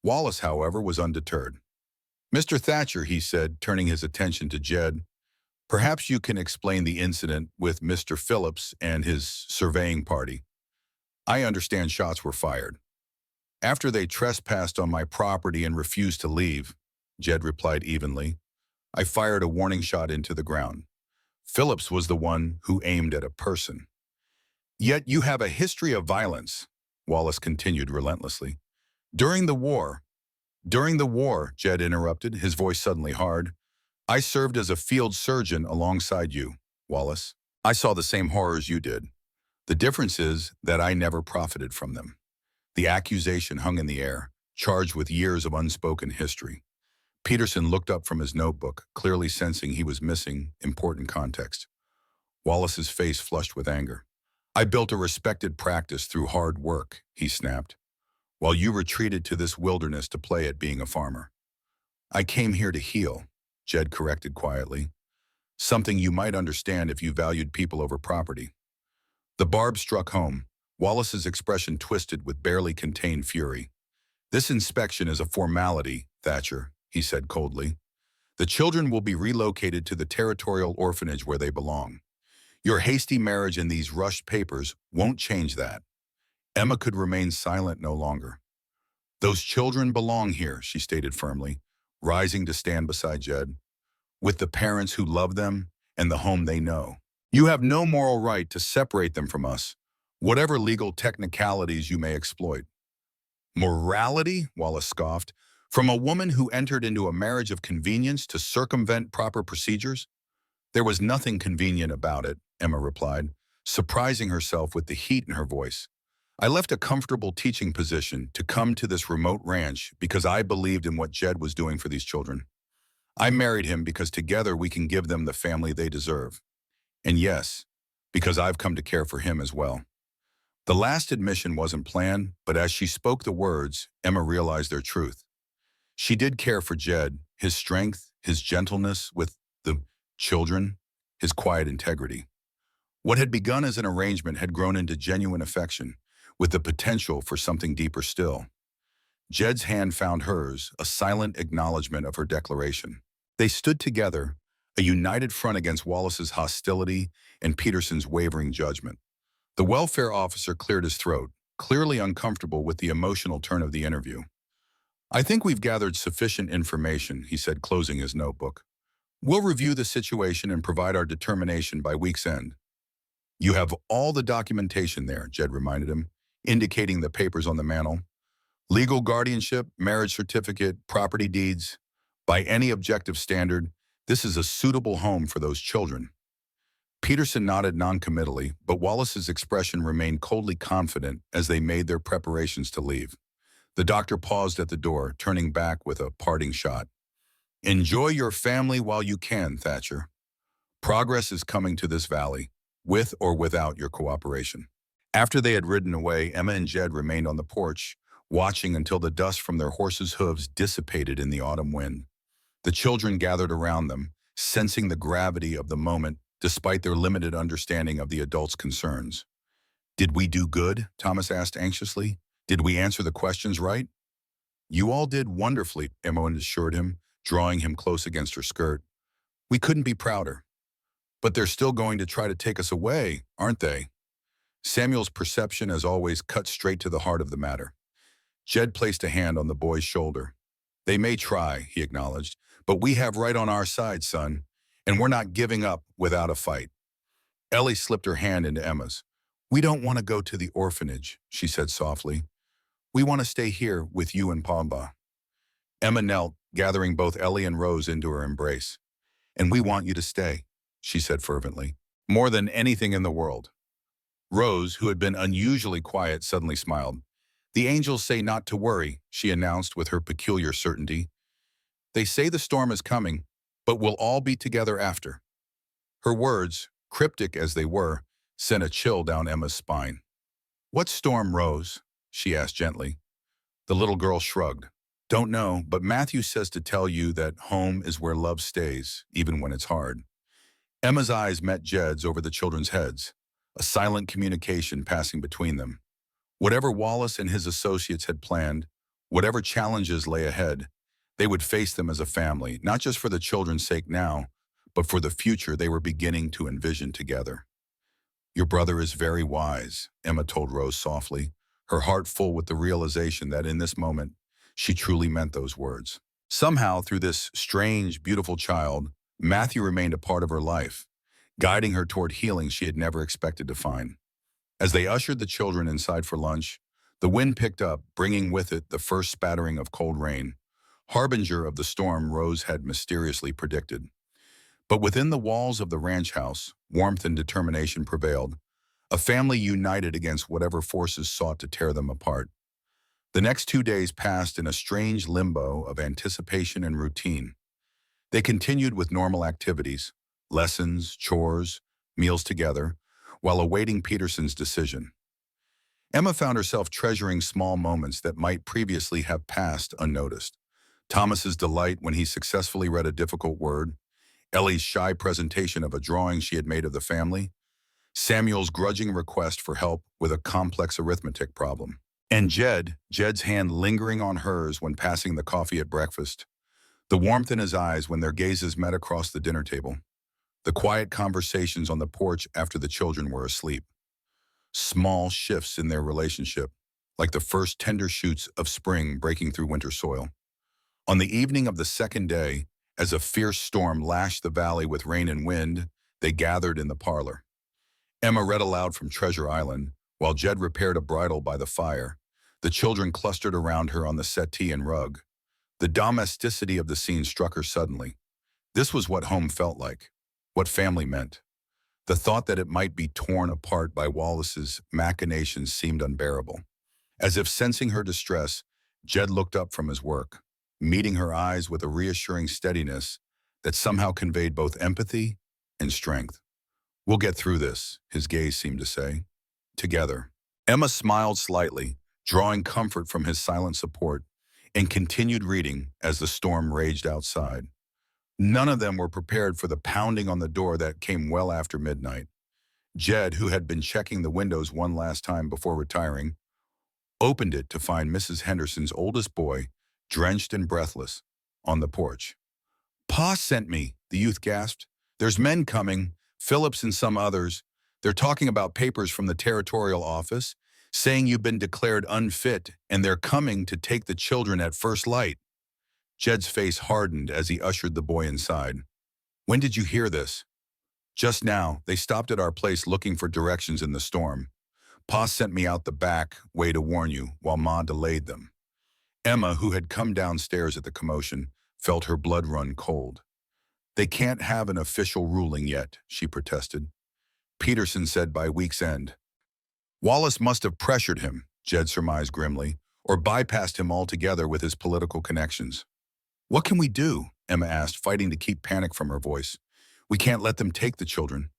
Wallace, however, was undeterred. "Mr. Thatcher," he said, turning his attention to Jed, "perhaps you can explain the incident with Mr. Phillips and his surveying party. I understand shots were fired." "After they trespassed on my property and refused to leave," Jed replied evenly, "I fired a warning shot into the ground. Phillips was the one who aimed at a person." "Yet you have a history of violence," Wallace continued relentlessly. During the war, Jed interrupted, his voice suddenly hard. "I served as a field surgeon alongside you, Wallace. I saw the same horrors you did. The difference is that I never profited from them." The accusation hung in the air, charged with years of unspoken history. Peterson looked up from his notebook, clearly sensing he was missing important context. Wallace's face flushed with anger. "I built a respected practice through hard work," he snapped, "while you retreated to this wilderness to play at being a farmer." "I came here to heal," Jed corrected quietly, "something you might understand if you valued people over property." The barb struck home. Wallace's expression twisted with barely contained fury. "This inspection is a formality, Thatcher," he said coldly. "The children will be relocated to the territorial orphanage where they belong. Your hasty marriage and these rushed papers won't change that." Emma could remain silent no longer. "Those children belong here," she stated firmly, rising to stand beside Jed, "with the parents who love them and the home they know. You have no moral right to separate them from us, whatever legal technicalities you may exploit." "Morality?" Wallace scoffed. "From a woman who entered into a marriage of convenience to circumvent proper procedures?" "There was nothing convenient about it," Emma replied. surprising herself with the heat in her voice. I left a comfortable teaching position to come to this remote ranch because I believed in what Jed was doing for these children. I married him because together we can give them the family they deserve. And yes, because I've come to care for him as well. The last admission wasn't planned, but as she spoke the words, Emma realized their truth. She did care for Jed, his strength, his gentleness with the children, his quiet integrity. What had begun as an arrangement had grown into genuine affection, with the potential for something deeper still. Jed's hand found hers, a silent acknowledgement of her declaration. They stood together, a united front against Wallace's hostility and Peterson's wavering judgment. The welfare officer cleared his throat, clearly uncomfortable with the emotional turn of the interview. I think we've gathered sufficient information, he said, closing his notebook. We'll review the situation and provide our determination by week's end. You have all the documentation there, Jed reminded him, indicating the papers on the mantel. Legal guardianship, marriage certificate, property deeds. By any objective standard, this is a suitable home for those children. Peterson nodded noncommittally, but Wallace's expression remained coldly confident as they made their preparations to leave. The doctor paused at the door, turning back with a parting shot. Enjoy your family while you can, Thatcher. Progress is coming to this valley, with or without your cooperation. After they had ridden away, Emma and Jed remained on the porch, watching until the dust from their horses' hooves dissipated in the autumn wind. The children gathered around them, sensing the gravity of the moment despite their limited understanding of the adults' concerns. Did we do good? Thomas asked anxiously. Did we answer the questions right? You all did wonderfully, Emma assured him, drawing him close against her skirt. We couldn't be prouder. But they're still going to try to take us away, aren't they? Samuel's perception, as always, cut straight to the heart of the matter. Jed placed a hand on the boy's shoulder. They may try, he acknowledged, but we have right on our side, son, and we're not giving up without a fight. Ellie slipped her hand into Emma's. We don't want to go to the orphanage, she said softly. We want to stay here with you and Pamba. Emma knelt, gathering both Ellie and Rose into her embrace. And we want you to stay, she said fervently, more than anything in the world. Rose, who had been unusually quiet, suddenly smiled. The angels say not to worry, she announced with her peculiar certainty. They say the storm is coming, but we'll all be together after. Her words, cryptic as they were, sent a chill down Emma's spine. What storm, Rose? She asked gently. The little girl shrugged. Don't know, but Matthew says to tell you that home is where love stays, even when it's hard. Emma's eyes met Jed's over the children's heads, a silent communication passing between them. Whatever Wallace and his associates had planned, whatever challenges lay ahead, they would face them as a family, not just for the children's sake now, but for the future they were beginning to envision together. Your brother is very wise, Emma told Rose softly, her heart full with the realization that in this moment, she truly meant those words. Somehow, through this strange, beautiful child, Matthew remained a part of her life, guiding her toward healing she had never expected to find. As they ushered the children inside for lunch, the wind picked up, bringing with it the first spattering of cold rain, harbinger of the storm Rose had mysteriously predicted. But within the walls of the ranch house, warmth and determination prevailed, a family united against whatever forces sought to tear them apart. The next 2 days passed in a strange limbo of anticipation and routine. They continued with normal activities, lessons, chores, meals together, while awaiting Peterson's decision. Emma found herself treasuring small moments that might previously have passed unnoticed. Thomas's delight when he successfully read a difficult word, Ellie's shy presentation of a drawing she had made of the family, Samuel's grudging request for help with a complex arithmetic problem, and Jed's hand lingering on hers when passing the coffee at breakfast, the warmth in his eyes when their gazes met across the dinner table, the quiet conversations on the porch after the children were asleep. Small shifts in their relationship, like the first tender shoots of spring breaking through winter soil. On the evening of the second day, as a fierce storm lashed the valley with rain and wind, they gathered in the parlor. Emma read aloud from Treasure Island, while Jed repaired a bridle by the fire. The children clustered around her on the settee and rug. The domesticity of the scene struck her suddenly. This was what home felt like, what family meant. The thought that it might be torn apart by Wallace's machinations seemed unbearable. As if sensing her distress, Jed looked up from his work, meeting her eyes with a reassuring steadiness that somehow conveyed both empathy and strength. "We'll get through this," his gaze seemed to say. "Together." Emma smiled slightly, drawing comfort from his silent support, and continued reading as the storm raged outside. None of them were prepared for the pounding on the door that came well after midnight. Jed, who had been checking the windows one last time before retiring, opened it to find Mrs. Henderson's oldest boy, drenched and breathless, on the porch. "Pa sent me," the youth gasped. "There's men coming, Phillips and some others. They're talking about papers from the territorial office, saying you've been declared unfit, and they're coming to take the children at first light." Jed's face hardened as he ushered the boy inside. "When did you hear this?" "Just now. They stopped at our place looking for directions in the storm. Pa sent me out the back way to warn you, while Ma delayed them." Emma, who had come downstairs at the commotion, felt her blood run cold. "They can't have an official ruling yet," she protested. "Peterson said by week's end." "Wallace must have pressured him," Jed surmised grimly, "or bypassed him altogether with his political connections." "What can we do?" Emma asked, fighting to keep panic from her voice. "We can't let them take the children."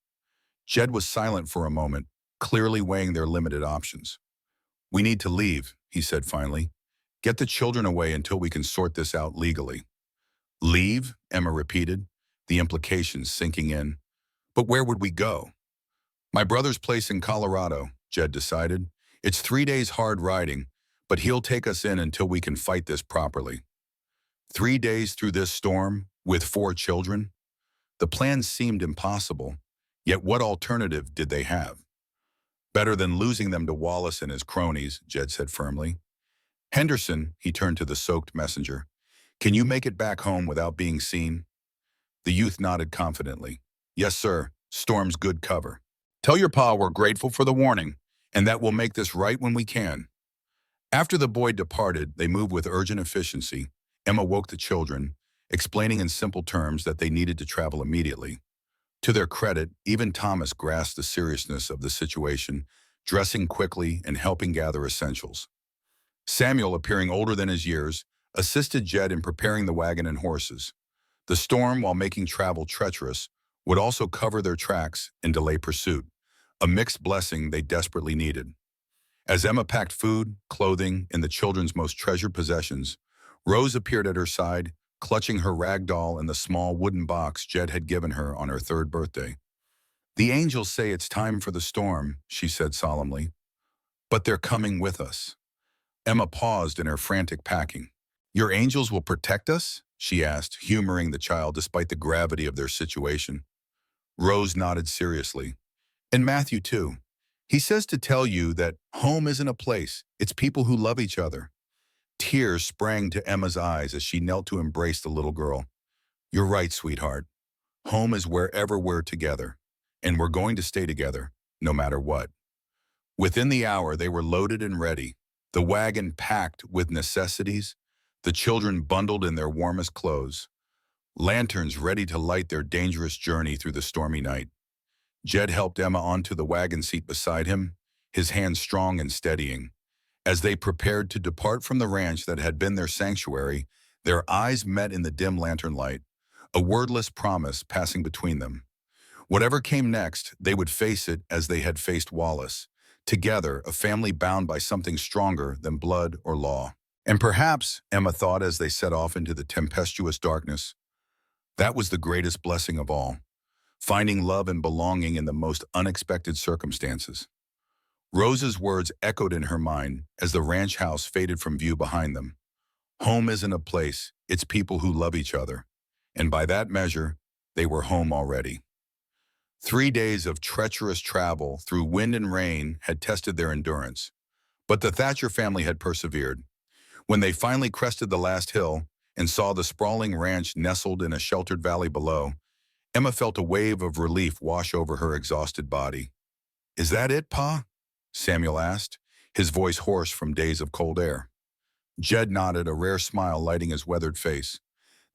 Jed was silent for a moment, clearly weighing their limited options. "We need to leave," he said finally. "Get the children away until we can sort this out legally." "Leave?" Emma repeated, the implications sinking in. "But where would we go?" "My brother's place in Colorado," Jed decided. "It's 3 days hard riding, but he'll take us in until we can fight this properly." 3 days through this storm, with 4 children? The plan seemed impossible, yet what alternative did they have? "Better than losing them to Wallace and his cronies," Jed said firmly. "Henderson," he turned to the soaked messenger, "can you make it back home without being seen?" The youth nodded confidently. "Yes, sir. Storm's good cover. Tell your pa we're grateful for the warning, and that we'll make this right when we can." After the boy departed, they moved with urgent efficiency. Emma woke the children, explaining in simple terms that they needed to travel immediately. To their credit, even Thomas grasped the seriousness of the situation, dressing quickly and helping gather essentials. Samuel, appearing older than his years, assisted Jed in preparing the wagon and horses. The storm, while making travel treacherous, would also cover their tracks and delay pursuit, a mixed blessing they desperately needed. As Emma packed food, clothing, and the children's most treasured possessions, Rose appeared at her side, clutching her rag doll and the small wooden box Jed had given her on her 3rd birthday. "The angels say it's time for the storm," she said solemnly. "But they're coming with us." Emma paused in her frantic packing. "Your angels will protect us?" she asked, humoring the child despite the gravity of their situation. Rose nodded seriously. "And Matthew, too. He says to tell you that home isn't a place, it's people who love each other." Tears sprang to Emma's eyes as she knelt to embrace the little girl. "You're right, sweetheart. Home is wherever we're together, and we're going to stay together, no matter what." Within the hour, they were loaded and ready, the wagon packed with necessities, the children bundled in their warmest clothes, lanterns ready to light their dangerous journey through the stormy night. Jed helped Emma onto the wagon seat beside him, his hands strong and steadying. As they prepared to depart from the ranch that had been their sanctuary, their eyes met in the dim lantern light, a wordless promise passing between them. Whatever came next, they would face it as they had faced Wallace, together, a family bound by something stronger than blood or law. And perhaps, Emma thought as they set off into the tempestuous darkness, that was the greatest blessing of all, finding love and belonging in the most unexpected circumstances. Rose's words echoed in her mind as the ranch house faded from view behind them. Home isn't a place, it's people who love each other. And by that measure, they were home already. 3 days of treacherous travel through wind and rain had tested their endurance. But the Thatcher family had persevered. When they finally crested the last hill and saw the sprawling ranch nestled in a sheltered valley below, Emma felt a wave of relief wash over her exhausted body. "Is that it, Pa?" Samuel asked, his voice hoarse from days of cold air. Jed nodded, a rare smile lighting his weathered face.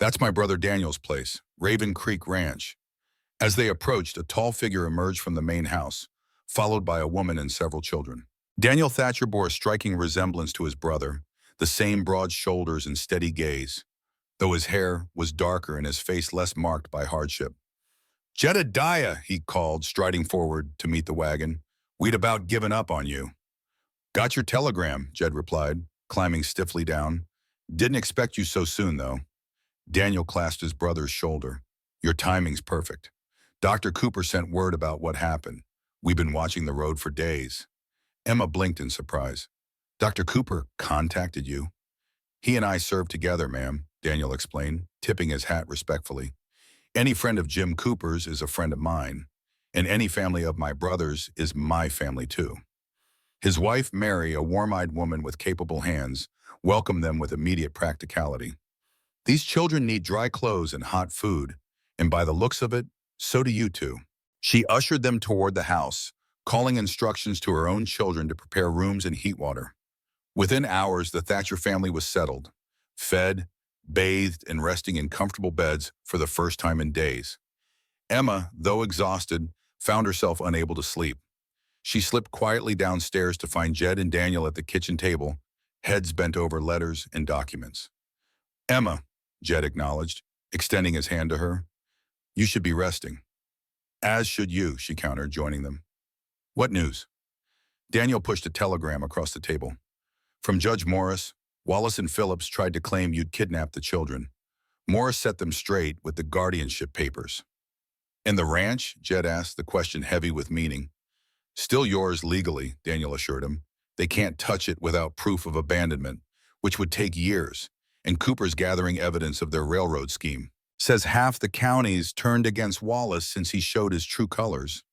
"That's my brother Daniel's place, Raven Creek Ranch." As they approached, a tall figure emerged from the main house, followed by a woman and several children. Daniel Thatcher bore a striking resemblance to his brother, the same broad shoulders and steady gaze, though his hair was darker and his face less marked by hardship. "Jedediah," he called, striding forward to meet the wagon. "We'd about given up on you." "Got your telegram," Jed replied, climbing stiffly down. "Didn't expect you so soon, though." Daniel clasped his brother's shoulder. "Your timing's perfect. Dr. Cooper sent word about what happened. We've been watching the road for days." Emma blinked in surprise. "Dr. Cooper contacted you?" "He and I served together, ma'am," Daniel explained, tipping his hat respectfully. "Any friend of Jim Cooper's is a friend of mine, and any family of my brother's is my family too." His wife, Mary, a warm-eyed woman with capable hands, welcomed them with immediate practicality. "These children need dry clothes and hot food, and by the looks of it, so do you two." She ushered them toward the house, calling instructions to her own children to prepare rooms and heat water. Within hours, the Thatcher family was settled, fed, bathed, and resting in comfortable beds for the first time in days. Emma, though exhausted, found herself unable to sleep. She slipped quietly downstairs to find Jed and Daniel at the kitchen table, heads bent over letters and documents. "Emma," Jed acknowledged, extending his hand to her, "you should be resting." "As should you," she countered, joining them. "What news?" Daniel pushed a telegram across the table. "From Judge Morris, Wallace and Phillips tried to claim you'd kidnapped the children. Morris set them straight with the guardianship papers." "And the ranch?" Jed asked, the question heavy with meaning. "Still yours legally," Daniel assured him. "They can't touch it without proof of abandonment, which would take years, and Cooper's gathering evidence of their railroad scheme. Says half the counties turned against Wallace since he showed his true colors."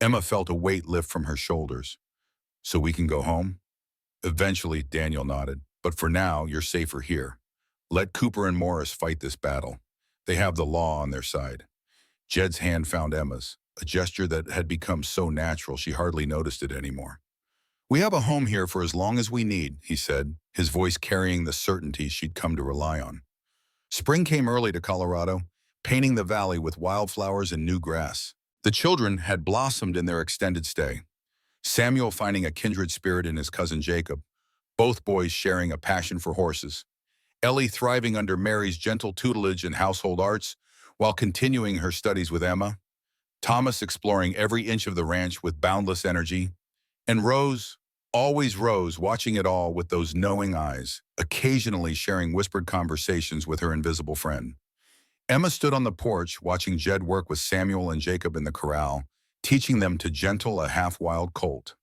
Emma felt a weight lift from her shoulders. "So we can go home?" "Eventually," Daniel nodded. "But for now, you're safer here. Let Cooper and Morris fight this battle. They have the law on their side." Jed's hand found Emma's, a gesture that had become so natural she hardly noticed it anymore. "We have a home here for as long as we need," he said, his voice carrying the certainty she'd come to rely on. Spring came early to Colorado, painting the valley with wildflowers and new grass. The children had blossomed in their extended stay. Samuel finding a kindred spirit in his cousin Jacob, both boys sharing a passion for horses. Ellie thriving under Mary's gentle tutelage in household arts while continuing her studies with Emma. Thomas exploring every inch of the ranch with boundless energy. And Rose, always Rose, watching it all with those knowing eyes, occasionally sharing whispered conversations with her invisible friend. Emma stood on the porch watching Jed work with Samuel and Jacob in the corral, teaching them to gentle a half-wild colt.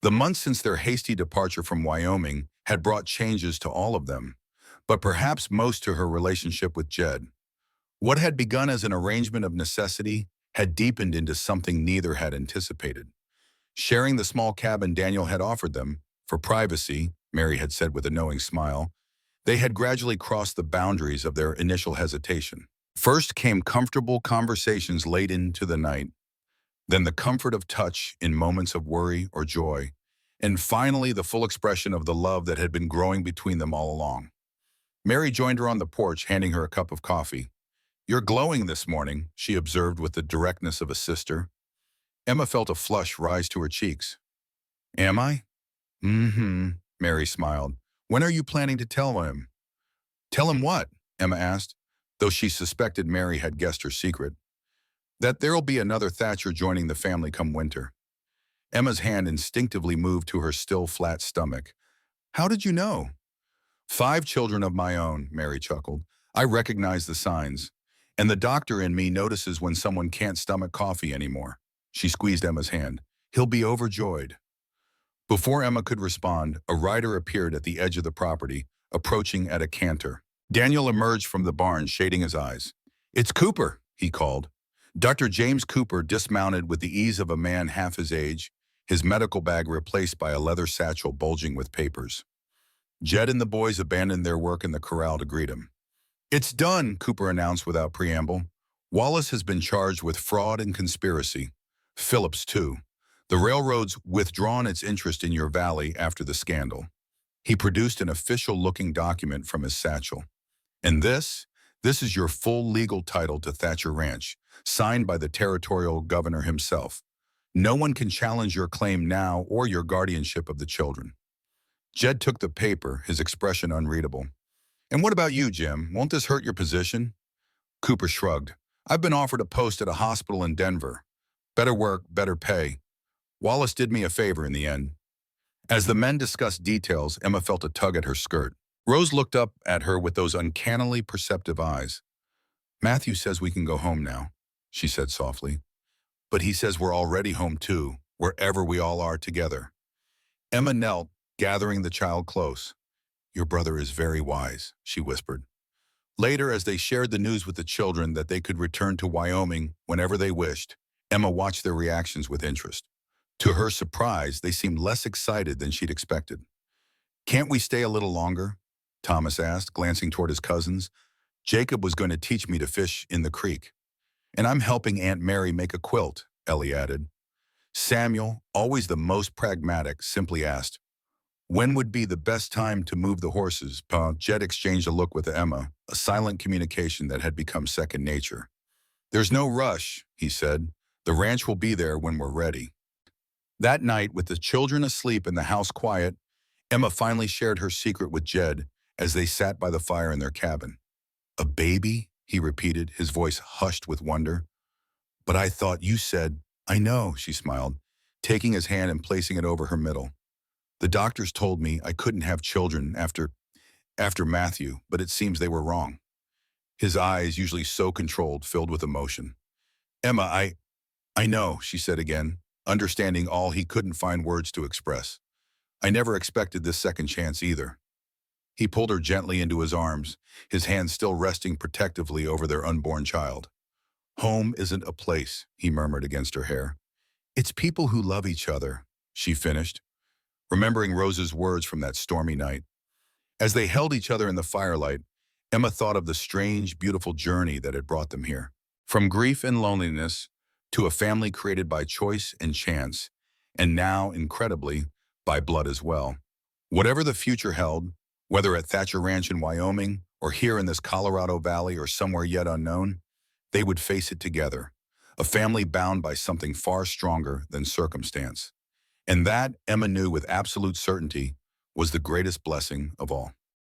The months since their hasty departure from Wyoming had brought changes to all of them, but perhaps most to her relationship with Jed. What had begun as an arrangement of necessity had deepened into something neither had anticipated. Sharing the small cabin Daniel had offered them, for privacy, Mary had said with a knowing smile, they had gradually crossed the boundaries of their initial hesitation. First came comfortable conversations late into the night, then the comfort of touch in moments of worry or joy, and finally the full expression of the love that had been growing between them all along. Mary joined her on the porch, handing her a cup of coffee. "You're glowing this morning," she observed with the directness of a sister. Emma felt a flush rise to her cheeks. "Am I?" "Mm-hmm," Mary smiled. "When are you planning to tell him?" "Tell him what?" Emma asked, though she suspected Mary had guessed her secret. "That there'll be another Thatcher joining the family come winter." Emma's hand instinctively moved to her still flat stomach. "How did you know?" "5 children of my own," Mary chuckled. "I recognize the signs. And the doctor in me notices when someone can't stomach coffee anymore." She squeezed Emma's hand. "He'll be overjoyed." Before Emma could respond, a rider appeared at the edge of the property, approaching at a canter. Daniel emerged from the barn, shading his eyes. "It's Cooper," he called. Dr. James Cooper dismounted with the ease of a man half his age, his medical bag replaced by a leather satchel bulging with papers. Jed and the boys abandoned their work in the corral to greet him. "It's done," Cooper announced without preamble. "Wallace has been charged with fraud and conspiracy. Phillips, too. The railroad's withdrawn its interest in your valley after the scandal." He produced an official-looking document from his satchel. "And this This is your full legal title to Thatcher Ranch, signed by the territorial governor himself. No one can challenge your claim now or your guardianship of the children." Jed took the paper, his expression unreadable. "And what about you, Jim? Won't this hurt your position?" Cooper shrugged. "I've been offered a post at a hospital in Denver. Better work, better pay. Wallace did me a favor in the end." As the men discussed details, Emma felt a tug at her skirt. Rose looked up at her with those uncannily perceptive eyes. "Matthew says we can go home now," she said softly. "But he says we're already home too, wherever we all are together." Emma knelt, gathering the child close. "Your brother is very wise," she whispered. Later, as they shared the news with the children that they could return to Wyoming whenever they wished, Emma watched their reactions with interest. To her surprise, they seemed less excited than she'd expected. "Can't we stay a little longer?" Thomas asked, glancing toward his cousins. "Jacob was going to teach me to fish in the creek. And I'm helping Aunt Mary make a quilt," Ellie added. Samuel, always the most pragmatic, simply asked, "When would be the best time to move the horses?" Jed exchanged a look with Emma, a silent communication that had become second nature. "There's no rush," he said. "The ranch will be there when we're ready." That night, with the children asleep and the house quiet, Emma finally shared her secret with Jed as they sat by the fire in their cabin. "A baby?" he repeated, his voice hushed with wonder. "But I thought you said—" "I know," she smiled, taking his hand and placing it over her middle. "The doctors told me I couldn't have children after Matthew, but it seems they were wrong." His eyes, usually so controlled, filled with emotion. "Emma, I know," she said again, understanding all he couldn't find words to express. "I never expected this second chance either." He pulled her gently into his arms, his hand still resting protectively over their unborn child. "Home isn't a place," he murmured against her hair. "It's people who love each other," she finished, remembering Rose's words from that stormy night. As they held each other in the firelight, Emma thought of the strange, beautiful journey that had brought them here. From grief and loneliness to a family created by choice and chance, and now, incredibly, by blood as well. Whatever the future held, whether at Thatcher Ranch in Wyoming or here in this Colorado Valley or somewhere yet unknown, they would face it together, a family bound by something far stronger than circumstance. And that, Emma knew with absolute certainty, was the greatest blessing of all.